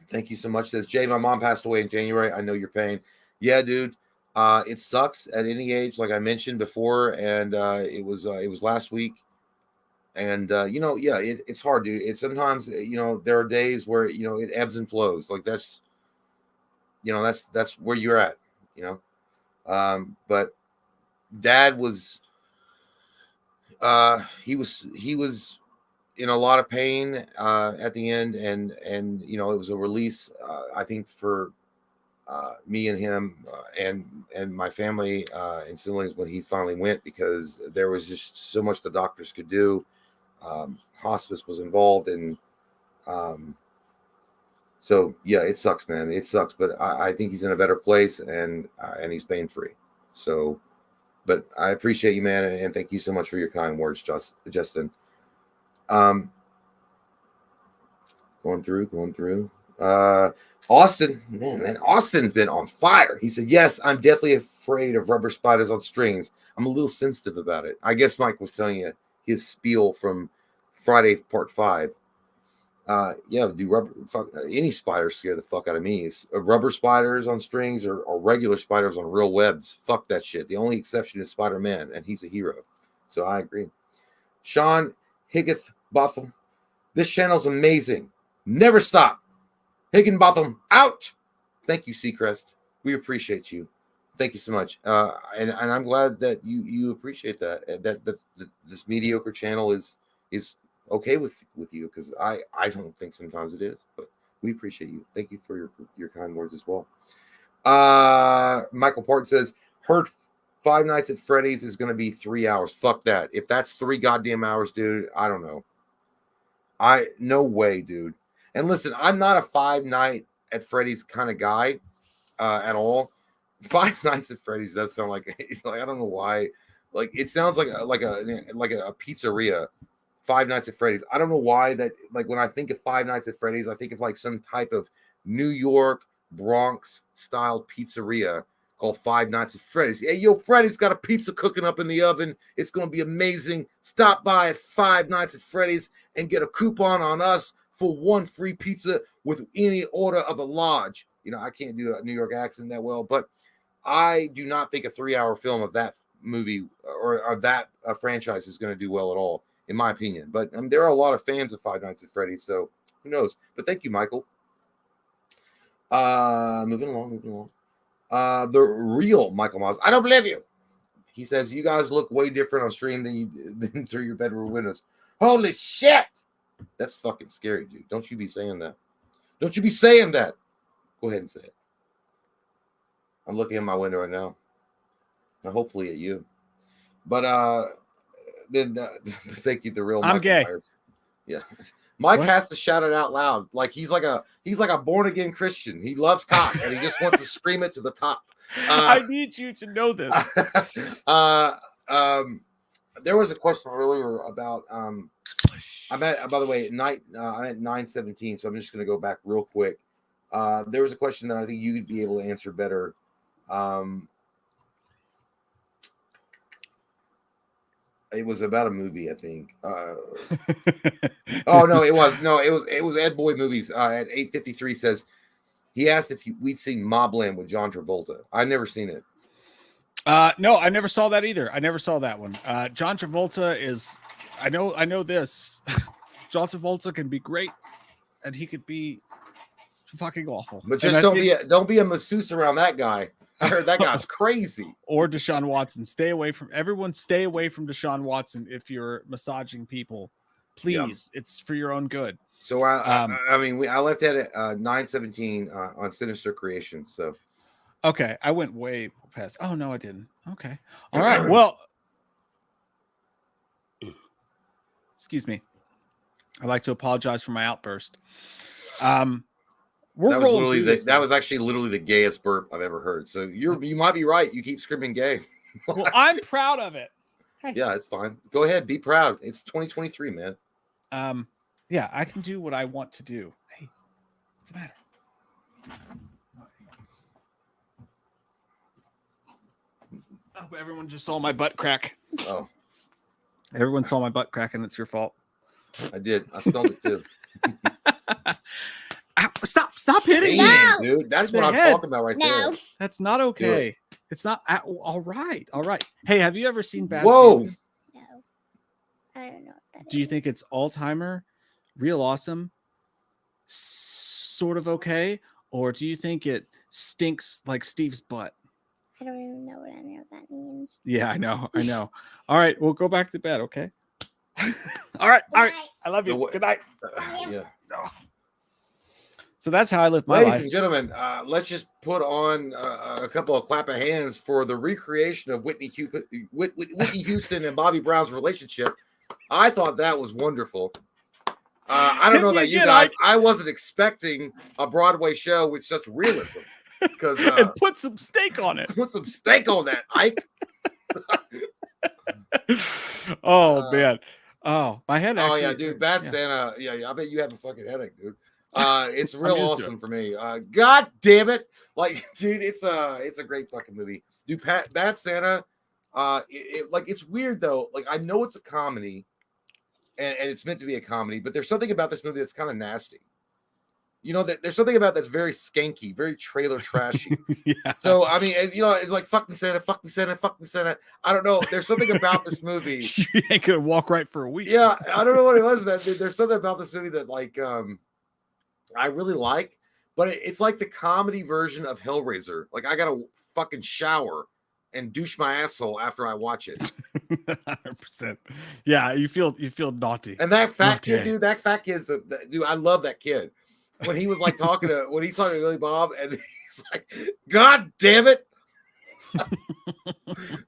thank you so much. Says, Jay, my mom passed away in January. I know your pain. Yeah, dude. It sucks at any age, like I mentioned before, and it was last week. And yeah, it's hard, dude. It's sometimes there are days where it ebbs and flows. Like that's where you're at. But Dad was he was in a lot of pain at the end, and it was a release, I think, for me and him and my family and siblings when he finally went, because there was just so much the doctors could do. Hospice was involved, and so yeah, it sucks, man. It sucks, but I think he's in a better place, and he's pain free. So, but I appreciate you, man, and thank you so much for your kind words, Justin. Going through. Austin, man, Austin's been on fire. He said, "Yes, I'm definitely afraid of rubber spiders on strings. I'm a little sensitive about it." I guess Mike was telling you his spiel from Friday Part 5. Yeah, any spiders scare the fuck out of me. Rubber spiders on strings or regular spiders on real webs. Fuck that shit. The only exception is Spider-Man, and he's a hero. So I agree. Sean Higginbotham, this channel's amazing. Never stop. Higginbotham out. Thank you, Seacrest. We appreciate you. Thank you so much. And I'm glad that you appreciate that. That this mediocre channel is okay with you, because I don't think sometimes it is, but we appreciate you. Thank you for your kind words as well. Michael Park says, heard Five Nights at Freddy's is going to be 3 hours. Fuck that. If that's 3 goddamn hours, dude, I don't know. No way, dude. And listen, I'm not a Five Night at Freddy's kind of guy at all. Five Nights at Freddy's does sound like I don't know why. Like it sounds like a pizzeria. Five Nights at Freddy's. I don't know why that. Like when I think of Five Nights at Freddy's, I think of like some type of New York Bronx style pizzeria called Five Nights at Freddy's. Hey, yo, Freddy's got a pizza cooking up in the oven. It's going to be amazing. Stop by at Five Nights at Freddy's and get a coupon on us for 1 free pizza with any order of a large. I can't do a New York accent that well, but I do not think a 3-hour film of that movie or that franchise is going to do well at all, in my opinion. But there are a lot of fans of Five Nights at Freddy's, so who knows? But thank you, Michael. Moving along. The real Michael Miles. I don't believe you. He says, you guys look way different on stream than through your bedroom windows. Holy shit. That's fucking scary, dude. Don't you be saying that. Don't you be saying that. Go ahead and say it. I'm looking at my window right now. And hopefully at you. But then thank you, the real I'm Michael gay. Myers. Yeah. Mike What? has to shout it out loud. Like he's like a born again Christian. He loves cock and he just wants to scream it to the top. I need you to know this. There was a question earlier about I'm at, by the way, I'm at 9:17, so I'm just going to go back real quick. There was a question that I think you'd be able to answer better. It was about a movie, I think. Oh no, it was Ed Boy Movies at 8:53 says he asked if we'd seen Mobland with John Travolta. I've never seen it. No, I never saw that either. I never saw that one. John Travolta is, I know this. John Travolta can be great, and he could be fucking awful. But just don't be a masseuse around that guy. I heard that guy's crazy. Or Deshaun Watson. Stay away from Deshaun Watson if you're massaging people. Please, it's for your own good. So I left that at 9:17 on Sinister Creations. So okay, I went way past. Oh no, I didn't. Okay, all right. Well, excuse me. I'd like to apologize for my outburst. That was actually literally the gayest burp I've ever heard. So you might be right. You keep screaming gay. Well, I'm proud of it. Hey. Yeah, it's fine. Go ahead, be proud. It's 2023, man. Yeah, I can do what I want to do. Hey, what's the matter? Oh, everyone just saw my butt crack. Oh, everyone saw my butt crack, and it's your fault. I did. I spelled it too. Stop hitting me, dude. That's what I'm talking about right there. That's not okay. It's not all right. Hey, have you ever seen Bad Whoa. Family? No. I don't know what that Do you is. think it's all-timer, real awesome, sort of okay, or do you think it stinks like Steve's butt? I don't even know what any of that means. Yeah, I know. All right, we'll go back to bed, okay? All right. Good night. I love you. The- Good night. Yeah. So that's how I live my Ladies life. and gentlemen, let's just put on a couple of clap of hands for the recreation of Whitney Houston and Bobby Brown's relationship. I thought that was wonderful. I don't know about you guys. I wasn't expecting a Broadway show with such realism. Because and put some steak on it. Put some steak on that, Ike. Oh man. Oh, my head actually. Oh yeah, dude. Bad Santa. Yeah, I bet you have a fucking headache, dude. It's real awesome for me. God damn it. Like, dude, it's a great fucking movie. Dude, Bad Santa, it's weird though. Like, I know it's a comedy and it's meant to be a comedy, but there's something about this movie that's kind of nasty. You know, there's something about that's very skanky, very trailer trashy. Yeah. So, I mean, you know, it's like, fuck me, Santa, fuck me, Santa, fuck me, Santa. I don't know. There's something about this movie. You ain't gonna walk right for a week. Yeah, I don't know what it was, man. There's something about this movie that, like, I really like, but it's like the comedy version of Hellraiser. Like, I gotta fucking shower and douche my asshole after I watch it. 100%. Yeah, you feel naughty. And that fat kid, dude, dude, I love that kid. When he was like talking to Billy Bob, and he's like, God damn it.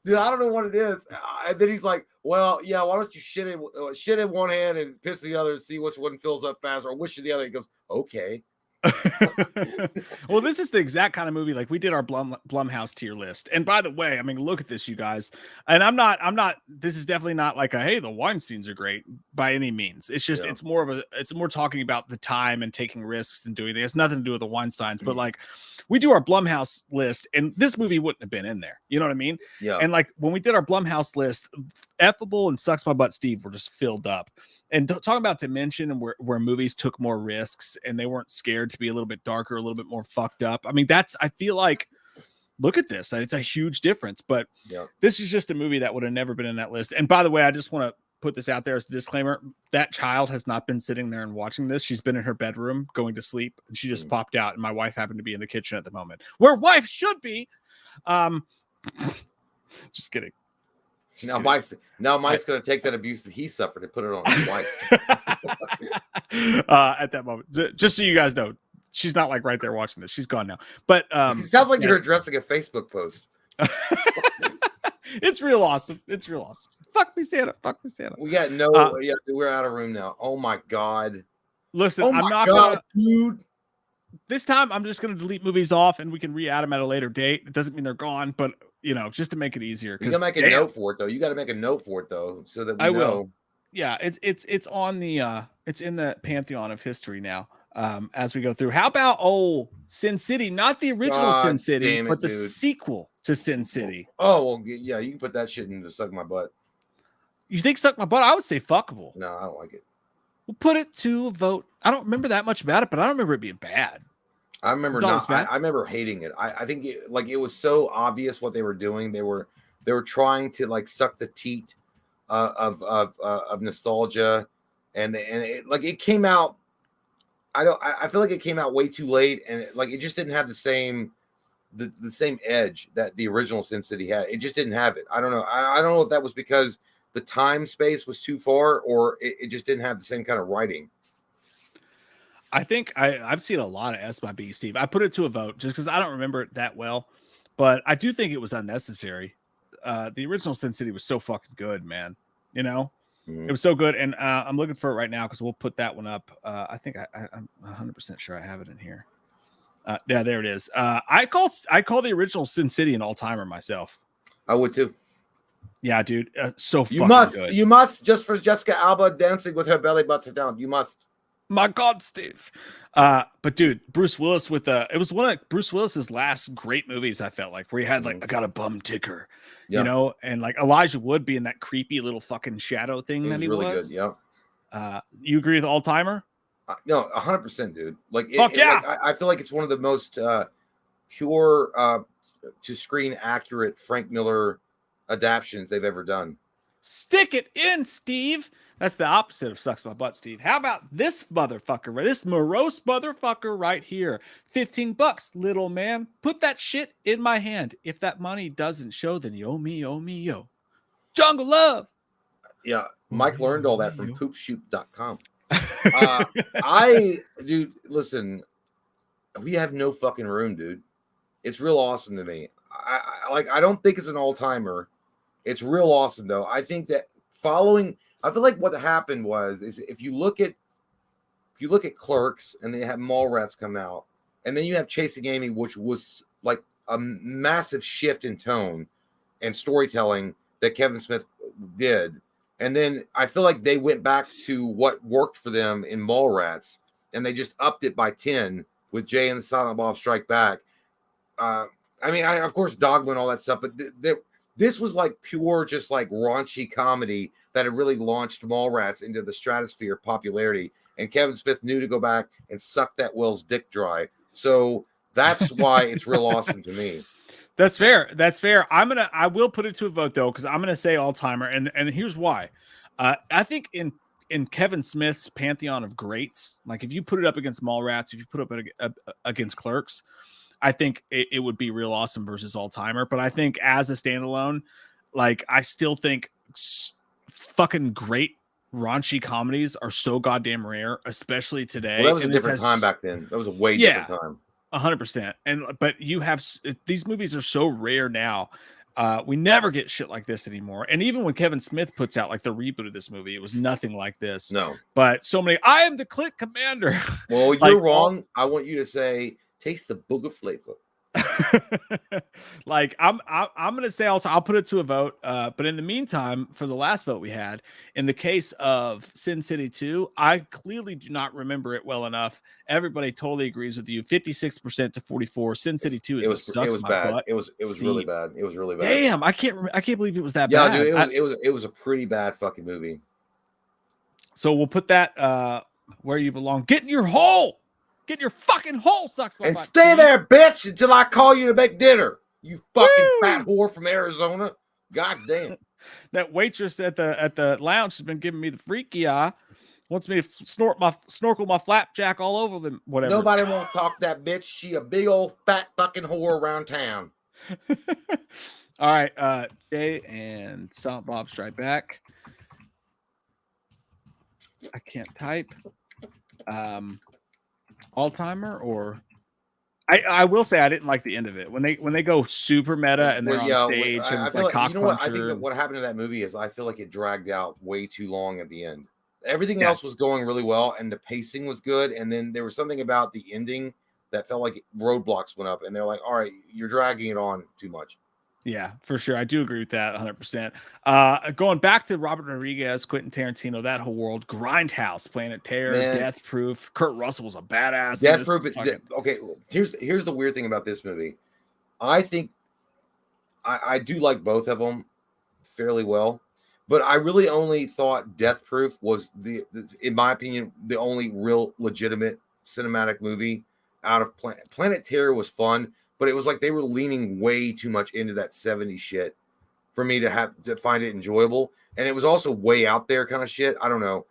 Dude, I don't know what it is. And then he's like, well, yeah, why don't you shit in one hand and piss the other and see which one fills up faster, or which of the other? He goes, okay. Well, this is the exact kind of movie. Like, we did our Blumhouse tier list, and by the way, I mean, look at this, you guys. And I'm not. This is definitely not like a hey, the Weinsteins are great by any means. It's just it's more talking about the time and taking risks and doing it. It's nothing to do with the Weinsteins, but like, we do our Blumhouse list, and this movie wouldn't have been in there. You know what I mean? Yeah. And like, when we did our Blumhouse list, Effable and Sucks My Butt Steve were just filled up. And talking about dimension and where movies took more risks and they weren't scared to be a little bit darker, a little bit more fucked up. I mean, I feel like, look at this. It's a huge difference, but this is just a movie that would have never been in that list. And by the way, I just want to put this out there as a disclaimer. That child has not been sitting there and watching this. She's been in her bedroom going to sleep, and she just popped out, and my wife happened to be in the kitchen at the moment, where wife should be. Just kidding. Now Mike's going to take that abuse that he suffered and put it on his wife. At that moment, just so you guys know, she's not like right there watching this. She's gone now. But it sounds like you're addressing a Facebook post. It's real awesome. It's real awesome. Fuck me, Santa. Fuck me, Santa. We got we're out of room now. Oh my God. Listen, I'm not gonna, dude. This time I'm just gonna delete movies off, and we can re-add them at a later date. It doesn't mean they're gone, but you know, just to make it easier. You gotta make a note for it though. You gotta make a note for it though, so that we know. Will. Yeah, it's on the it's in the pantheon of history now. As we go through. How about Sin City? Not the original Sin City, but the sequel to Sin City. Oh well, yeah, you can put that shit into Suck My Butt. You think Suck My Butt? I would say fuckable. No, I don't like it. We'll put it to a vote. I don't remember that much about it, but I don't remember it being bad. I remember I remember hating it. I think it was so obvious what they were doing. They were trying to like suck the teat of nostalgia, and it came out. I feel like it came out way too late, and it just didn't have the same edge that the original Sin City had. It just didn't have it. I don't know. I don't know if that was because the time space was too far, or it just didn't have the same kind of writing. I think I've seen a lot of S by B, Steve. I put it to a vote just because I don't remember it that well, but I do think it was unnecessary. The original Sin City was so fucking good, man. You know, it was so good, and I'm looking for it right now because we'll put that one up. I think I'm 100% sure I have it in here. Yeah, there it is. I call the original Sin City an all-timer myself. I would too. Yeah, dude. So fucking good. You must, just for Jessica Alba dancing with her belly button down. You must. My God, Steve. But dude, Bruce Willis it was one of Bruce Willis's last great movies, I felt like, where he had like, I got a bum ticker, you know, and like Elijah Wood being that creepy little fucking shadow thing that he really was. Good, yeah. You agree with All Timer? No, 100%, dude. Like, I feel like it's one of the most pure to screen accurate Frank Miller adaptions they've ever done. Stick it in, Steve. That's the opposite of sucks my butt, Steve. How about this motherfucker, this morose motherfucker right here? $15, little man. Put that shit in my hand. If that money doesn't show, then you owe me, yo. Jungle Love. Yeah, Oh, Mike me, learned oh, all that me, from yo. poopshoot.com. Dude, listen, we have no fucking room, dude. It's real awesome to me. I don't think it's an all-timer. It's real awesome though. I think that I feel like what happened is if you look at Clerks and they have Mallrats come out, and then you have Chasing Amy, which was like a massive shift in tone and storytelling that Kevin Smith did. And then I feel like they went back to what worked for them in Mallrats, and they just upped it by 10 with Jay and the Silent Bob Strike Back. I mean, of course, Dogma and all that stuff, but this was like pure, just like raunchy comedy that had really launched Mallrats into the stratosphere of popularity. And Kevin Smith knew to go back and suck that Will's dick dry. So that's why it's real awesome to me. That's fair. That's fair. I will put it to a vote though, because I'm gonna say all timer, and here's why. I think in Kevin Smith's pantheon of greats, like if you put it up against Mallrats, if you put up against Clerks, I think it would be real awesome versus all timer. But I think as a standalone, like I still think fucking great raunchy comedies are so goddamn rare, especially today. Well, that was a different time back then. That was a way different time. 100%. But you have these movies are so rare now. We never get shit like this anymore. And even when Kevin Smith puts out like the reboot of this movie, it was nothing like this. No. But so many. I am the Click Commander. Well, you're wrong. I want you to say, taste the booger flavor. Like I'm gonna say I'll put it to a vote. But in the meantime, for the last vote we had, in the case of Sin City 2, I clearly do not remember it well enough. Everybody totally agrees with you. 56% to 44%. Sin City 2 is sucks my bad. butt. It was really bad. It was really bad. Damn, I can't believe it was that yeah, bad. Dude, it was a pretty bad fucking movie. So we'll put that where you belong. Get in your hole. Get your fucking hole, sucks my and butt. Stay there, bitch, until I call you to make dinner. You fucking fat whore from Arizona. God damn. That waitress at the lounge has been giving me the freaky eye. Wants me to snorkel my flapjack all over them. Whatever. Nobody won't talk that bitch. She a big old fat fucking whore around town. All right, Jay and Silent Bob Strike Back. I can't type. All timer or I will say I didn't like the end of it when they go super meta and they're on stage and it's like cock you know what? I think puncher. that what happened to that movie is I feel like it dragged out way too long at the end. Everything else was going really well and the pacing was good, and then there was something about the ending that felt like roadblocks went up, and they're like, all right, you're dragging it on too much. Yeah, for sure. I do agree with that 100%. Going back to Robert Rodriguez, Quentin Tarantino, that whole world, Grindhouse, Planet Terror, Death Proof. Kurt Russell was a badass. Death Proof. Okay, here's the weird thing about this movie. I think I do like both of them fairly well, but I really only thought Death Proof was in my opinion, the only real legitimate cinematic movie out of Planet Terror was fun. But it was like they were leaning way too much into that 70s shit for me to find it enjoyable. And it was also way out there kind of shit. I don't know.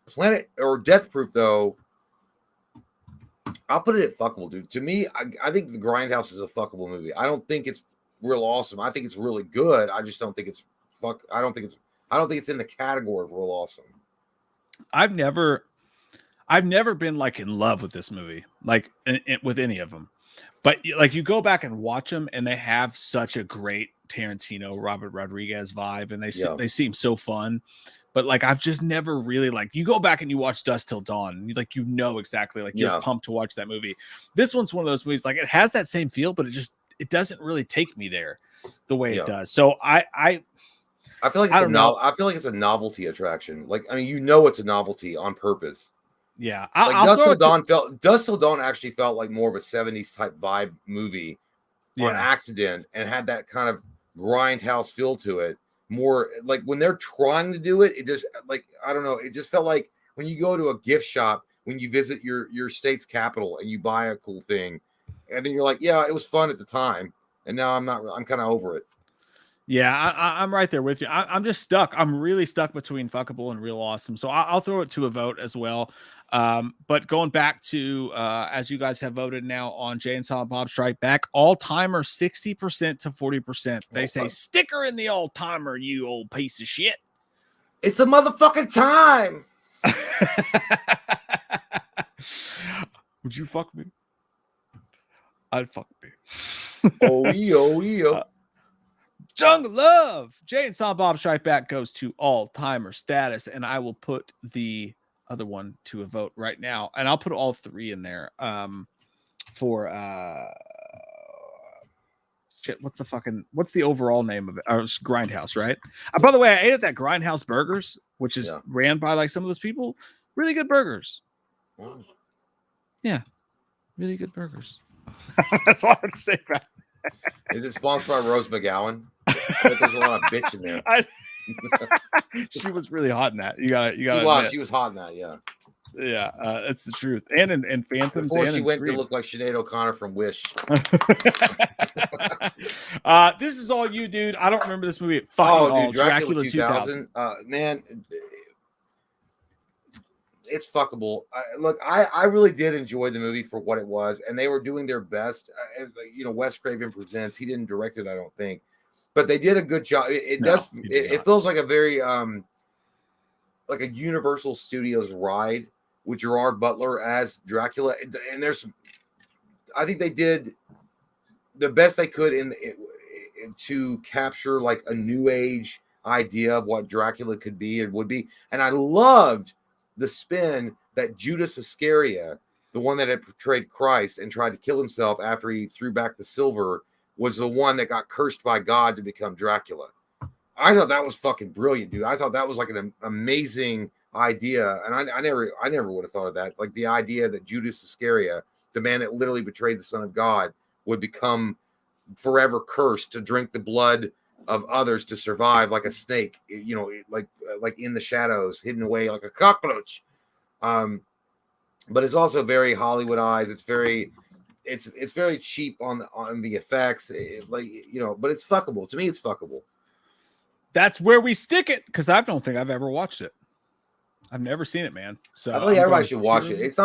Planet or Death Proof, though, I'll put it at fuckable, dude. To me, I think The Grindhouse is a fuckable movie. I don't think it's real awesome. I think it's really good. I just don't think it's I don't think it's in the category of real awesome. I've never been like in love with this movie, like with any of them, but like you go back and watch them and they have such a great Tarantino, Robert Rodriguez vibe, and they seem so fun. But like I've just never really like you go back and you watch Dusk Till Dawn, and you know exactly like you're pumped to watch that movie. This one's one of those movies like it has that same feel, but it doesn't really take me there the way it does. So I feel like I feel like it's a novelty attraction. Like I mean, it's a novelty on purpose. Yeah, Dusk Till Dawn actually felt like more of a 70s type vibe movie on accident, and had that kind of grindhouse feel to it. More like when they're trying to do it, it just like I don't know. It just felt like when you go to a gift shop when you visit your state's capital and you buy a cool thing, and then you're like, yeah, it was fun at the time, and now I'm kind of over it. Yeah, I'm right there with you. I'm just stuck. I'm really stuck between fuckable and real awesome. So I'll throw it to a vote as well. But going back to as you guys have voted now on Jay and Silent Bob Strike Back, all timer 60% to 40%. They say sticker in the old timer, you old piece of shit. It's a motherfucking time. Would you fuck me? I'd fuck me. Oh. Jungle Love. Jay and Silent Bob Strike Back goes to all timer status, and I will put the other one to a vote right now, and I'll put all three in there. For shit, what's the overall name of it? It's Grindhouse, right? By the way, I ate at that Grindhouse Burgers, which is ran by like some of those people. Really good burgers. Wow. Yeah, really good burgers. That's all I have to say about it. Is it sponsored by Rose McGowan? There's a lot of bitch in there. She was really hot in that. You got. She was hot in that. Yeah. Yeah, that's the truth. And in Phantoms, before and she went Scream. to look like Sinead O'Connor from Wish. This is all you, dude. I don't remember this movie. Dude, Dracula 2000. Man, it's fuckable. I really did enjoy the movie for what it was, and they were doing their best. Wes Craven Presents. He didn't direct it, I don't think, but they did a good job. It feels like a very like a Universal Studios ride with Gerard Butler as Dracula, and I think they did the best they could to capture like a new age idea of what Dracula could be and would be. And I loved the spin that Judas Iscariot, the one that had portrayed Christ and tried to kill himself after he threw back the silver, was the one that got cursed by God to become Dracula. I thought that was fucking brilliant, dude. I thought that was like an amazing idea, and I never would have thought of that. Like the idea that Judas Iscariot, the man that literally betrayed the Son of God, would become forever cursed to drink the blood of others to survive, like a snake, like in the shadows, hidden away like a cockroach. But it's also very Hollywoodized. It's very cheap on the effects, but it's fuckable. To me, it's fuckable. That's where we stick it, because I don't think I've ever watched it. I've never seen it, man. So I think everybody should watch it. It's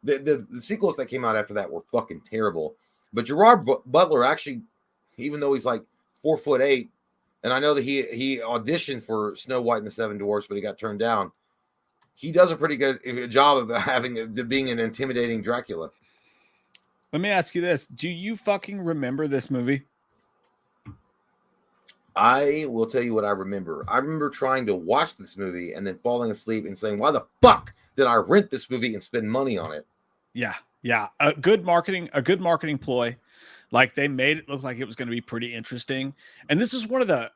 the sequels that came out after that were fucking terrible. But Gerard Butler actually, even though he's like 4'8", and I know that he auditioned for Snow White and the Seven Dwarfs, but he got turned down. He does a pretty good job of being an intimidating Dracula. Let me ask you this: do you fucking remember this movie? I will tell you what I remember. I remember trying to watch this movie and then falling asleep and saying, "Why the fuck did I rent this movie and spend money on it?" Yeah. A good marketing ploy. Like they made it look like it was going to be pretty interesting. And this is one of the,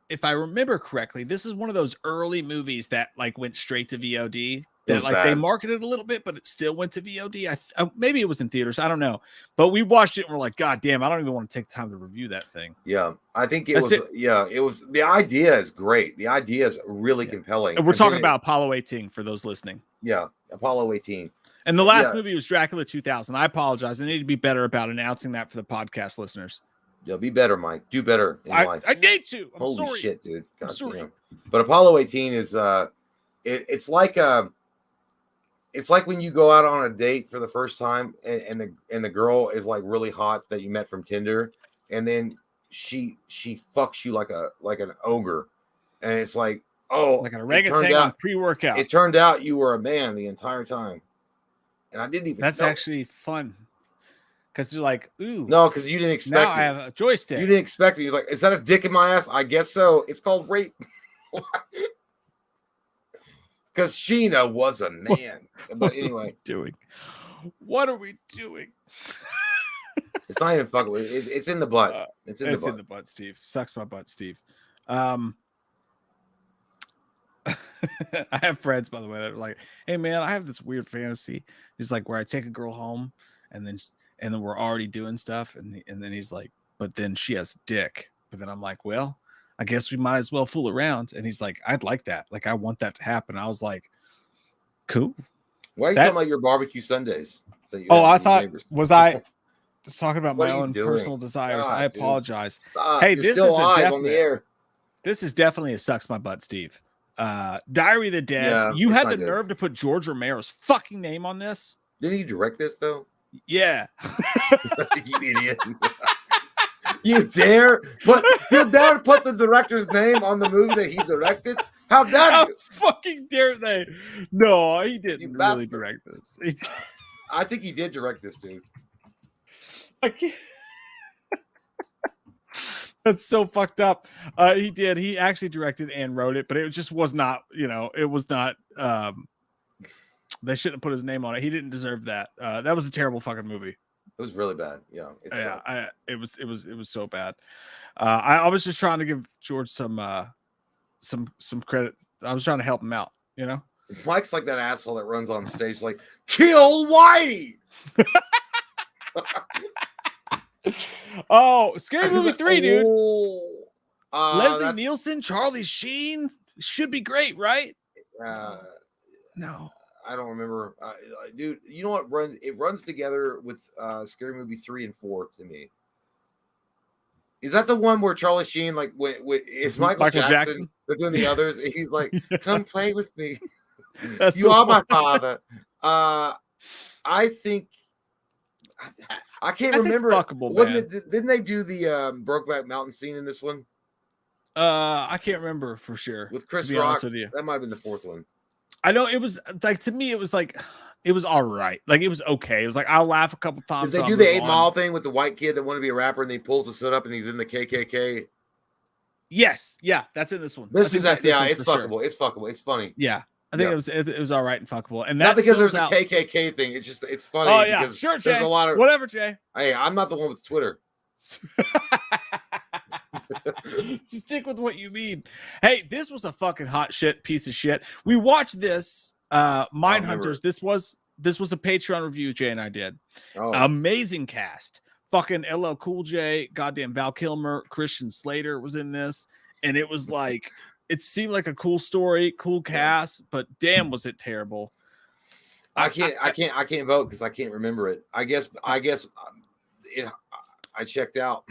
if I remember correctly, this is one of those early movies that like went straight to VOD. That like bad. They marketed a little bit, but it still went to VOD. Maybe it was in theaters. I don't know. But we watched it and we're like, God damn, I don't even want to take the time to review that thing. Yeah, I think it was. Yeah, it was. The idea is great. The idea is really compelling. And we're talking about Apollo 18 for those listening. Yeah, Apollo 18. And the last movie was Dracula 2000. I apologize. I need to be better about announcing that for the podcast listeners. Yeah, be better, Mike. Do better in life. I need to. Holy sorry. Shit, dude. God I'm sorry. Damn. But Apollo 18 is it's like when you go out on a date for the first time and the girl is like really hot that you met from Tinder, and then she fucks you like an ogre, and it's like, oh, like an orangutan on pre-workout. It turned out you were a man the entire time, and I didn't even. That's actually fun, because you're like, ooh, no, because you didn't expect. Now I have a joystick. You didn't expect it. You're like, is that a dick in my ass? I guess so. It's called rape. Because Sheena was a man. But anyway. What are we doing? It's not even fucking. It's in the butt. It's in the butt, Steve. Sucks my butt, Steve. I have friends, by the way, that are like, hey, man, I have this weird fantasy. It's like where I take a girl home and then we're already doing stuff. And then he's like, but then she has dick. But then I'm like, well, I guess we might as well fool around. And he's like, I'd like that. Like, I want that to happen. I was like, cool. Why are you talking about your barbecue Sundays? I thought, was I Just talking about What my are you own doing? personal desires. God, I dude. apologize. Stop. Hey, You're this still is a live on the definite. air. This is definitely a sucks my butt, Steve. Diary of the Dead. Yeah, You it's had not the good. nerve to put George Romero's fucking name on this? Didn't he direct this though? Yeah. You idiot. You dare put the director's name on the movie that he directed? How dare How you? fucking dare they? No, he You didn't really bastard. direct this. I think he did direct this, dude. I can't. That's so fucked up. He did. He actually directed and wrote it, but it just was not, it was not they shouldn't have put his name on it. He didn't deserve that. That was a terrible fucking movie. It was really bad. Yeah. It was so bad. I was just trying to give George some credit. I was trying to help him out, Mike's like that asshole that runs on stage like, kill Whitey. Oh, Scary Movie 3, dude. Leslie that's- Nielsen, Charlie Sheen should be great, right? No. I don't remember, dude. You know what runs together with Scary Movie 3 and 4 to me. Is that the one where Charlie Sheen it's Michael Jackson? They're doing the others. He's like, "Come play with me. That's You are my father." I think I can't remember. Fuckable, man. Didn't they do the Brokeback Mountain scene in this one I can't remember for sure. with Chris to be Rock? honest with you. That might have been the fourth one. I know it was like, to me, it was like, it was all right. Like, it was okay. It was like, I'll laugh a couple times. Did they do the 8 Mile thing with the white kid that wanted to be a rapper and he pulls the suit up and he's in the KKK? Yes. Yeah. That's in this one. It's fuckable. Sure. It's fuckable. It's funny. Yeah. I think it was all right and fuckable. And not that because there's a KKK thing. It's funny. Oh, yeah. Sure, Jay. There's a lot of whatever, Jay. Hey, I'm not the one with Twitter. Stick with what you mean. Hey, this was a fucking hot shit piece of shit. We watched this Mindhunters. This was a Patreon review Jay and I did. Amazing cast. Fucking LL Cool J, goddamn Val Kilmer, Christian Slater was in this, and it was like, it seemed like a cool story, cool cast, but damn was it terrible. I can't vote because I can't remember it. I guess I checked out.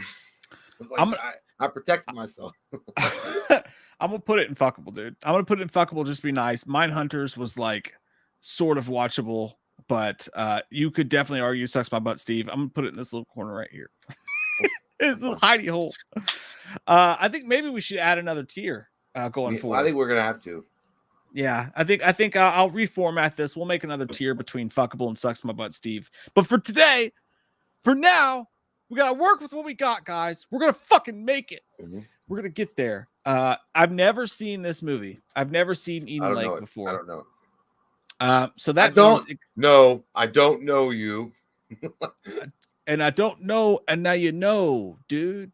I protected myself. I'm gonna put it in fuckable, dude. I'm gonna put it in fuckable just to be nice. Mindhunters was like sort of watchable, but you could definitely argue sucks my butt, Steve. I'm gonna put it in this little corner right here. This little hidey hole. I think maybe we should add another tier going forward. I think we're gonna have to. Yeah, I think I'll reformat this. We'll make another tier between fuckable and sucks my butt, Steve. But for today, for now, we gotta work with what we got, guys. We're gonna fucking make it. Mm-hmm. We're gonna get there. I've never seen this movie. I've never seen Eden Lake before. I don't know. So that I don't know you. And I don't know, and now you know, dude.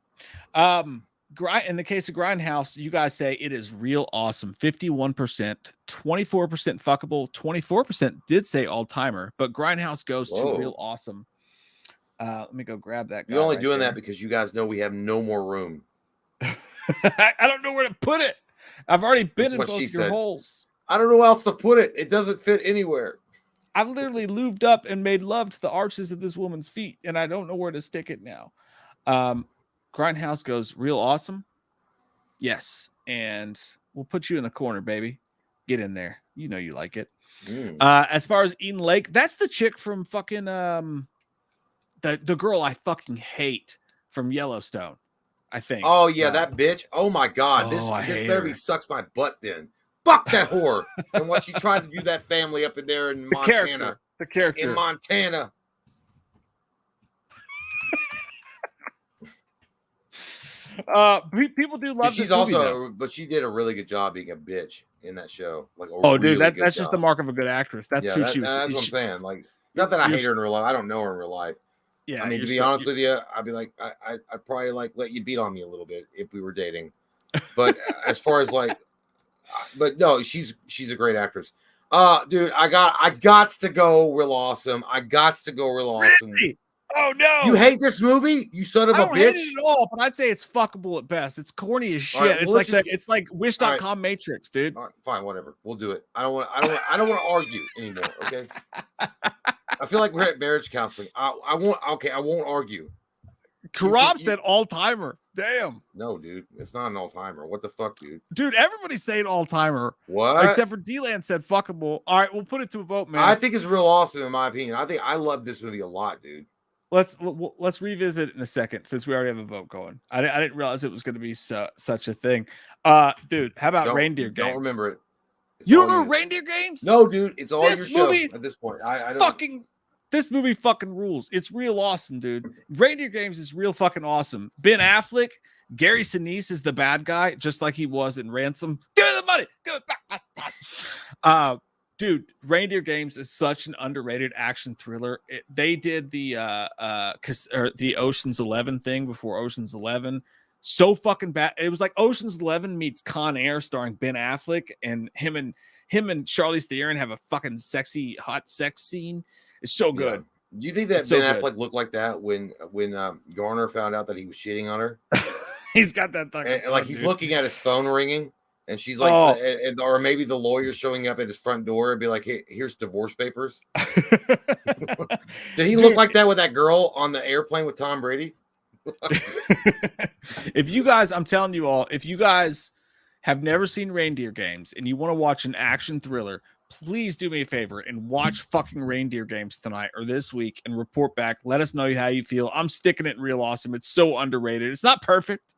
In the case of Grindhouse, you guys say it is real awesome. 51%, 24% fuckable, 24% did say all timer, but Grindhouse goes to real awesome. Let me go grab that guy. You're only doing that because you guys know we have no more room. I don't know where to put it. I've already been in both your holes. I don't know where else to put it. It doesn't fit anywhere. I've literally lubed up and made love to the arches of this woman's feet, and I don't know where to stick it now. Grindhouse goes real awesome. Yes. And we'll put you in the corner, baby. Get in there. You know you like it. As far as Eden Lake, that's the chick from fucking the girl I fucking hate from Yellowstone, I think. Oh yeah, that bitch. Oh my god. This therapy sucks my butt then. Fuck that whore. And what she tried to do that family up in there in Montana. The character. In Montana. People do love she's this movie, also but she did a really good job being a bitch in that show. Like dude, that's just the mark of a good actress. That's who she was. That's what I'm saying. Like, not that I hate her in real life. I don't know her in real life. Yeah, I mean, to be honest with you, I'd be like, I'd probably like let you beat on me a little bit if we were dating. But as far as like, but no, she's a great actress. Dude, I got to go real awesome. I got to go real awesome. Really? Oh no! You hate this movie? You son of I a don't hate bitch. it at all, but I'd say it's fuckable at best. It's corny as shit. All right, well, it's let's like just it's like Wish.com Matrix, dude. All right, fine, whatever. We'll do it. I don't want to argue anymore. Okay. I feel like we're at marriage counseling. I won't argue. Karab said all timer. Damn. No, dude, it's not an all timer. What the fuck, dude? Dude, everybody's saying all timer. What? Except for D-Land said fuckable. All right, we'll put it to a vote, man. I think it's real awesome in my opinion. I love this movie a lot, dude. Let's revisit it in a second since we already have a vote going. I didn't realize it was going to be such a thing. Dude, how about Reindeer Games? Don't remember it. You don't know Reindeer Games? No, dude, it's all this your movie show at this point. I don't. Fucking this movie fucking rules. It's real awesome, dude. Reindeer Games is real fucking awesome. Ben Affleck, Gary Sinise is the bad guy, just like he was in Ransom. Give me the money. Give it back. Dude, Reindeer Games is such an underrated action thriller. They did the Ocean's 11 thing before Ocean's 11. So fucking bad. It was like Ocean's 11 meets Con Air, starring Ben Affleck, and him and Charlize Theron have a fucking sexy hot sex scene. It's so good. Yeah. Do you think that Ben Affleck looked like that when Garner found out that he was cheating on her? He's got that fucking like he's looking at his phone ringing. And she's like, or maybe the lawyer showing up at his front door and be like, "Hey, here's divorce papers." Did he look like that with that girl on the airplane with Tom Brady? If you guys, I'm telling you all, if you guys have never seen Reindeer Games and you want to watch an action thriller, please do me a favor and watch fucking Reindeer Games tonight or this week and report back. Let us know how you feel. I'm sticking it in real awesome. It's so underrated. It's not perfect,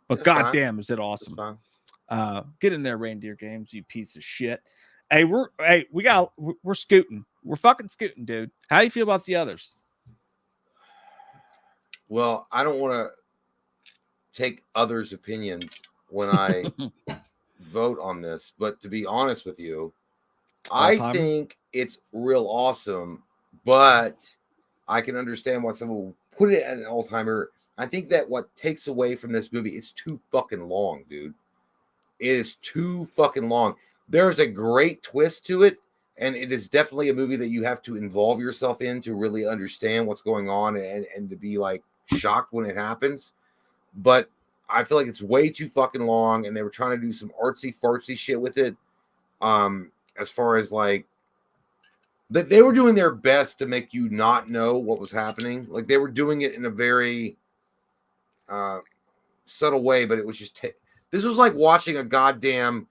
but goddamn, is it awesome. Get in there, Reindeer Games, you piece of shit. Hey, we're scooting. We're fucking scooting, dude. How do you feel about the others? Well, I don't want to take others' opinions when I vote on this, but to be honest with you, I think it's real awesome, but I can understand why someone will put it at an all-timer. I think that what takes away from this movie, it's too fucking long, dude. It is too fucking long. There's a great twist to it, and it is definitely a movie that you have to involve yourself in to really understand what's going on and to be like shocked when it happens. But I feel like it's way too fucking long, and they were trying to do some artsy fartsy shit with it. As far as like that, they were doing their best to make you not know what was happening. Like they were doing it in a very subtle way, but it was just. This was like watching a goddamn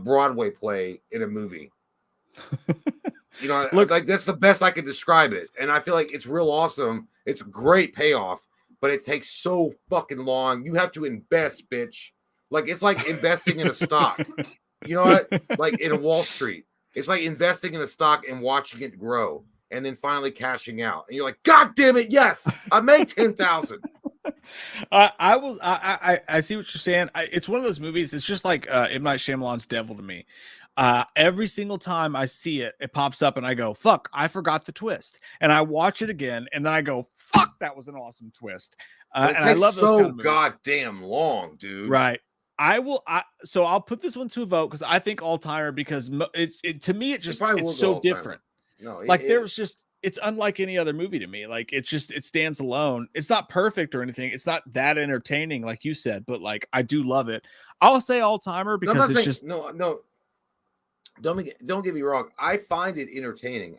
Broadway play in a movie. You know, look, like that's the best I could describe it. And I feel like it's real awesome. It's a great payoff, but it takes so fucking long. You have to invest, bitch. Like it's like investing in a stock. You know what? Like in Wall Street. It's like investing in a stock and watching it grow and then finally cashing out. And you're like, God damn it, yes, I made 10,000. I see what you're saying. It's one of those movies. It's just like M. Night Shyamalan's Devil to me. Every single time I see it, it pops up and I go, fuck, I forgot the twist. And I watch it again and then I go, fuck, that was an awesome twist. And I love those so kind of movies. Goddamn long, dude. Right. So I'll put this one to a vote because I think all timer because to me it's so different. No, it's unlike any other movie to me. Like it stands alone. It's not perfect or anything. It's not that entertaining, like you said, but like I do love it. I'll say all timer because it's just no. Don't get me wrong. I find it entertaining.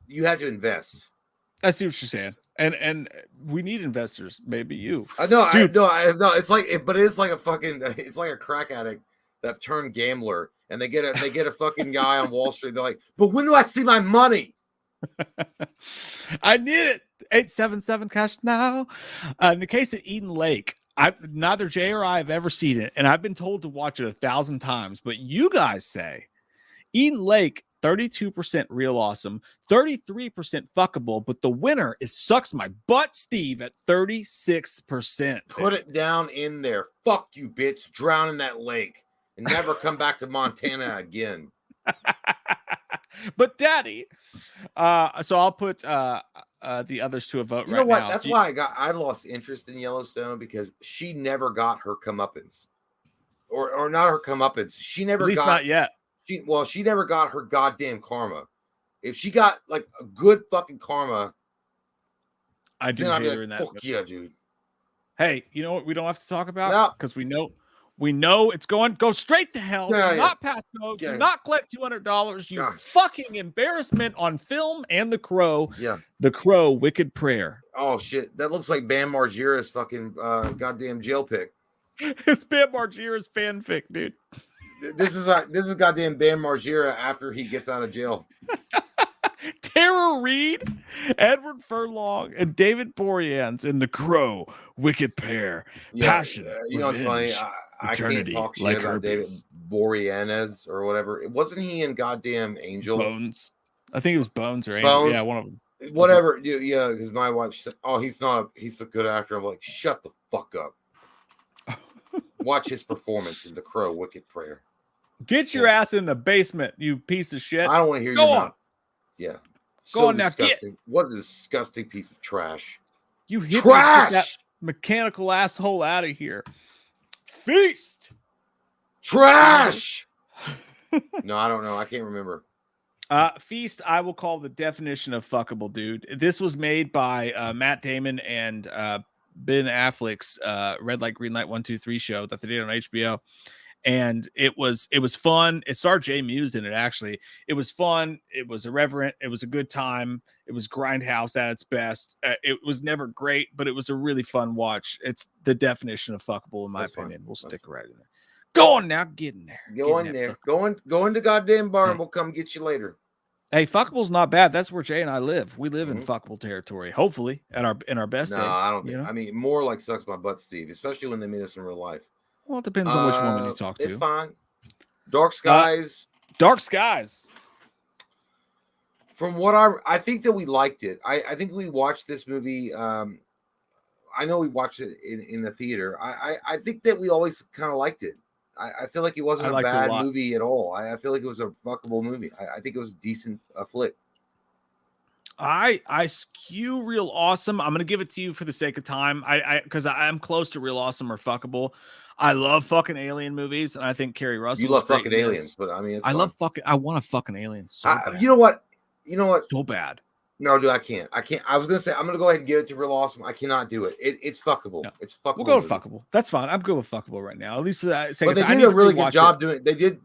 You have to invest. I see what you're saying, and we need investors. Maybe you. I know, dude. No. It's like, but it's like it's like a crack addict that turned gambler, and they get a fucking guy on Wall Street. They're like, but when do I see my money? I need it. 877 cash now. In the case of Eden Lake, neither Jay or I have ever seen it, and I've been told to watch it 1,000 times. But you guys say Eden Lake 32% real awesome, 33% fuckable, but the winner is Sucks My Butt Steve at 36%. Put it down in there. Fuck you, bitch. Drown in that lake and never come back to Montana again. But Daddy, so I'll put the others to a vote. You know what? Now. That's why I lost interest in Yellowstone because she never got her comeuppance, or not her comeuppance. She never, at least not yet. She never got her goddamn karma. If she got like a good fucking karma, I do then I'd hate be her like, in that. fuck yeah, dude. Hey, you know what we don't have to talk about? No. Because we know it's going. Go straight to hell. Yeah, Do yeah. not pass go. Yeah. Do not collect $200. You God. fucking embarrassment on film and The Crow. Yeah. The Crow, Wicked Prayer. Oh shit, that looks like Bam Margera's fucking goddamn jail pick. It's Bam Margera's fanfic, dude. This is goddamn Bam Margera after he gets out of jail. Tara Reid, Edward Furlong, and David Boreanaz in The Crow, Wicked Pair, Passion. You know, it's funny. Revenge, I can't eternity, talk shit like about David herpes. Boreanaz or whatever. Wasn't he in goddamn Angel? Bones. I think it was Bones or Angel. Bones? Yeah, one of them. Whatever. Yeah, because my wife said, "Oh, he's a good actor." I'm like, shut the fuck up. Watch his performance in The Crow, Wicked Prayer. Get your ass in the basement, you piece of shit. I don't want to hear Go you. on. Yeah. Go on now. Disgusting. What a disgusting piece of trash. You hit Trash! that mechanical asshole out of here. Feast. Trash. No, I don't know. I can't remember. Feast, I will call the definition of fuckable, dude. This was made by Matt Damon and Ben Affleck's Red Light, Green Light 1, 2, 3 show that they did on HBO. And it was fun. It starred Jay Muse in it, actually. It was fun. It was irreverent. It was a good time. It was Grindhouse at its best. It was never great, but it was a really fun watch. It's the definition of fuckable, in my opinion. We'll stick right in there. Go on now. Get in there. Go in there. Go in the goddamn bar and we'll come get you later. Hey, fuckable's not bad. That's where Jay and I live. We live in fuckable territory. Hopefully, in our best days. No, I don't. You know? I mean, more like sucks my butt, Steve. Especially when they meet us in real life. Well, it depends on which woman you talk to. It's fine. Dark Skies. Dark Skies. From what I think that we liked it. I think we watched this movie. I know we watched it in the theater. I think that we always kind of liked it. I feel like it wasn't a bad movie at all. I feel like it was a fuckable movie. I think it was a decent flick. I skew Real Awesome. I'm gonna give it to you for the sake of time. Because I'm close to Real Awesome or fuckable. I love fucking alien movies, and I think Kerry Russell. You love fucking aliens, but I mean, I want to fucking aliens so bad. You know what? So bad. No, dude, I can't. I was gonna say I'm gonna go ahead and give it to Real Awesome. I cannot do it. It's fuckable. No. It's fuckable. We'll go with fuckable. That's fine. I'm good with fuckable right now. At least but they did a really good job doing it.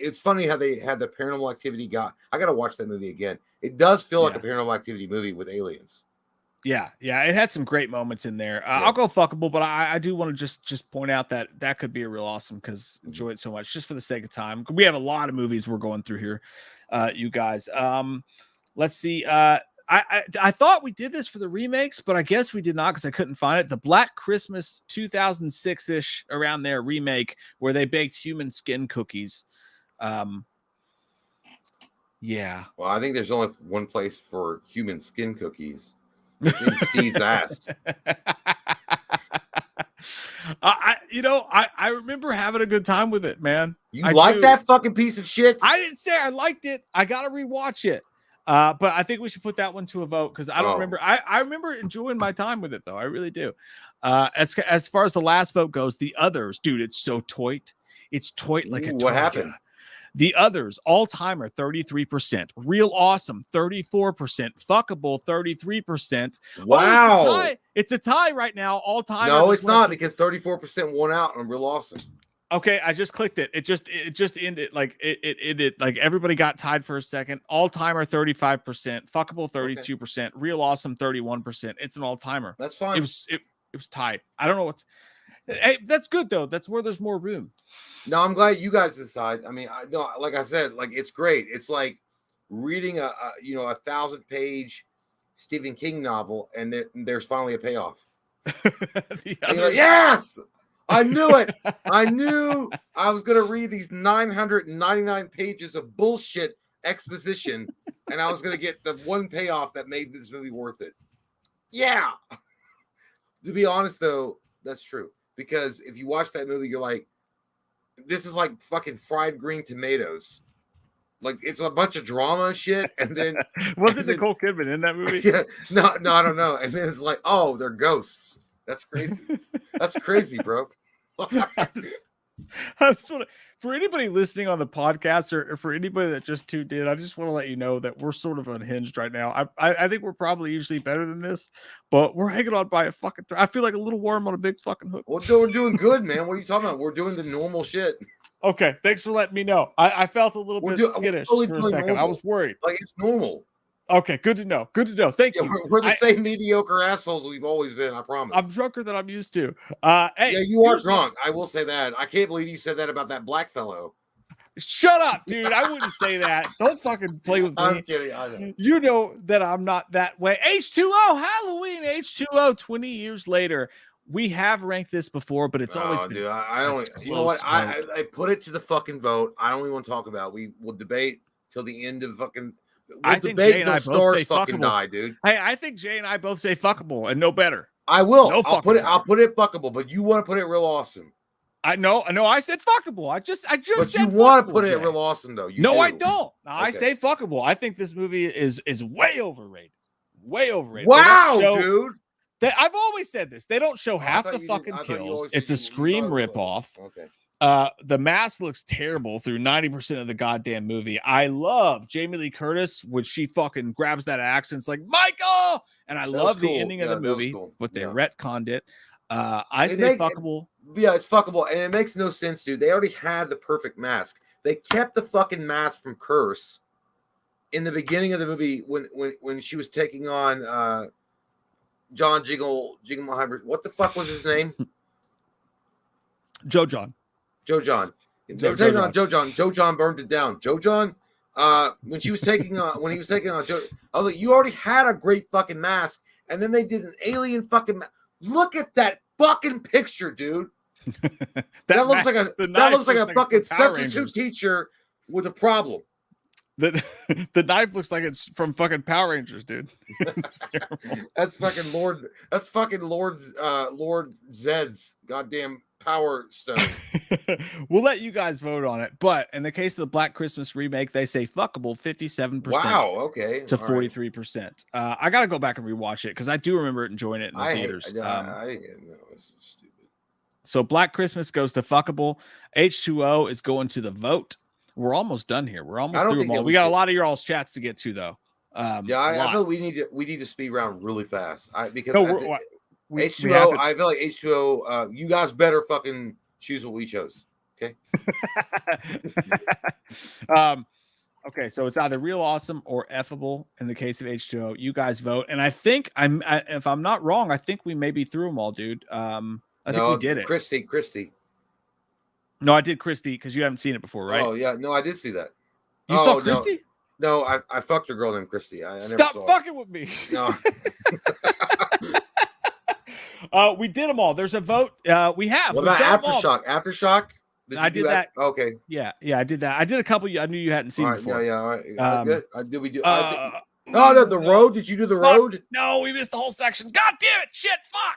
It's funny how they had the Paranormal Activity I gotta watch that movie again. It does feel like a Paranormal Activity movie with aliens. Yeah, it had some great moments in there. I'll go fuckable, but I do want to just point out that could be a Real Awesome because enjoy it so much just for the sake of time. We have a lot of movies we're going through here, you guys. Let's see. I thought we did this for the remakes, but I guess we did not because I couldn't find it. The Black Christmas 2006-ish around there remake where they baked human skin cookies. Yeah. Well, I think there's only one place for human skin cookies. It's in Steve's ass. I remember having a good time with it, man. You like that fucking piece of shit? I didn't say I liked it. I gotta rewatch it. But I think we should put that one to a vote because I don't remember. I remember enjoying my time with it though. I really do. As far as the last vote goes, The Others, dude, it's so toit. It's toit like a toy. What happened? The Others, all-timer, 33%. Real Awesome, 34%. Fuckable, 33%. Wow. Oh, it's a tie right now, all-timer. No, it's not because 34% won out on Real Awesome. Okay, I just clicked it. It just ended like it ended like everybody got tied for a second. All-timer, 35%. Fuckable, 32%. Real Awesome, 31%. It's an all-timer. That's fine. It was tied. I don't know what's. Hey, that's good though. That's where there's more room. No, I'm glad you guys decide. I mean, like I said, like it's great. It's like reading a 1,000-page Stephen King novel, and there's finally a payoff. Like, yes, I knew it. I knew I was gonna read these 999 pages of bullshit exposition, and I was gonna get the one payoff that made this movie worth it. Yeah. To be honest, though, that's true. Because if you watch that movie, you're like, this is like fucking fried green tomatoes. Like it's a bunch of drama and shit. And then wasn't Nicole Kidman in that movie? Yeah, no, I don't know. And then it's like, oh, they're ghosts. That's crazy. That's crazy, bro. I just want to, for anybody listening on the podcast or for anybody that just tuned in, I just want to let you know that we're sort of unhinged right now. I think we're probably usually better than this, but we're hanging on by a fucking I feel like a little worm on a big fucking hook. Well, we're doing good, man. What are you talking about? We're doing the normal shit. Okay, thanks for letting me know. I felt a little bit skittish totally for a second. normal. I was worried. Like it's normal. Okay, good to know. Good to know. Thank you. We're the same mediocre assholes we've always been. I promise. I'm drunker than I'm used to. Hey, yeah, you are drunk. I will say that. I can't believe you said that about that black fellow. Shut up, dude. I wouldn't say that. Don't fucking play with me. I'm kidding. I know. You know that I'm not that way. H2O, Halloween, H2O, 20 years later. We have ranked this before, but it's always been. Dude, I don't. You know what? I put it to the fucking vote. I don't even want to talk about it. We will debate till the end of fucking. I think Jay and I both say fucking fuckable. Die, dude. Hey, I think Jay and I both say fuckable and no better. I will. No I'll put it fuckable, but you want to put it real awesome. I know. I said fuckable. I just But said you want to fuckable, put it Jay. real awesome, though. No, I don't. No, I say fuckable. I think this movie is way overrated. Way overrated. Wow, dude. I've always said this. They don't show half the fucking kills. It's a Scream ripoff. Okay. The mask looks terrible through 90% of the goddamn movie. I love Jamie Lee Curtis when she fucking grabs that axe and it's like, Michael! And I love the ending of the movie, but they retconned it. I say fuckable. Yeah, it's fuckable. And it makes no sense, dude. They already had the perfect mask. They kept the fucking mask from Curse in the beginning of the movie when she was taking on John Jingleheimer. What the fuck was his name? Joe John. Joe John burned it down. Joe John, when he was taking on Joe, I was like, you already had a great fucking mask, and then they did an alien fucking look at that fucking picture, dude. that looks like a fucking substitute teacher with a problem. The knife looks like it's from fucking Power Rangers, dude. That's fucking Lord Zed's goddamn power stone. We'll let you guys vote on it, but in the case of the Black Christmas remake, they say fuckable 57%. Wow, okay. To 43%. I gotta go back and rewatch it because I do remember enjoying it in the theaters. It's stupid. So Black Christmas goes to fuckable. H2O is going to the vote. We're almost done here. We're almost through them all. We got a lot of your all's chats to get to, though. I feel we need to speed round really fast. Because H2O. I feel like H2O. You guys better fucking choose what we chose. Okay. Okay. So it's either real awesome or effable in the case of H2O. You guys vote, and I think if I'm not wrong, I think we may be through them all, dude. I think we did it. Christy. No, I did Christy because you haven't seen it before, right? Oh yeah, no, I did see that. You saw Christy? No, I fucked a girl named Christy. I Stop never fucking with me. No. We did them all. There's a vote. We have. What about Aftershock? Aftershock? I did that. Okay. Yeah, I did that. I did a couple. I knew you hadn't seen before. Yeah. All right. Good. Did we do? No, the road. Did you do the road? No, we missed the whole section. God damn it! Shit! Fuck!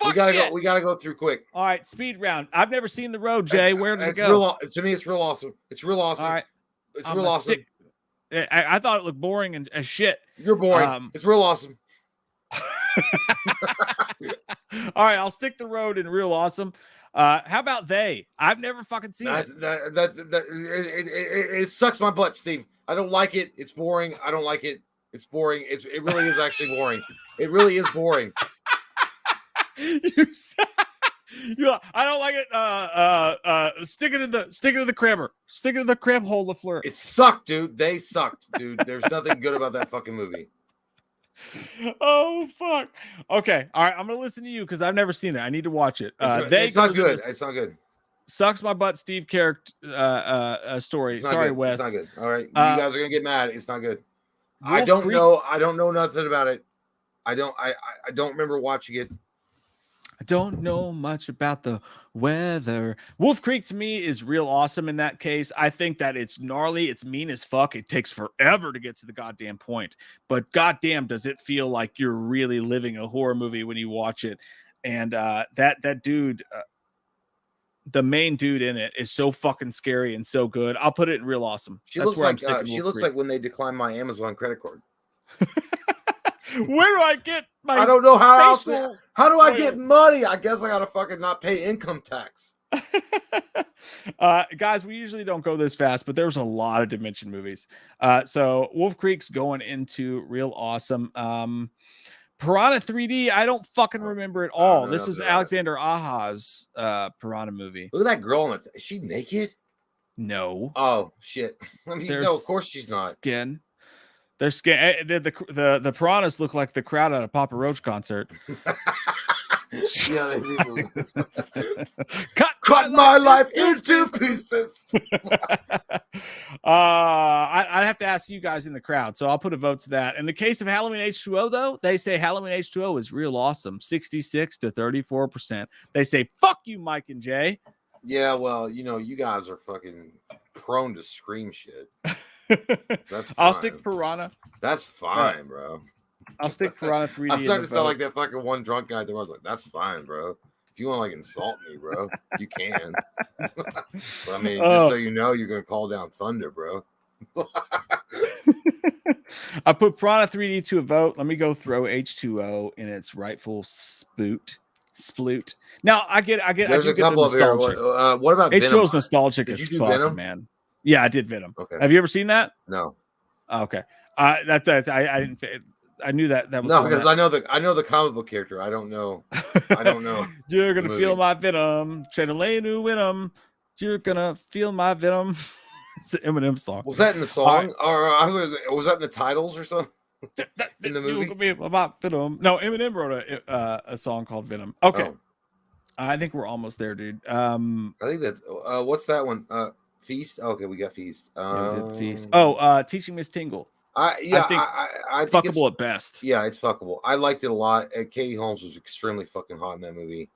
We gotta go through quick. All right, speed round. I've never seen the road, Jay. Where does it go? To me, it's real awesome. It's real awesome. All right, it's real awesome. I thought it looked boring as shit. You're boring. It's real awesome. All right, I'll stick the road in real awesome. How about they? I've never fucking seen it. It sucks my butt, Steve. I don't like it. It's boring. I don't like it. It's boring. It really is actually boring. It really is boring. You said, I don't like it. Stick it in the crammer. Stick it in the cram hole, LaFleur. It sucked, dude. They sucked, dude. There's nothing good about that fucking movie. Oh fuck. Okay. All right. I'm gonna listen to you because I've never seen it. I need to watch it. It's not good. It's not good. Sucks my butt. Steve character story. Sorry, good. Wes. It's not good. All right. You guys are gonna get mad. It's not good. Wolf I don't Creek. know. I don't know nothing about it. I don't remember watching it. I don't know much about the weather. Wolf Creek to me is real awesome in that case. I think that it's gnarly. It's mean as fuck. It takes forever to get to the goddamn point. But goddamn, does it feel like you're really living a horror movie when you watch it. And that dude, the main dude in it is so fucking scary and so good. I'll put it in real awesome. She looks like when they decline my Amazon credit card. Where do I get my? I don't know how else. How do I get money? I guess I gotta fucking not pay income tax. Guys, we usually don't go this fast, but there's a lot of Dimension movies. So Wolf Creek's going into real awesome. Piranha 3D, I don't fucking remember it all. This was Alexander Aha's Piranha movie. Look at that girl on it. Is she naked? No. Oh shit. I mean, no, of course she's not. Skin. Their skin. The piranhas look like the crowd at a Papa Roach concert. Yeah, they do. Cut my life into pieces. I'd have to ask you guys in the crowd, so I'll put a vote to that. In the case of Halloween H2O, though, they say Halloween H2O is real awesome, 66 to 34%. They say fuck you, Mike and Jay. Yeah, well, you guys are fucking prone to scream shit. That's fine. I'll stick Piranha. That's fine, bro. I'll stick Piranha 3D. I'm starting to sound like that fucking one drunk guy that was like, that's fine, bro. If you want to like insult me, bro, you can. But I mean, just so you know, you're gonna call down thunder, bro. I put Piranha 3D to a vote. Let me go throw H2O in its rightful sploot. Now I get. There's a couple of here. What about H2O is Venom? nostalgic as fuck, Venom? man. Yeah, I did Venom. Okay. Have you ever seen that? No. Oh, okay. I didn't. I knew that was no, because I know the comic book character. I don't know. You're gonna feel my venom. New Venom. You're gonna feel my venom. It's an Eminem song. Was that in the song, or was that in the titles or something? In the movie? About Venom. No, Eminem wrote a song called Venom. Okay. Oh. I think we're almost there, dude. I think that's what's that one? Feast. Okay, we got Feast. Yeah, we did Feast. Oh, Teaching Miss Tingle. I think fuckable at best. Yeah, it's fuckable. I liked it a lot. Katie Holmes was extremely fucking hot in that movie.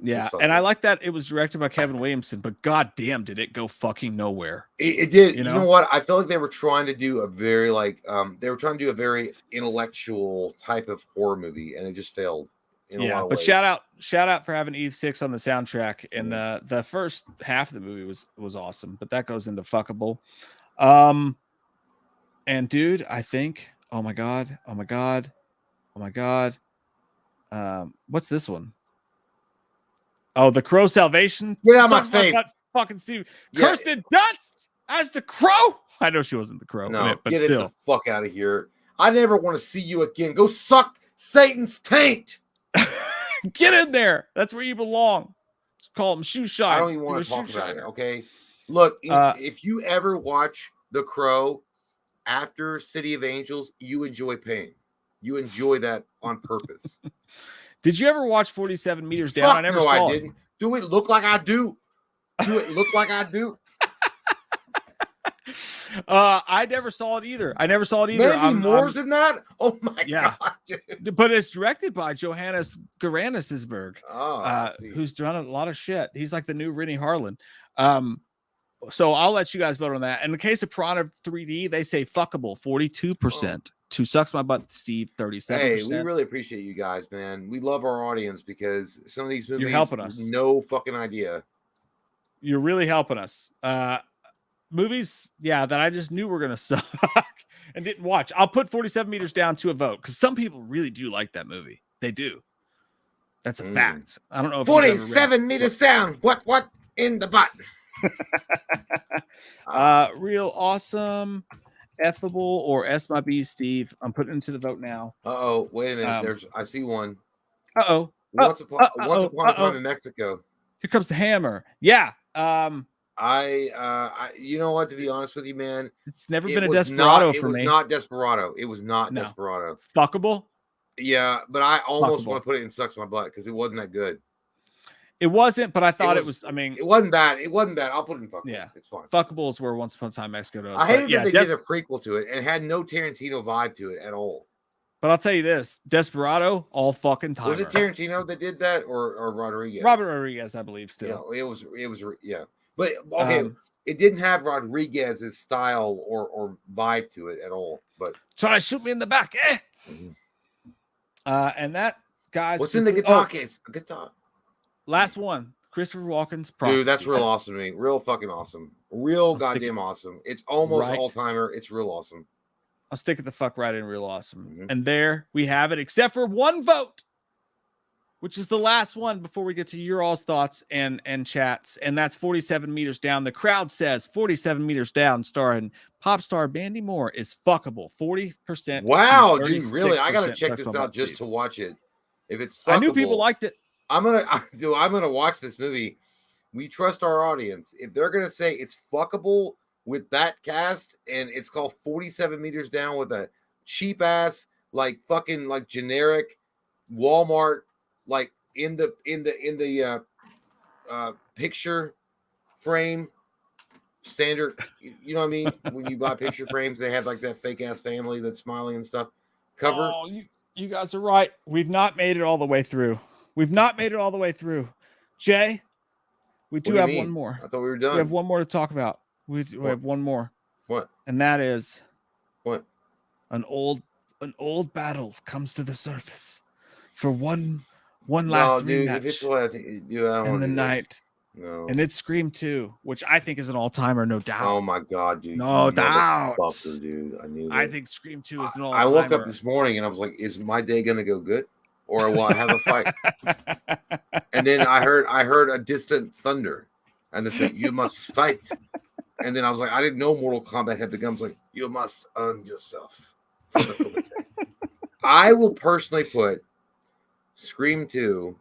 Yeah, and I like that it was directed by Kevin Williamson, but goddamn, did it go fucking nowhere? It did. You know what? I feel like they were trying to do a very very intellectual type of horror movie, and it just failed. Yeah, but shout out for having Eve 6 on the soundtrack, and the first half of the movie was awesome, but that goes into fuckable. And dude, I think, oh my god, what's this one? Oh, The Crow Salvation. Get out of my face, fucking Steve. Yeah. Kirsten Dunst as the Crow. I know she wasn't the Crow, but get still, the fuck out of here. I never want to see you again. Go suck Satan's taint. Get in there. That's where you belong. Just call him shoe shine. I don't even want to talk about it. Okay, look, if you ever watch The Crow after City of Angels, you enjoy pain. You enjoy that on purpose. Did you ever watch 47 Meters Down? I didn't. Do it look like I do? Do it look like I do? I never saw it either. Maybe more than that. Oh my god, dude. But it's directed by Johannes Garanisberg, who's done a lot of shit. He's like the new Rennie Harlan. So I'll let you guys vote on that. In the case of Piranha 3D, they say fuckable 42%. To Sucks My Butt, Steve 37%. Hey, we really appreciate you guys, man. We love our audience because some of these movies, you're helping us. No fucking idea. You're really helping us. Movies, that I just knew were gonna suck and didn't watch. I'll put 47 Meters Down to a vote because some people really do like that movie. They do. That's a fact. I don't know if 47 meters down. What in the butt? Real awesome, effable, or S my B, Steve. I'm putting into the vote now. Wait a minute. I see one. Once upon a time in Mexico. Here comes the hammer. Yeah. I you know what, to be honest with you, man, it's never been a Desperado for me. It was not Desperado. It was not Desperado. Fuckable. Yeah, but I almost want to put it in Sucks My Butt because it wasn't that good. It wasn't, but I thought it was. I mean, it wasn't bad. I'll put it in Fuckable. Yeah, it's fine. Fuckable is where Once Upon a Time Mexico does. I hated that they did a prequel to it and it had no Tarantino vibe to it at all. But I'll tell you this: Desperado, all fucking time. Was it Tarantino that did that, or Rodriguez? Robert Rodriguez, I believe. Still, it was. Yeah, but okay, it didn't have Rodriguez's style or vibe to it at all. But try to shoot me in the back, eh? Mm-hmm. And that, guys, what's in the guitar case? A guitar. Last one, Christopher Walken's Prophecy. Dude, that's real awesome to me. Real fucking awesome. Real goddamn awesome. It's almost all-timer. It's real awesome. I'll stick it the fuck right in real awesome. Mm-hmm. And there we have it, except for one vote. which is the last one before we get to your all's thoughts and chats. And that's 47 meters down. The crowd says 47 meters down, starring pop star Mandy Moore, is fuckable. 40%. Wow, dude, really? I gotta check this out just to watch it. If it's fuckable, I knew people liked it. I'm gonna watch this movie. We trust our audience. If they're gonna say it's fuckable with that cast and it's called 47 meters down with a cheap ass like fucking like generic Walmart like in the picture frame standard, you know what I mean? When you buy picture frames, they have like that fake ass family that's smiling and stuff cover. Oh, you guys are right. We've not made it all the way through. Jay, we do have one more. I thought we were done. We have one more to talk about. We have one more. What? And that is what? An old battle comes to the surface for one last rematch in the night. No. And it's Scream 2, which I think is an all-timer, no doubt. Oh my god, dude. No doubt. Fucker, dude. I think Scream 2 is an all-timer. I woke up this morning and I was like, is my day gonna go good? Or will I have a fight? And then I heard a distant thunder. And they said, you must fight. And then I was like, I didn't know Mortal Kombat had begun. I was like, you must earn yourself. I will personally put Scream 2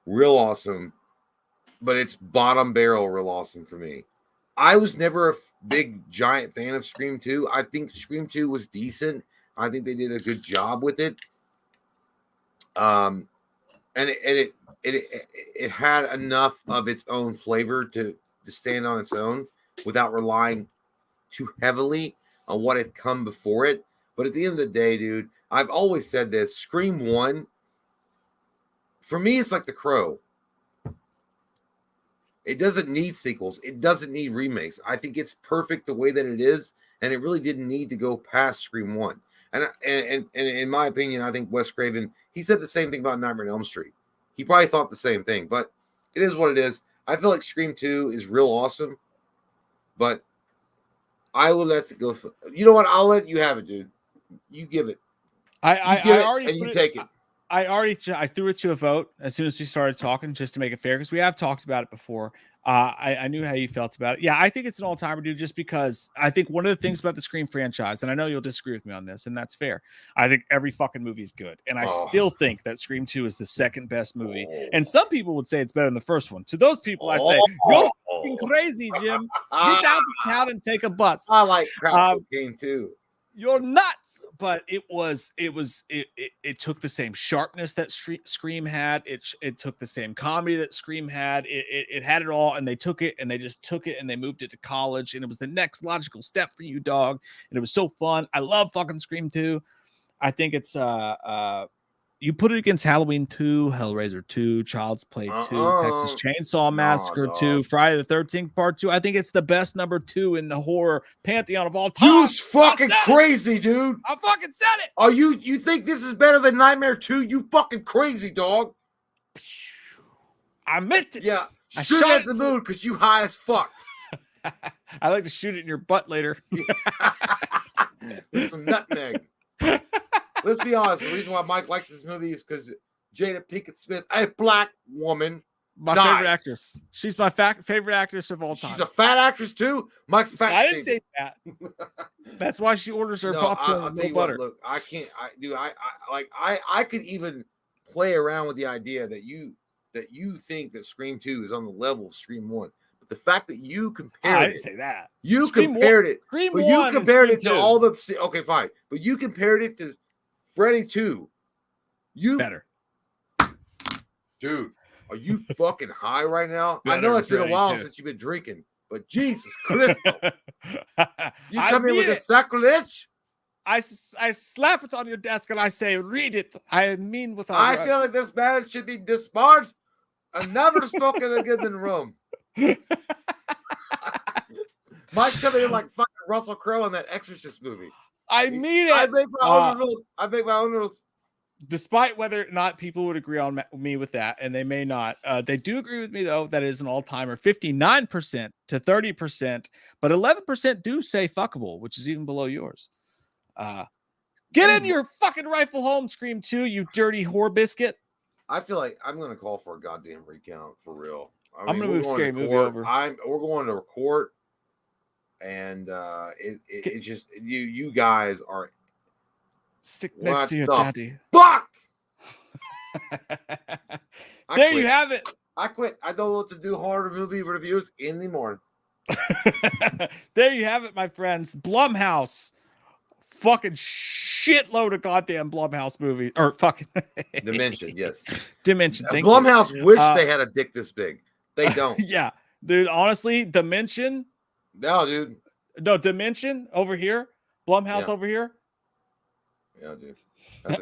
real awesome, but it's bottom barrel real awesome for me. I was never a big giant fan of Scream 2. I think Scream 2 was decent. I think they did a good job with it. And it had enough of its own flavor to stand on its own without relying too heavily on what had come before it. But at the end of the day, dude, I've always said this, Scream 1, for me, it's like The Crow. It doesn't need sequels. It doesn't need remakes. I think it's perfect the way that it is, and it really didn't need to go past Scream 1. And in my opinion, I think Wes Craven, he said the same thing about Nightmare on Elm Street. He probably thought the same thing, but it is what it is. I feel like Scream 2 is real awesome, but I will let it go. You know what? I'll let you have it, dude. You give it. I already and you take it. I threw it to a vote as soon as we started talking, just to make it fair, because we have talked about it before. I knew how you felt about it. Yeah, I think it's an all-timer, dude, just because I think one of the things about the Scream franchise, and I know you'll disagree with me on this, and that's fair. I think every fucking movie is good. And I still think that Scream 2 is the second best movie. And some people would say it's better than the first one. To those people, I say, you're fucking crazy, Jim. Get down to town and take a bus. I like crap game too. You're nuts, but it took the same sharpness that Scream had. It took the same comedy that Scream had. It had it all, and they took it and they just took it and they moved it to college, and it was the next logical step for you, dog. And it was so fun. I love fucking Scream 2. I think it's you put it against Halloween 2, Hellraiser 2, Child's Play 2, Texas Chainsaw Massacre 2, Friday the 13th Part 2. I think it's the best number 2 in the horror pantheon of all time. You fucking crazy, dude. I fucking said it. Are you think this is better than Nightmare 2? You fucking crazy, dog. I meant it. Yeah. Shoot at the moon because you high as fuck. I like to shoot it in your butt later. With some nutmeg. Let's be honest. The reason why Mike likes this movie is because Jada Pinkett Smith, a black woman, my favorite actress. She's my favorite actress of all time. She's a fat actress too. Mike's fat. I didn't say that. That's why she orders her popcorn with no butter. Look, I can't. I could even play around with the idea that you think that Scream 2 is on the level of Scream 1. But the fact that you compared I didn't say that. You compared it. Scream but 1 you compared it to 2. all the. Okay, fine. But you compared it to Freddy 2. You better. Dude, are you fucking high right now? I know it's been a while since you've been drinking, but Jesus Christ. You come in with a sacrilege? I slap it on your desk and I say, read it. I mean with I feel like this man should be disbarred and never spoken again in the room. Mike's coming in like fucking Russell Crowe in that Exorcist movie. I mean it. I make my own rules. I make my own rules. Despite whether or not people would agree on me with that, and they may not, they do agree with me, though, that it is an all-timer, 59% to 30%, but 11% do say fuckable, which is even below yours. Get in your fucking rifle home, Scream 2, you dirty whore biscuit. I feel like I'm going to call for a goddamn recount for real. I'm going to move Scary Movie over. We're going to court, and it's just you guys are stick next to your daddy. Fuck! There you have it. I quit. I don't want to do horror movie reviews anymore. There you have it, my friends. Blumhouse. Fucking shitload of goddamn Blumhouse movie. Or fucking Dimension, yes. Dimension. Blumhouse wish they had a dick this big. They don't. Yeah. Dude, honestly, Dimension. No, dude. No, Dimension over here. Blumhouse over here. Yeah, dude.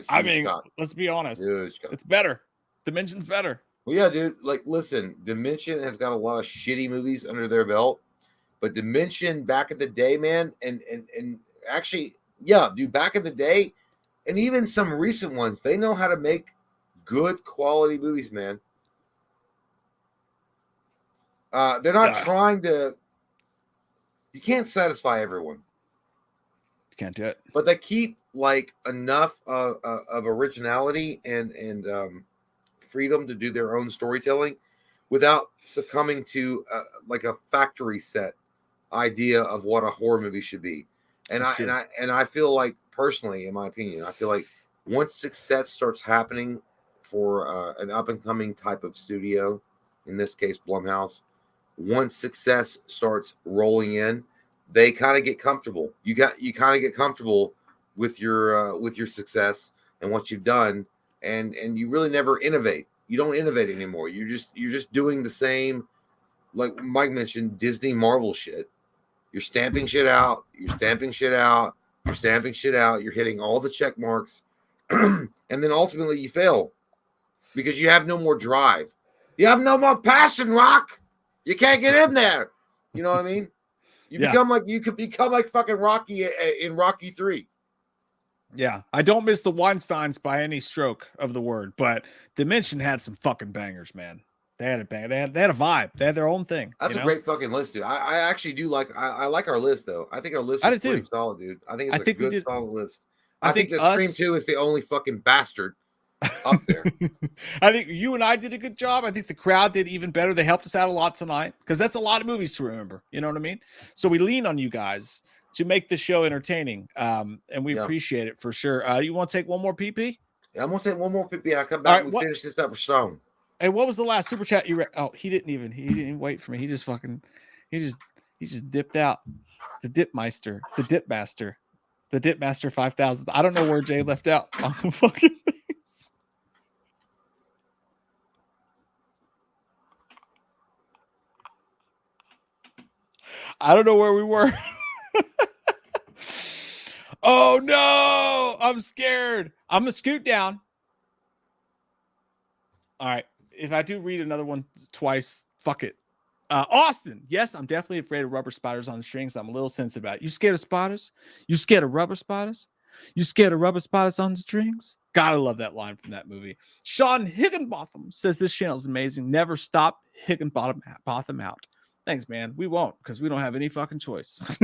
I mean, let's be honest. It's better. Dimension's better. Well, yeah, dude. Like, listen, Dimension has got a lot of shitty movies under their belt, but Dimension back in the day, man, and actually, yeah, dude, back in the day, and even some recent ones, they know how to make good quality movies, man. They're not trying to. You can't satisfy everyone. You can't do it, but they keep like enough of originality and freedom to do their own storytelling without succumbing to like a factory set idea of what a horror movie should be. And I feel like, personally, in my opinion, I feel like once success starts happening for an up and coming type of studio, in this case Blumhouse, once success starts rolling in, they kind of get comfortable. You kind of get comfortable with your success and what you've done, and you really never innovate. You don't innovate anymore. You're just doing the same, like Mike mentioned, Disney Marvel shit. You're stamping shit out. You're stamping shit out. You're stamping shit out. You're hitting all the check marks, and then ultimately you fail because you have no more drive. You have no more passion, Rock. You can't get in there. You know what I mean? You could become like fucking Rocky in Rocky 3. Yeah, I don't miss the Weinsteins by any stroke of the word, but Dimension had some fucking bangers, man. They had a banger. They had a vibe. They had their own thing. That's a great fucking list, dude. I actually do like. I like our list though. I think our list is pretty solid, dude. I think it's a good solid list. I think the Scream 2 is the only fucking bastard up there. I think you and I did a good job. I think the crowd did even better. They helped us out a lot tonight because that's a lot of movies to remember. You know what I mean? So we lean on you guys to make the show entertaining, and we appreciate it for sure. You want to take one more PP? Yeah, I'm gonna take one more PP. I'll come back and finish this up with Stone. Hey, what was the last super chat you read? Oh, he didn't even wait for me. He just dipped out. The Dipmeister, the Dipmaster 5000. I don't know where Jay left out on the fucking things. I don't know where we were. Oh no, I'm scared. I'm gonna scoot down. All right. If I do read another one twice, fuck it. Austin, yes, I'm definitely afraid of rubber spiders on the strings. I'm a little sensitive about it. You scared of spiders? You scared of rubber spiders? You scared of rubber spiders on the strings? Gotta love that line from that movie. Sean Higginbotham says this channel is amazing. Never stop Higginbotham out. Thanks, man. We won't because we don't have any fucking choice.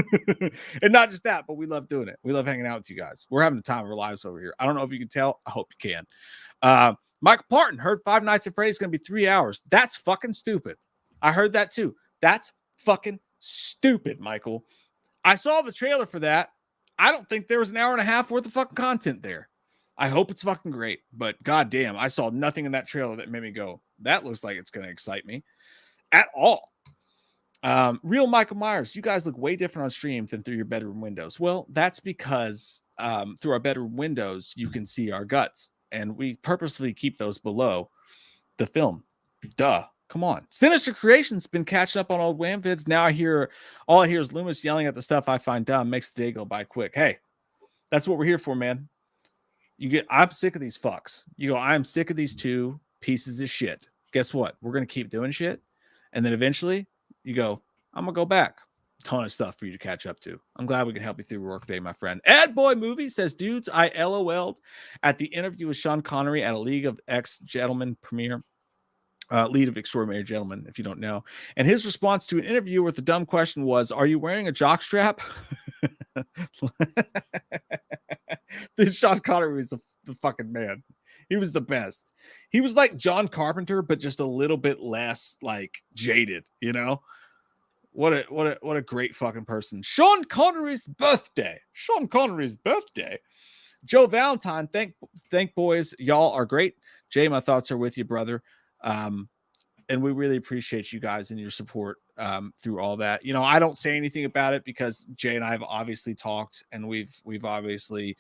And not just that, but we love doing it. We love hanging out with you guys. We're having the time of our lives over here. I don't know if you can tell. I hope you can. Michael Parton heard Five Nights at Freddy's going to be 3 hours. That's fucking stupid. I heard that too. That's fucking stupid, Michael. I saw the trailer for that. I don't think there was an hour and a half worth of fucking content there. I hope it's fucking great, but goddamn, I saw nothing in that trailer that made me go, that looks like it's going to excite me at all. Real Michael Myers, you guys look way different on stream than through your bedroom windows. Well, that's because through our bedroom windows, you can see our guts. And we purposely keep those below the film. Duh. Come on. Sinister Creation's been catching up on old Wham vids. Now all I hear is Loomis yelling at the stuff I find dumb. Makes the day go by quick. Hey, that's what we're here for, man. I'm sick of these fucks. You go, I'm sick of these two pieces of shit. Guess what? We're going to keep doing shit. And then eventually you go, I'm going to go back. Ton of stuff for you to catch up to. I'm glad we can help you through work day, my friend. Ed Boy Movie says, dudes, I LOL'd at the interview with Sean Connery at a League of Ex-Gentlemen premiere. Lead of Extraordinary Gentlemen, if you don't know. And his response to an interview with the dumb question was, are you wearing a jock strap? Sean Connery was the fucking man. He was the best. He was like John Carpenter, but just a little bit less like jaded, you know? What a great fucking person. Sean Connery's birthday. Sean Connery's birthday. Joe Valentine, thank boys. Y'all are great. Jay, my thoughts are with you, brother. And we really appreciate you guys and your support through all that. You know, I don't say anything about it because Jay and I have obviously talked, and we've obviously,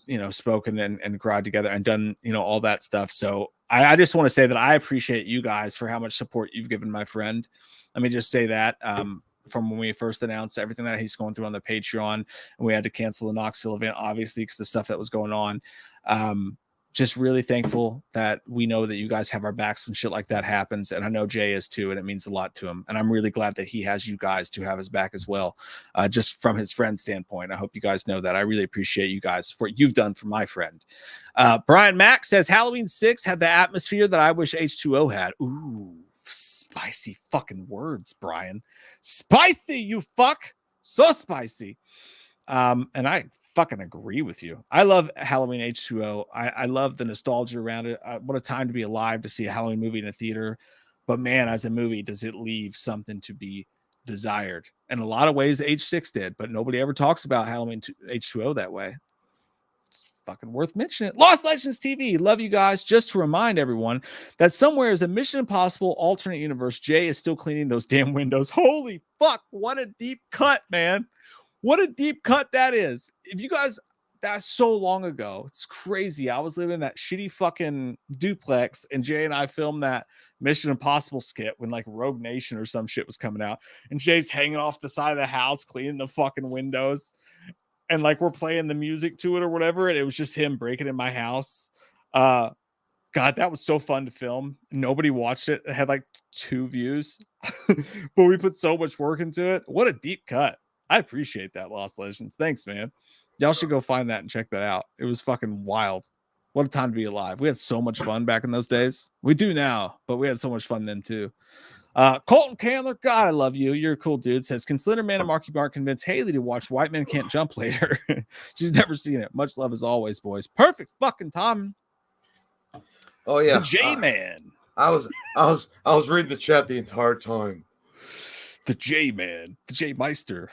you know, spoken and cried together and done, you know, all that stuff. So I just want to say that I appreciate you guys for how much support you've given my friend. Let me just say that from when we first announced everything that he's going through on the Patreon, and we had to cancel the Knoxville event, obviously, because the stuff that was going on. Just really thankful that we know that you guys have our backs when shit like that happens. And I know Jay is too, and it means a lot to him. And I'm really glad that he has you guys to have his back as well. Just from his friend standpoint. I hope you guys know that. I really appreciate you guys for what you've done for my friend. Brian Mack says Halloween 6 had the atmosphere that I wish H2O had. Ooh, spicy fucking words, Brian. Spicy, you fuck. So spicy. And I fucking agree with you. I love Halloween H2O. I love the nostalgia around it. What a time to be alive to see a Halloween movie in a theater. But man, as a movie, does it leave something to be desired? In a lot of ways, H6 did, but nobody ever talks about Halloween H2O that way. It's fucking worth mentioning. Lost Legends TV. Love you guys. Just to remind everyone that somewhere is a Mission Impossible alternate universe. Jay is still cleaning those damn windows. Holy fuck. What a deep cut, man. What a deep cut that is. If you guys, that's so long ago. It's crazy. I was living in that shitty fucking duplex, and Jay and I filmed that Mission Impossible skit when like Rogue Nation or some shit was coming out. And Jay's hanging off the side of the house, cleaning the fucking windows. And like we're playing the music to it or whatever. And it was just him breaking in my house. God, that was so fun to film. Nobody watched it. It had like 2 views, but we put so much work into it. What a deep cut. I appreciate that, Lost Legends. Thanks, man. Y'all should go find that and check that out. It was fucking wild. What a time to be alive. We had so much fun back in those days. We do now, but we had so much fun then too. Colton Candler, God, I love you. You're a cool dude. Says, can Slenderman and Marky Mark convince Haley to watch White Men Can't Jump later? She's never seen it. Much love as always, boys. Perfect fucking time. Oh yeah, the J-Man. I was reading the chat the entire time. The J-Man, the J-Meister.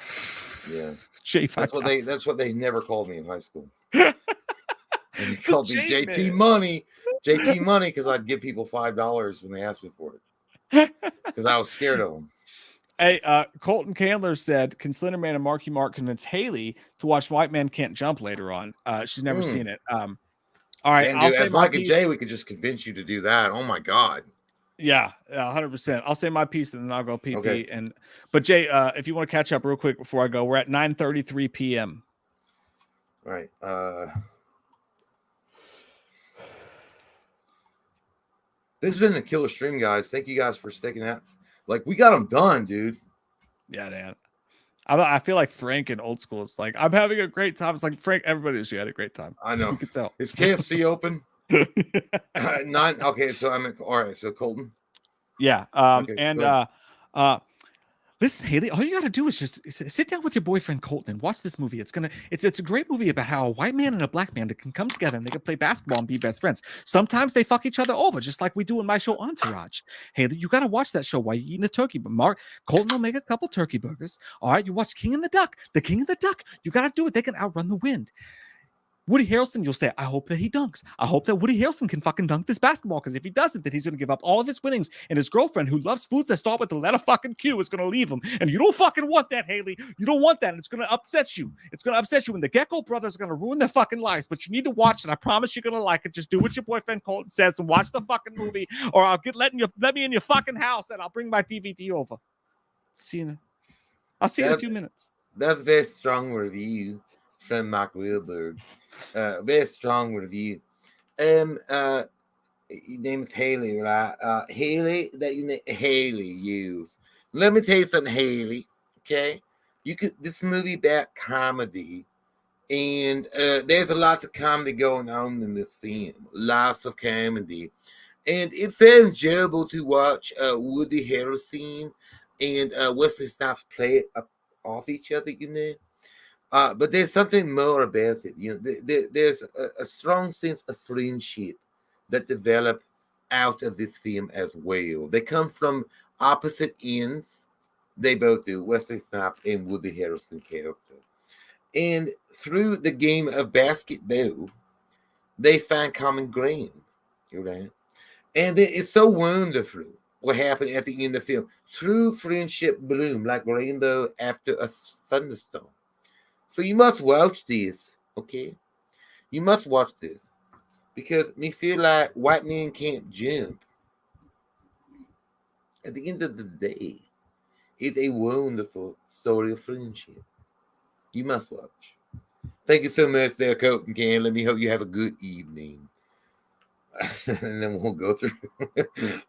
Yeah. J5. That's what they never called me in high school. They called me JT Money. JT Money because I'd give people $5 when they asked me for it. Because I was scared of them. Hey, Colton Candler said, can Slenderman and Marky Mark convince Haley to watch White Man Can't Jump later on? She's never seen it. All right, I'll say Mike and Jay, we could just convince you to do that. Oh my God. Yeah, 100%. I'll say my piece and then I'll go PP. Okay. But Jay, if you want to catch up real quick before I go, we're at 9:33 p.m. All right. This has been a killer stream, guys. Thank you guys for sticking out. Like, we got them done, dude. Yeah, man. I feel like Frank in old school. It's like, I'm having a great time. It's like, Frank, everybody had a great time. I know. You can tell. Is KFC open? Not okay. So all right. So Colton. Yeah. Okay, Listen, Haley, all you got to do is just sit down with your boyfriend Colton and watch this movie. It's a great movie about how a white man and a black man can come together and they can play basketball and be best friends. Sometimes they fuck each other over, just like we do in my show Entourage. Haley, you got to watch that show while you're eating a turkey. But Colton will make a couple turkey burgers. All right, you watch King and the Duck. The King and the Duck. You got to do it. They can outrun the wind. Woody Harrelson, you'll say, I hope that he dunks. I hope that Woody Harrelson can fucking dunk this basketball, because if he doesn't, then he's going to give up all of his winnings, and his girlfriend, who loves foods that start with the letter fucking Q, is going to leave him. And you don't fucking want that, Haley. You don't want that, and it's going to upset you. It's going to upset you, and the Gecko brothers are going to ruin their fucking lives, but you need to watch it. I promise you're going to like it. Just do what your boyfriend Colton says and watch the fucking movie, or let me in your fucking house, and I'll bring my DVD over. I'll see you in a few minutes. That's a very strong review from Mark Wilberg. Very strong review. Your name is Haley, right? Haley, you. Let me tell you something, Haley. Okay, this movie about comedy, and there's a lot of comedy going on in this film. Lots of comedy, and it's very enjoyable to watch Woody Harrelson and Wesley Snipes play off each other. But there's something more about it. There's a strong sense of friendship that develop out of this film as well. They come from opposite ends. They both do, Wesley Snipes and Woody Harrelson character. And through the game of basketball, they find common ground. Right? And it's so wonderful what happened at the end of the film. True friendship bloom like rainbow after a thunderstorm. So you must watch this, okay? You must watch this because me feel like white men can't jump. At the end of the day, it's a wonderful story of friendship. You must watch. Thank you so much, there, Coat and Can. Let me hope you have a good evening. And then we'll go through.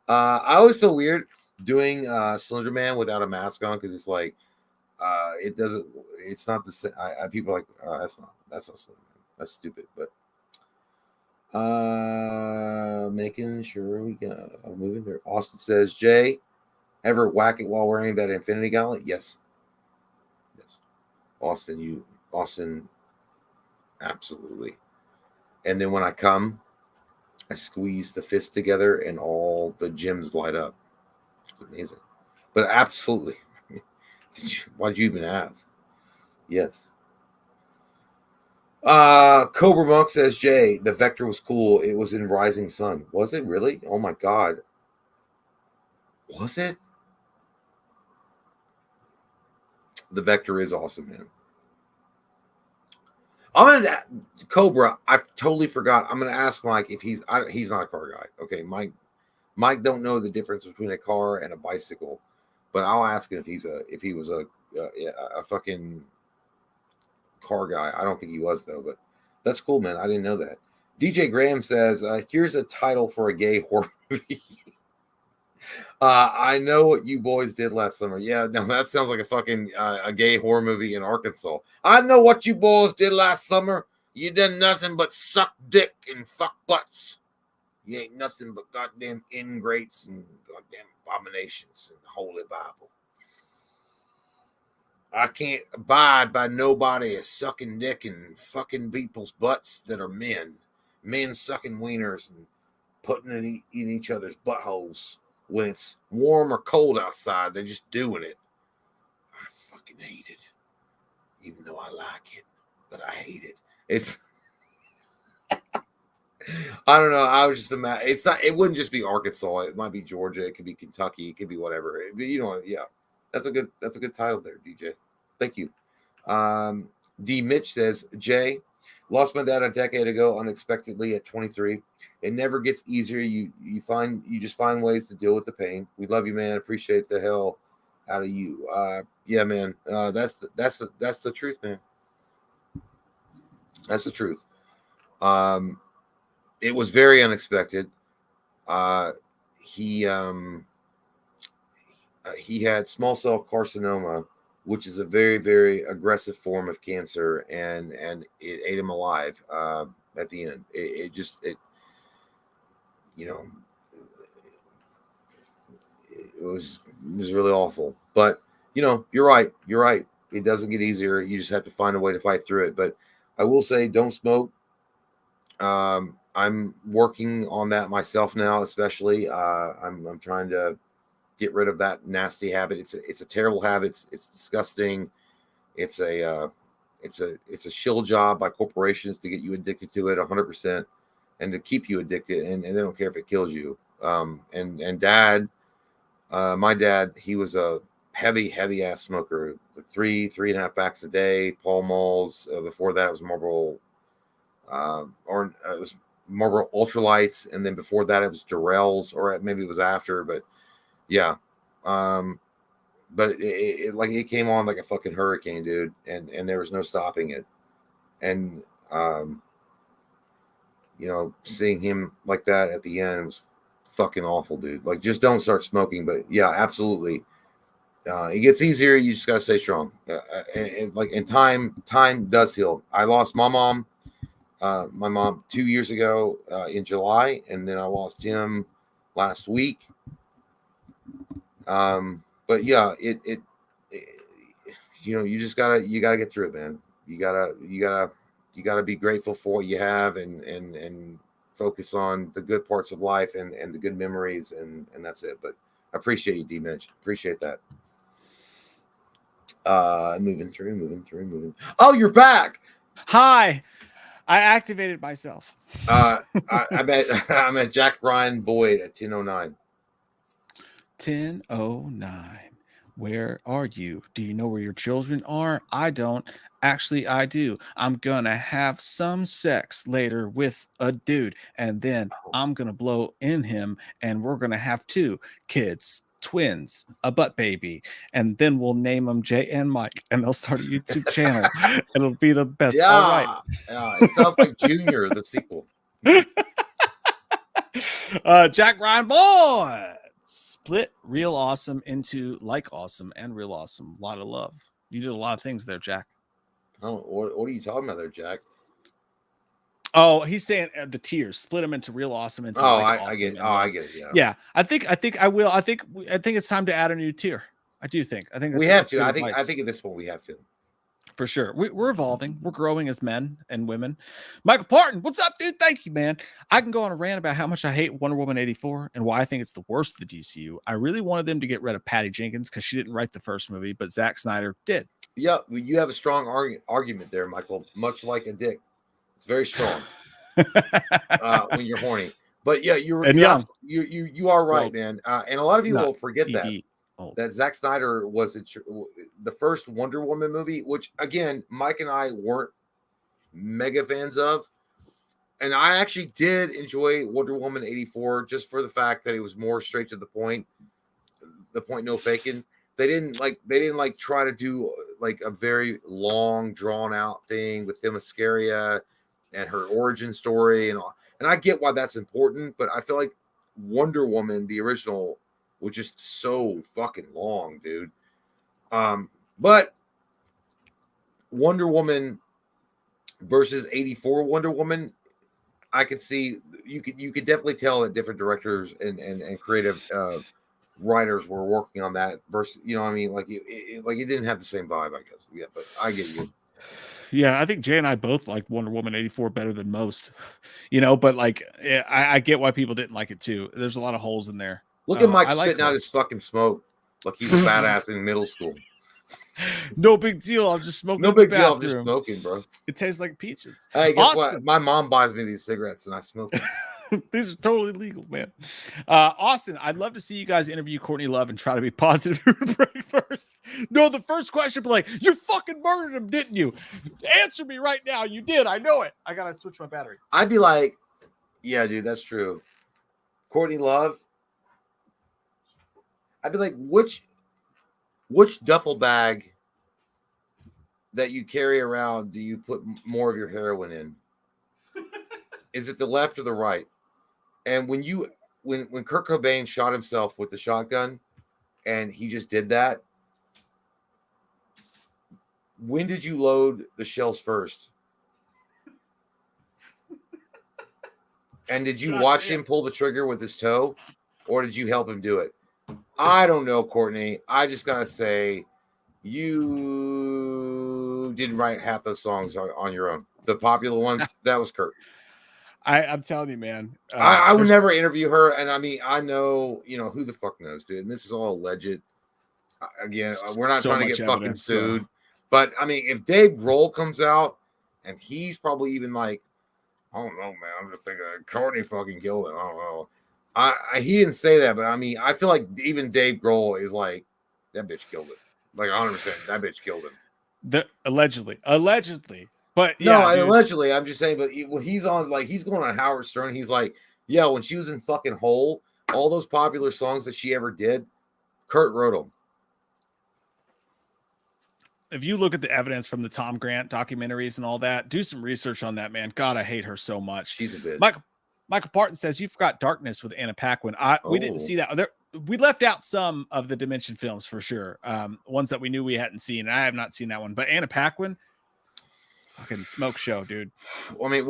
I always feel weird doing Slender Man without a mask on because it's like it doesn't. It's not the same. People are like that's not Slender Man. That's stupid. But making sure we go. I'm moving through. Austin says, Jay, ever whack it while wearing that Infinity Gauntlet? Yes. Austin, absolutely. And then when I come, I squeeze the fist together and all the gems light up. It's amazing. But absolutely. Why'd you even ask? Yes. Cobra Monk says, Jay, the Vector was cool. It was in Rising Sun. Was it really? Oh my God. Was it? The Vector is awesome, man. I'm gonna Cobra. I totally forgot. I'm gonna ask Mike if he's not a car guy. Okay, Mike don't know the difference between a car and a bicycle, but I'll ask him if he was a fucking car guy. I don't think he was though, but that's cool, man. I didn't know that. DJ Graham says, "Here's a title for a gay horror movie." I know what you boys did last summer. Yeah, no, that sounds like a fucking a gay horror movie in Arkansas. I know what you boys did last summer. You did nothing but suck dick and fuck butts. You ain't nothing but goddamn ingrates and goddamn abominations in the Holy Bible. I can't abide by nobody sucking dick and fucking people's butts that are men. Men sucking wieners and putting it in each other's buttholes. When it's warm or cold outside, they're just doing it. I fucking hate it. Even though I like it, but I hate it. It's I don't know. I was just it's not. It wouldn't just be Arkansas. It might be Georgia. It could be Kentucky. It could be whatever. Yeah. That's a good title there, DJ. Thank you. D. Mitch says, Jay, lost my dad a decade ago unexpectedly at 23. It never gets easier. You just find ways to deal with the pain. We love you, man. Appreciate the hell out of you. Yeah, man. That's the truth, man. That's the truth. It was very unexpected. He had small cell carcinoma, which is a very, very aggressive form of cancer, and it ate him alive at the end. It was really awful. But you're right. It doesn't get easier. You just have to find a way to fight through it. But I will say, don't smoke. I'm working on that myself now, especially. I'm trying to get rid of that nasty habit. It's a terrible habit. It's disgusting. It's a shill job by corporations to get you addicted to it 100% and to keep you addicted, and they don't care if it kills you. And dad, my dad, he was a heavy ass smoker, like 3.5 packs a day, Pall Malls. Before that, it was Marlboro, it was Marlboro Ultralights, and then before that, it was Durrells, or maybe it was after, but yeah. But it came on like a fucking hurricane, dude, and there was no stopping it. And seeing him like that at the end was fucking awful, dude. Like, just don't start smoking. But yeah, absolutely. It gets easier. You just gotta stay strong. And time does heal. I lost my mom 2 years ago in July, and then I lost him last week. But yeah, you just gotta get through it, man. You gotta be grateful for what you have and focus on the good parts of life and the good memories and that's it. But I appreciate you, D-Mitch. Appreciate that. Moving. Oh, you're back. Hi. I activated myself. I met I met Jack Ryan Boyd at 10:09. 10:09. Where are you? Do you know where your children are? I don't. Actually, I do. I'm gonna have some sex later with a dude, and then I'm gonna blow in him, and we're gonna have 2 kids, twins, a butt baby, and then we'll name them Jay and Mike, and they'll start a YouTube channel. It'll be the best. Yeah, All right. It sounds like Junior, the sequel. Jack Ryan Boy split real awesome into like awesome and real awesome. A lot of love. You did a lot of things there, Jack. Oh, what are you talking about there, Jack? Oh, he's saying the tiers split them into real awesome into like I awesome get it. and I less. get it. Yeah. Yeah, I think I will. I think it's time to add a new tier. I do think. I think We that's have to. good I think advice. at this point we have to. For sure. We're evolving. We're growing as men and women. Michael Parton, what's up, dude? Thank you, man. I can go on a rant about how much I hate Wonder Woman 84 and why I think it's the worst of the DCU. I really wanted them to get rid of Patty Jenkins because she didn't write the first movie, but Zack Snyder did. Yeah, you have a strong argument there, Michael. Much like a dick, it's very strong when you're horny. But yeah, you are right, Well, man. And a lot of people will forget that. Oh. That Zack Snyder was the first Wonder Woman movie, which again, Mike and I weren't mega fans of. And I actually did enjoy Wonder Woman 84 just for the fact that it was more straight to the point no faking. They didn't try to do like a very long drawn out thing with Themyscira and her origin story and all. And I get why that's important, but I feel like Wonder Woman, the original, was just so fucking long, dude. But Wonder Woman versus 84 Wonder Woman, I could see you could definitely tell that different directors and creative writers were working on that versus, you know what I mean? Like it didn't have the same vibe, I guess. Yeah, but I get you. Yeah, I think Jay and I both like Wonder Woman 84 better than most, but like I get why people didn't like it too. There's a lot of holes in there. Look at Mike I spitting out his fucking smoke like he was badass in middle school. No big deal. I'm just smoking. No big deal. I'm just smoking, bro. It tastes like peaches. Hey, guess what? My mom buys me these cigarettes and I smoke them. These are totally legal, man. Austin, I'd love to see you guys interview Courtney Love and try to be positive break first. No, the first question, but like, you fucking murdered him, didn't you? Answer me right now. You did. I know it. I gotta switch my battery. I'd be like, yeah, dude, that's true. Courtney Love. I'd be like, which duffel bag that you carry around do you put more of your heroin in? Is it the left or the right? And when Kurt Cobain shot himself with the shotgun and he just did that, when did you load the shells first? And did you watch him pull the trigger with his toe, or did you help him do it? I don't know, Courtney. I just gotta say, you didn't write half those songs on your own. The popular ones, that was Kurt. I'm telling you, man. I would never interview her, and I mean, I know, who the fuck knows, dude. And this is all alleged. Again, we're not trying to get fucking sued. But I mean, if Dave Grohl comes out and he's probably even like, I don't know, man. I'm just thinking Courtney fucking killed him. I don't know. He didn't say that, but I mean, I feel like even Dave Grohl is like, that bitch killed it. Like 100%, that bitch killed him. Allegedly. But no, yeah, allegedly, I'm just saying. But when he's on, like, he's going on Howard Stern. He's like, yeah, when she was in fucking Hole, all those popular songs that she ever did, Kurt wrote them. If you look at the evidence from the Tom Grant documentaries and all that, do some research on that, man. God, I hate her so much. She's a bitch. Michael Parton says you forgot Darkness with Anna Paquin. We didn't see that. We left out some of the Dimension films for sure. Ones that we knew we hadn't seen. And I have not seen that one. But Anna Paquin, fucking smoke show, dude. I mean,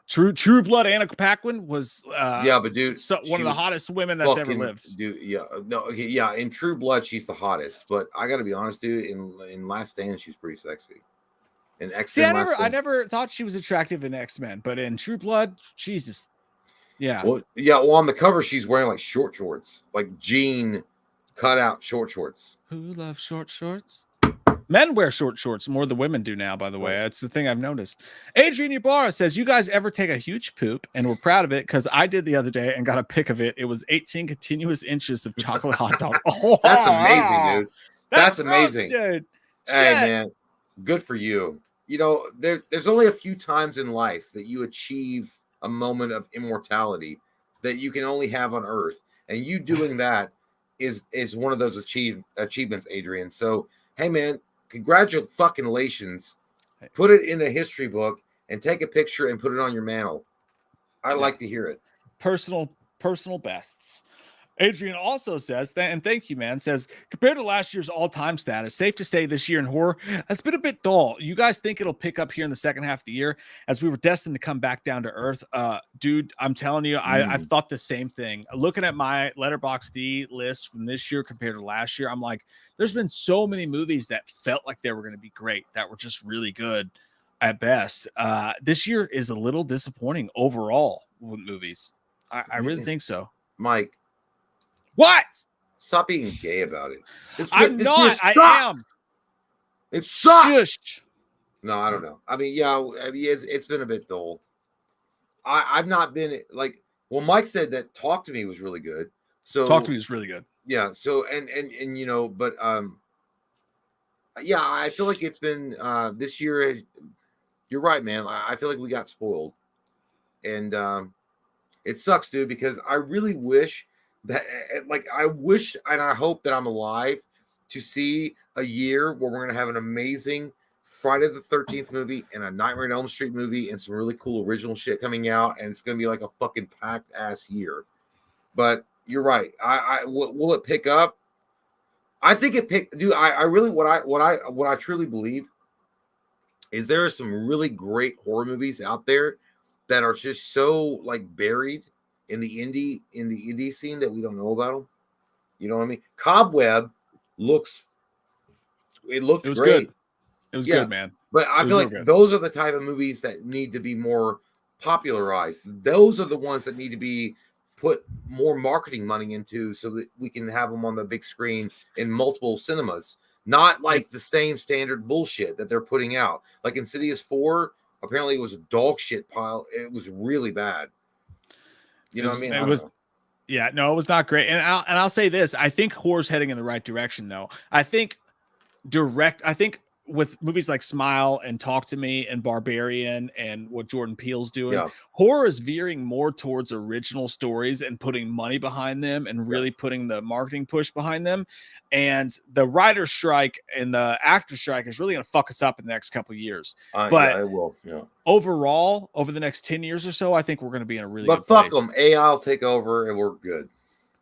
True Blood. Anna Paquin was yeah, but dude, one of the hottest women that's ever lived. Dude, yeah, no, okay, yeah. In True Blood, she's the hottest. But I got to be honest, dude. In Last Stand, she's pretty sexy. In X-Men, I never thought she was attractive in X-Men, but in True Blood, Jesus, yeah. Well, on the cover, she's wearing like short shorts, like jean cutout short shorts. Who loves short shorts? Men wear short shorts more than women do now, by the way. That's the thing I've noticed. Adrian Ybarra says, you guys ever take a huge poop? And we're proud of it because I did the other day and got a pic of it. It was 18 continuous inches of chocolate hot dog. Oh, that's amazing, dude. That's amazing. Gross, dude. Hey, Shit. man, good for you. You know, there's only a few times in life that you achieve a moment of immortality that you can only have on Earth. And you doing that is one of those achievements, Adrian. So, hey, man, congratulations. Put it in a history book and take a picture and put it on your mantle. I like to hear it. Personal bests. Adrian also says that, and thank you, man, says, compared to last year's all-time status, safe to say this year in horror has been a bit dull. You guys think it'll pick up here in the second half of the year as we were destined to come back down to earth? Dude, I'm telling you, I've thought the same thing. Looking at my Letterboxd list from this year compared to last year, I'm like, there's been so many movies that felt like they were going to be great, that were just really good at best. This year is a little disappointing overall with movies. I really think so. Mike. What? Stop being gay about it. I'm not. I am. It sucks. Just. No, I don't know. I mean, it's been a bit dull. I've not been like. Well, Mike said that Talk to Me was really good. So Talk to Me was really good. Yeah. So and you know, but yeah, I feel like it's been this year. You're right, man. I feel like we got spoiled, and it sucks, dude. Because I really wish. That like I wish and I hope that I'm alive to see a year where we're gonna have an amazing Friday the 13th movie and a Nightmare on Elm Street movie and some really cool original shit coming out, and it's gonna be like a fucking packed ass year. But you're right. Will it pick up? I think it picked. Dude, I really what I truly believe is there are some really great horror movies out there that are just so like buried in the indie scene that we don't know about them. You know what I mean? Cobweb looked great. Good. It was good, man. But I feel like those are the type of movies that need to be more popularized. Those are the ones that need to be put more marketing money into so that we can have them on the big screen in multiple cinemas. Not like the same standard bullshit that they're putting out. Like Insidious 4, apparently it was a dog shit pile. It was really bad. You know what I mean? It was not great. And I'll say this. I think horror's heading in the right direction, though. I think with movies like Smile and Talk to Me and Barbarian and what Jordan Peele's doing, horror is veering more towards original stories and putting money behind them and really putting the marketing push behind them. And the writer's strike and the actor strike is really going to fuck us up in the next couple of years. But it will. Yeah. Overall, over the next 10 years or so, I think we're going to be in a really good place. But fuck them. AI will take over and we're good.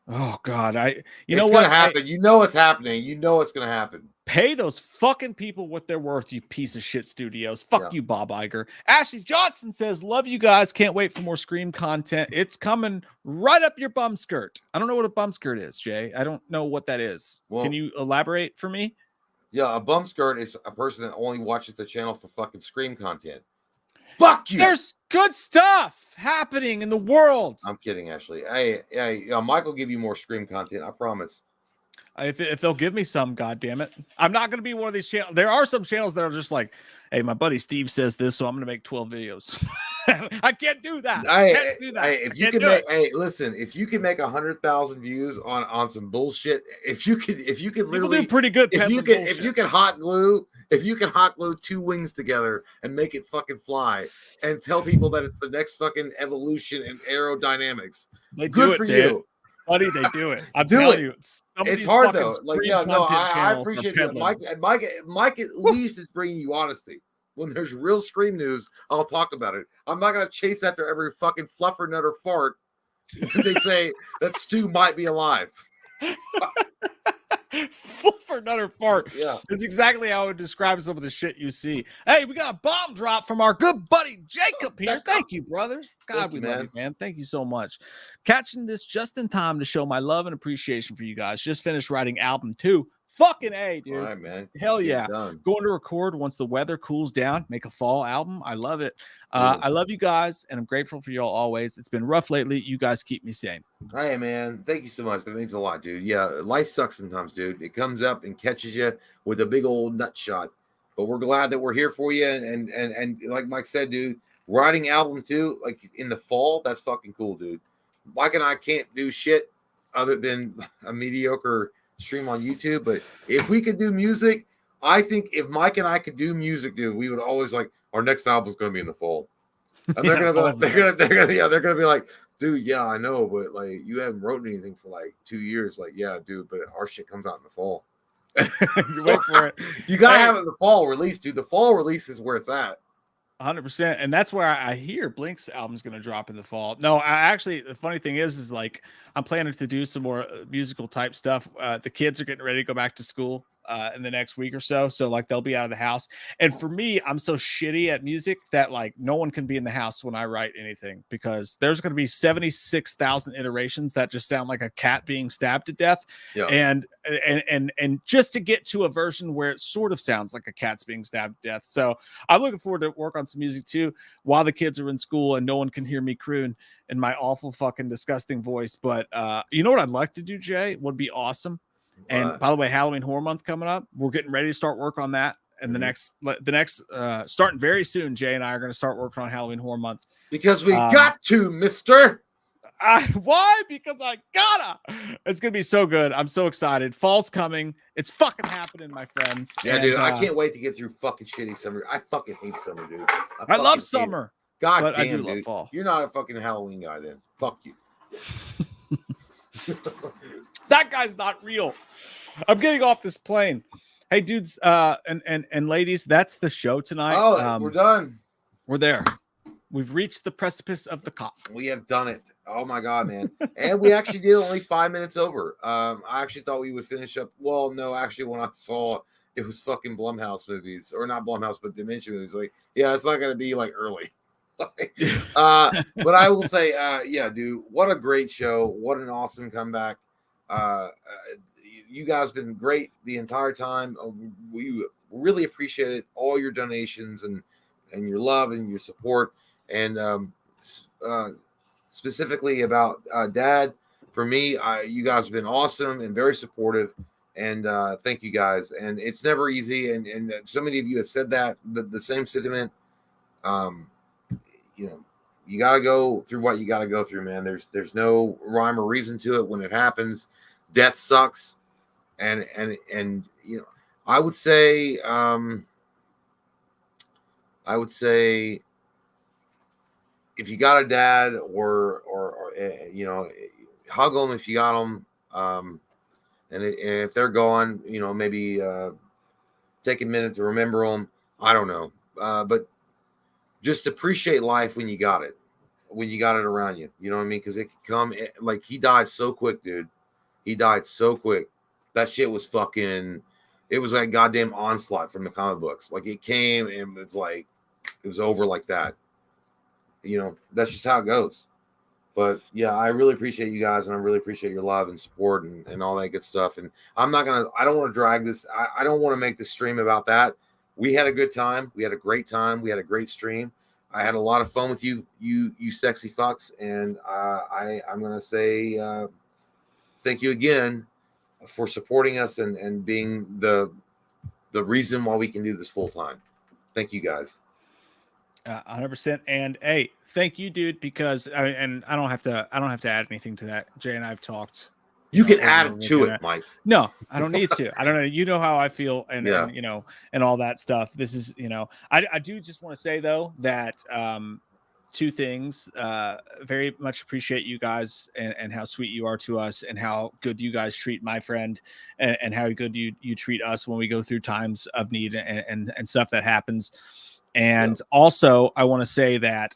Oh God. It's gonna happen. You know it's happening. You know it's gonna happen. Pay those fucking people what they're worth, you piece of shit studios. Fuck you, Bob Iger. Ashley Johnson says, love you guys. Can't wait for more Scream content. It's coming right up your bum skirt. I don't know what a bum skirt is, Jay. I don't know what that is. Well, can you elaborate for me? Yeah, a bum skirt is a person that only watches the channel for fucking Scream content. Fuck you. There's good stuff happening in the world. I'm kidding, Ashley. Hey, Mike will give you more Scream content. I promise. If they'll give me some, goddammit. I'm not going to be one of these channels. There are some channels that are just like, hey, my buddy Steve says this, so I'm going to make 12 videos. I can't do that. Listen, if you can make 100,000 views on some bullshit, if you can literally do pretty good. If you can hot glue 2 wings together and make it fucking fly and tell people that it's the next fucking evolution in aerodynamics, good for you. Buddy, they do it. I'm telling you, it's hard though. Like, I appreciate it. Mike at least is bringing you honesty. When there's real Scream news, I'll talk about it. I'm not gonna chase after every fucking fluffer nut or fart when they say that Stu might be alive. Full for another fart. Yeah. It's exactly how I would describe some of the shit you see. Hey, we got a bomb drop from our good buddy Jacob here. Thank you, brother. God, we love you, man. Thank you so much. Catching this just in time to show my love and appreciation for you guys. Just finished writing album 2. Fucking A, dude. All right, man. Hell yeah. Done. Going to record once the weather cools down, make a fall album. I love it. I love you guys, and I'm grateful for y'all always. It's been rough lately. You guys keep me sane. Hey, man. Thank you so much. That means a lot, dude. Yeah, life sucks sometimes, dude. It comes up and catches you with a big old nut shot. But we're glad that we're here for you. And like Mike said, dude, writing album 2, like in the fall, that's fucking cool, dude. Mike and I can't do shit other than a mediocre stream on YouTube, but if we could do music, I think if Mike and I could do music, dude, we would always like our next album is going to be in the fall, and they're gonna be like, they're gonna be like, dude, yeah, I know, but like you haven't written anything for like 2 years, like yeah, dude, but our shit comes out in the fall. You wait for it. You gotta have it in the fall release, dude. The fall release is where it's at. 100%, and that's where I hear Blink's album's going to drop in the fall. No, I actually, the funny thing is like I'm planning to do some more musical type stuff. The kids are getting ready to go back to school in the next week or so, so like they'll be out of the house. And for me, I'm so shitty at music that like no one can be in the house when I write anything, because there's going to be 76,000 iterations that just sound like a cat being stabbed to death. Yeah. And just to get to a version where it sort of sounds like a cat's being stabbed to death. So I'm looking forward to work on some music too while the kids are in school and no one can hear me croon in my awful fucking disgusting voice. But you know what I'd like to do, Jay? Would be awesome. And by the way, Halloween Horror Month coming up. We're getting ready to start work on that. And the next starting very soon, Jay and I are going to start working on Halloween Horror Month. Because we got to, mister. Why? Because I gotta. It's going to be so good. I'm so excited. Fall's coming. It's fucking happening, my friends. Yeah, dude. I can't wait to get through fucking shitty summer. I fucking hate summer, dude. I love summer. God but damn, I do dude. love fall. You're not a fucking Halloween guy then. Fuck you. That guy's not real. I'm getting off this plane. Hey, dudes, and ladies, that's the show tonight. Oh, we're done. We're there. We've reached the precipice of the cop. We have done it. Oh my god, man! And we actually did only 5 minutes over. I actually thought we would finish up. Well, no, actually, when I saw it was fucking Blumhouse movies, or not Blumhouse, but Dimension movies. Like, yeah, it's not gonna be like early. But I will say, yeah, dude, what a great show! What an awesome comeback! You guys been great the entire time. We really appreciate it. All your donations and your love and your support, and specifically about Dad. For me, you guys have been awesome and very supportive, and thank you guys. And it's never easy, and so many of you have said that the same sentiment. You know, you got to go through what you got to go through, man. There's no rhyme or reason to it. When it happens, death sucks, and you know, I would say if you got a dad or you know, hug them if you got them, and if they're gone, you know, maybe take a minute to remember them. I don't know, but just appreciate life when you got it around you. You know what I mean? Because it could come. Like, he died so quick, dude. He died so quick. That shit was fucking. It was like goddamn onslaught from the comic books. Like, it came and it's like it was over like that. You know, that's just how it goes. But yeah, I really appreciate you guys, and I really appreciate your love and support and all that good stuff. And I don't want to drag this. I don't want to make this stream about that. We had a good time. We had a great time. We had a great stream. I had a lot of fun with you sexy fucks. And I'm going to say thank you again for supporting us and being the reason why we can do this full time. Thank you guys. 100%. And hey, thank you, dude, because I don't have to add anything to that. Jay and I have talked. You can add it to it, Mike. No, I don't need to. I don't know. You know how I feel, and you know, and all that stuff. This is, you know, I do just want to say though that two things. Very much appreciate you guys and how sweet you are to us, and how good you guys treat my friend, and how good you treat us when we go through times of need and stuff that happens. And also, I want to say that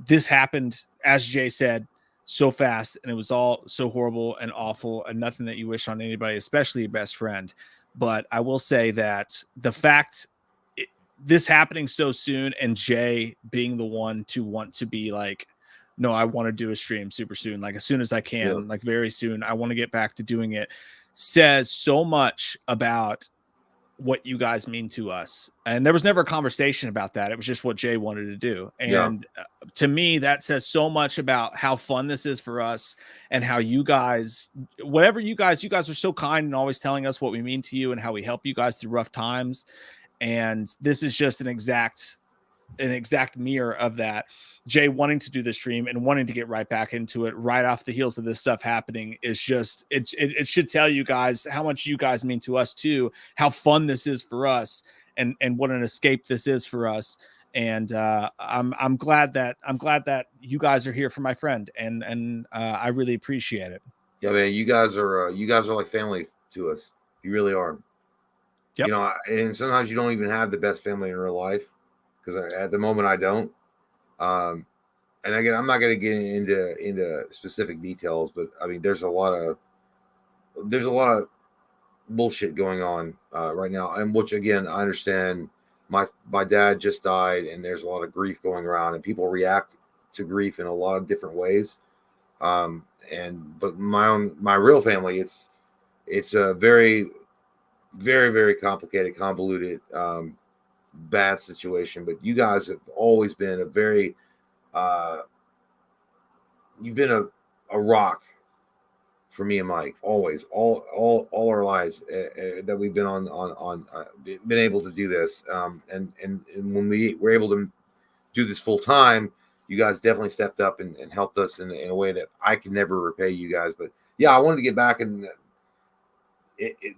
this happened, as Jay said, so fast, and it was all so horrible and awful, and nothing that you wish on anybody, especially your best friend. But I will say that the fact this happening so soon, and Jay being the one to want to be like, no, I want to do a stream super soon, like as soon as I can, like very soon, I want to get back to doing it, says so much about what you guys mean to us. And there was never a conversation about that. It was just what Jay wanted to do. And to me, that says so much about how fun this is for us, and how you guys, whatever you guys are so kind and always telling us what we mean to you and how we help you guys through rough times. And this is just an exact mirror of that. Jay wanting to do the stream and wanting to get right back into it right off the heels of this stuff happening is just, it should tell you guys how much you guys mean to us too, how fun this is for us, and what an escape this is for us. And I'm glad that you guys are here for my friend, and I really appreciate it. Yeah, man, you guys are like family to us. You really are. Yep. You know, and sometimes you don't even have the best family in real life, because at the moment I don't. And again, I'm not going to get into specific details, but I mean, there's a lot of bullshit going on right now, and which again, I understand. My dad just died, and there's a lot of grief going around, and people react to grief in a lot of different ways. But my real family, it's a very, very, very complicated, convoluted, bad situation. But you guys have always been a very you've been a rock for me and Mike, always, all our lives that we've been on been able to do this. And when we were able to do this full time, you guys definitely stepped up and helped us in a way that I can never repay you guys. But yeah, I wanted to get back, and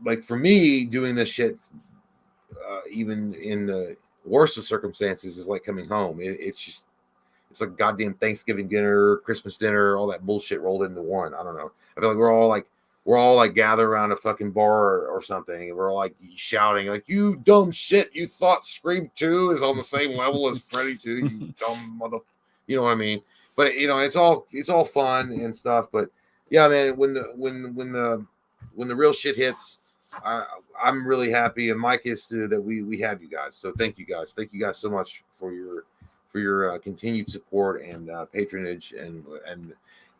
like for me, doing this shit, even in the worst of circumstances, is like coming home. It's like goddamn Thanksgiving dinner, Christmas dinner, all that bullshit rolled into one. I don't know. I feel like we're all like gathered around a fucking bar or something, and we're all like shouting, like, "You dumb shit! You thought Scream 2 is on the same level as Freddy 2? You dumb mother," you know what I mean? But you know, it's all fun and stuff. But yeah, man, when the real shit hits, I'm really happy, and Mike is too, that we have you guys. So thank you guys so much for your continued support and patronage, and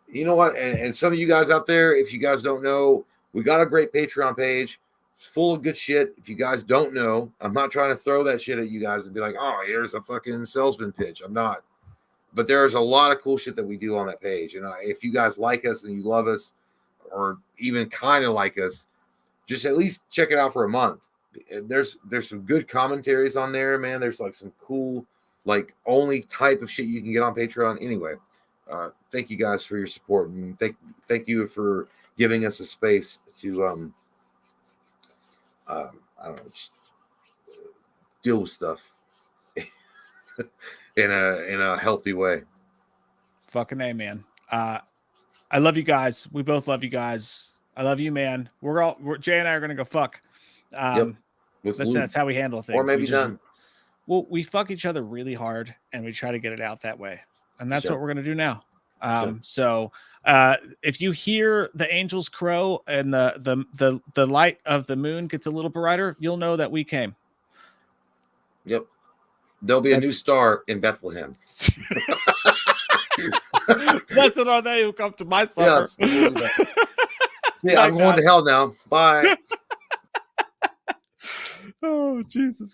you know what, and some of you guys out there, if you guys don't know, we got a great Patreon page. It's full of good shit. If you guys don't know, I'm not trying to throw that shit at you guys and be like, oh, here's a fucking salesman pitch. I'm not. But there's a lot of cool shit that we do on that page. And if you guys like us and you love us, or even kind of like us, just at least check it out for a month. There's some good commentaries on there, man. There's like some cool, like only type of shit you can get on Patreon. Anyway, thank you guys for your support, and thank you for giving us a space to I don't know, just deal with stuff in a healthy way. Fucking A, man. I love you guys. We both love you guys. I love you, man. Jay and I are gonna go fuck. Yep. That's how we handle things. Or maybe done. Well, we fuck each other really hard, and we try to get it out that way, and that's what we're gonna do now. So if you hear the angels crow and the light of the moon gets a little brighter, you'll know that we came. Yep. There'll be a new star in Bethlehem. Blessed are they who come to my supper. Yes. Yeah, I'm going to hell now. Bye. Oh, Jesus Christ.